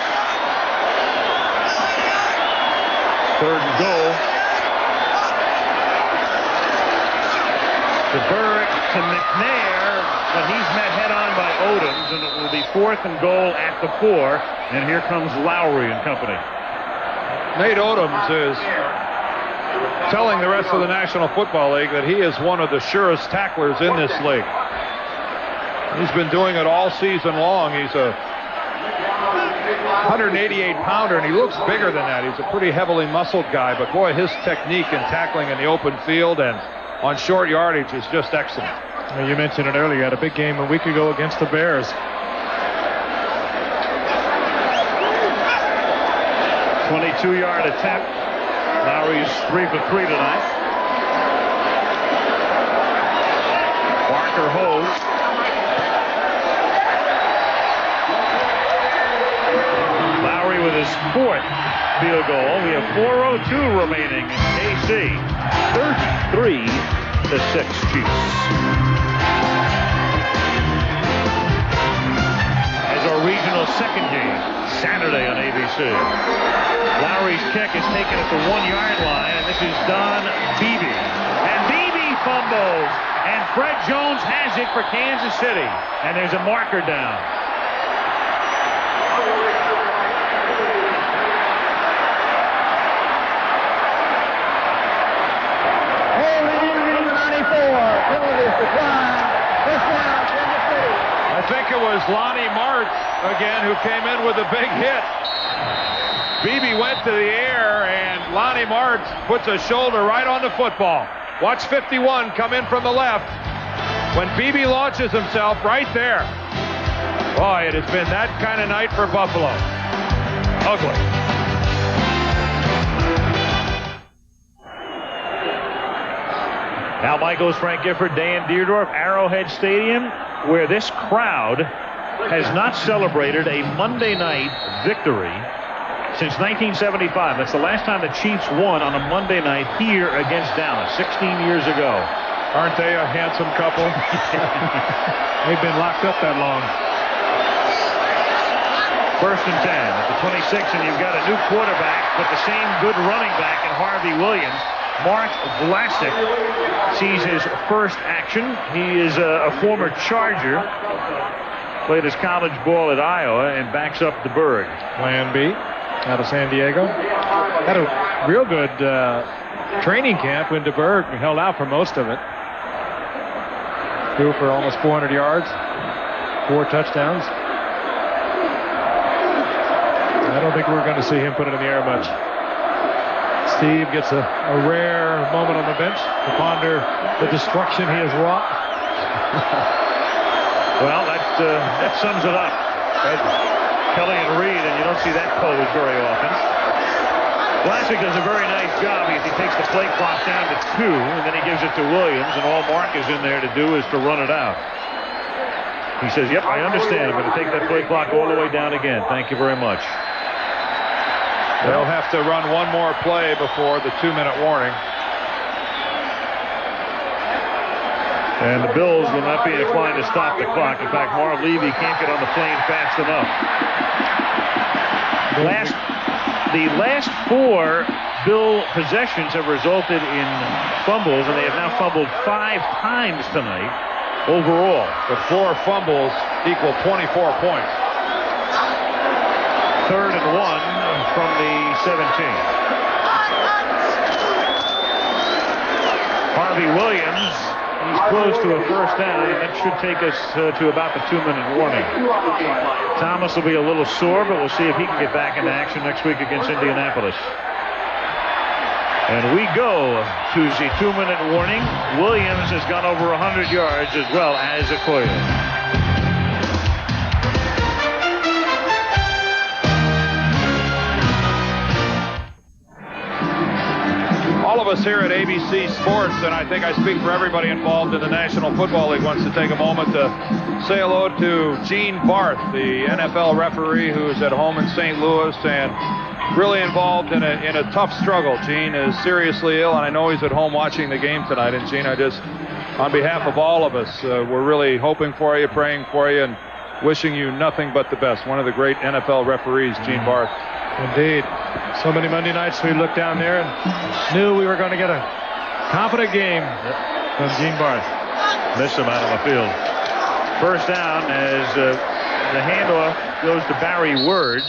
3rd and goal. DeBerg to McNair, but he's met head-on by Odoms, and it will be 4th and goal at the 4. And here comes Lowry and company. Nate Odoms is telling the rest of the National Football League that he is one of the surest tacklers in this league. He's been doing it all season long. He's a 188-pounder, and he looks bigger than that. He's a pretty heavily muscled guy, but boy, his technique in tackling in the open field and on short yardage is just excellent. Well, you mentioned it earlier. He had a big game a week ago against the Bears. 22-yard attempt. Lowry's 3 for 3 tonight. Barker holds. Lowry with his 4th field goal. We have 4:02 remaining in KC. 33-6 Chiefs. As our regional second game, Saturday on ABC. Lowry's kick is taken at the 1-yard line, and this is Don Beebe. And Beebe fumbles, and Fred Jones has it for Kansas City. And there's a marker down. I think it was Lonnie Martz again who came in with a big hit. Beebe went to the air, and Lonnie Martz puts a shoulder right on the football. Watch 51 come in from the left. When Beebe launches himself right there. Boy, it has been that kind of night for Buffalo. Ugly. Al Michaels, Frank Gifford, Dan Dierdorf, Arrowhead Stadium, where this crowd has not celebrated a Monday night victory since 1975. That's the last time the Chiefs won on a Monday night here against Dallas, 16 years ago. Aren't they a handsome couple? They've been locked up that long. 1st and 10 at the 26, and you've got a new quarterback, but the same good running back in Harvey Williams. Mark Vlasic sees his first action. He is a former Charger. Played his college ball at Iowa and backs up the Berg. Plan B out of San Diego. Had a real good training camp when DeBerg held out for most of it. Threw for almost 400 yards, 4 touchdowns. I don't think we're going to see him put it in the air much. Steve gets a rare moment on the bench to ponder the destruction he has wrought. Well, that sums it up. Kelly and Reed, and you don't see that pose very often. Vlasic does a very nice job. He takes the play clock down to 2, and then he gives it to Williams, and all Mark is in there to do is to run it out. He says, yep, I understand. I'm going to take that play clock all the way down again. Thank you very much. They'll have to run one more play before the 2-minute warning. And the Bills will not be inclined to stop the clock. In fact, Marv Levy can't get on the plane fast enough. The last 4 Bill possessions have resulted in fumbles, and they have now fumbled 5 times tonight overall. The 4 fumbles equal 24 points. 3rd and 1 from the 17. Harvey Williams, he's close to a first down. That should take us to about the 2-minute warning. Thomas will be a little sore, but we'll see if he can get back into action next week against Indianapolis. And we go to the 2-minute warning. Williams has gone over 100 yards as well as Okoye. All of us here at ABC Sports, and I think I speak for everybody involved in the National Football League, wants to take a moment to say hello to Gene Barth, the NFL referee who's at home in St. Louis and really involved in a tough struggle. Gene is seriously ill, and I know he's at home watching the game tonight. And Gene, I just, on behalf of all of us, we're really hoping for you, praying for you, and wishing you nothing but the best. One of the great NFL referees, Gene Barth. Indeed. So many Monday nights we looked down there and knew we were going to get a confident game from Gene Barth. Miss him out on the field. First down as the handoff goes to Barry Word.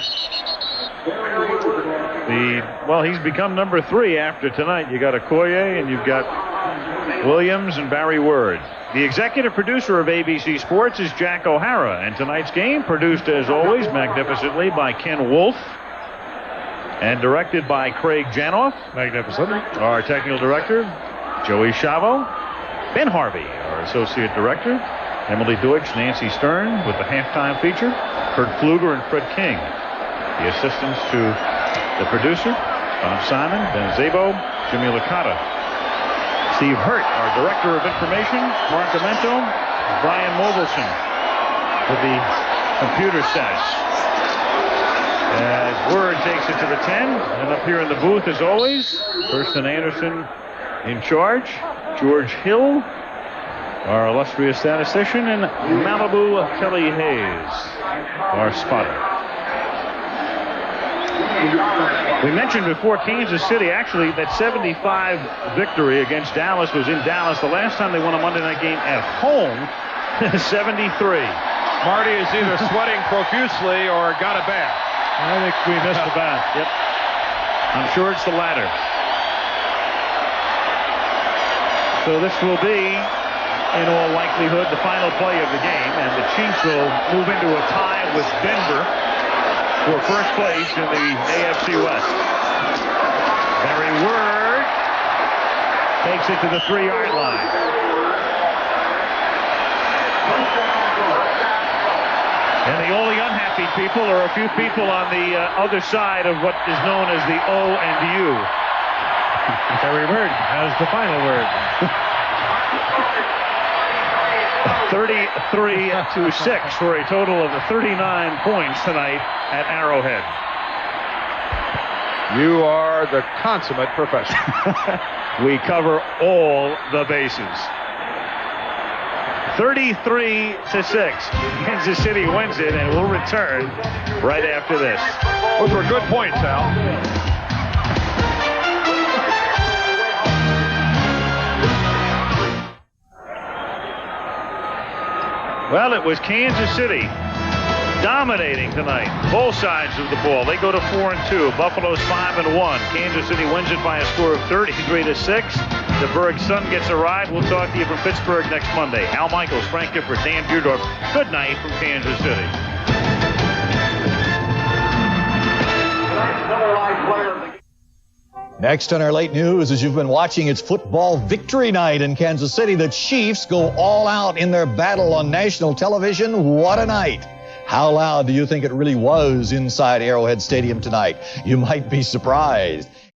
Well, he's become number 3 after tonight. You got Okoye and you've got Williams, and Barry Word. The executive producer of ABC Sports is Jack O'Hara, and tonight's game produced, as always, magnificently by Ken Wolf and directed by Craig Janoff. Magnificently. Our technical director, Joey Chavo. Ben Harvey, our associate director. Emily Deutsch, Nancy Stern with the halftime feature. Kurt Pfluger and Fred King. The assistants to the producer, Tom Simon, Ben Zabo, Jimmy Licata. Steve Hurt, our director of information, Mark Amento, Brian Mogelson with the computer stats. As Word takes it to the 10, and up here in the booth, as always, Thurston Anderson in charge, George Hill, our illustrious statistician, and Malibu Kelly Hayes, our spotter. We mentioned before Kansas City, actually, that 75 victory against Dallas was in Dallas. The last time they won a Monday night game at home, 73. Marty is either sweating profusely or got a bat. I think we missed the bat. Yep. I'm sure it's the latter. So this will be, in all likelihood, the final play of the game, and the Chiefs will move into a tie with Denver for first place in the AFC West. Barry Word takes it to the 3-yard line. And the only unhappy people are a few people on the other side of what is known as the O and U. Barry Word has the final word. 33-6 for a total of 39 points tonight at Arrowhead. You are the consummate professional. We cover all the bases. 33-6. Kansas City wins it, and will return right after this. Those were good points, Al. Well, it was Kansas City dominating tonight. Both sides of the ball. They go to 4-2. Buffalo's 5-1. Kansas City wins it by a score of 33-6. The Berg Sun gets a ride. We'll talk to you from Pittsburgh next Monday. Al Michaels, Frank Gifford, Dan Deerdorf. Good night from Kansas City. Next on our late news, as you've been watching, it's football victory night in Kansas City. The Chiefs go all out in their battle on national television. What a night. How loud do you think it really was inside Arrowhead Stadium tonight? You might be surprised.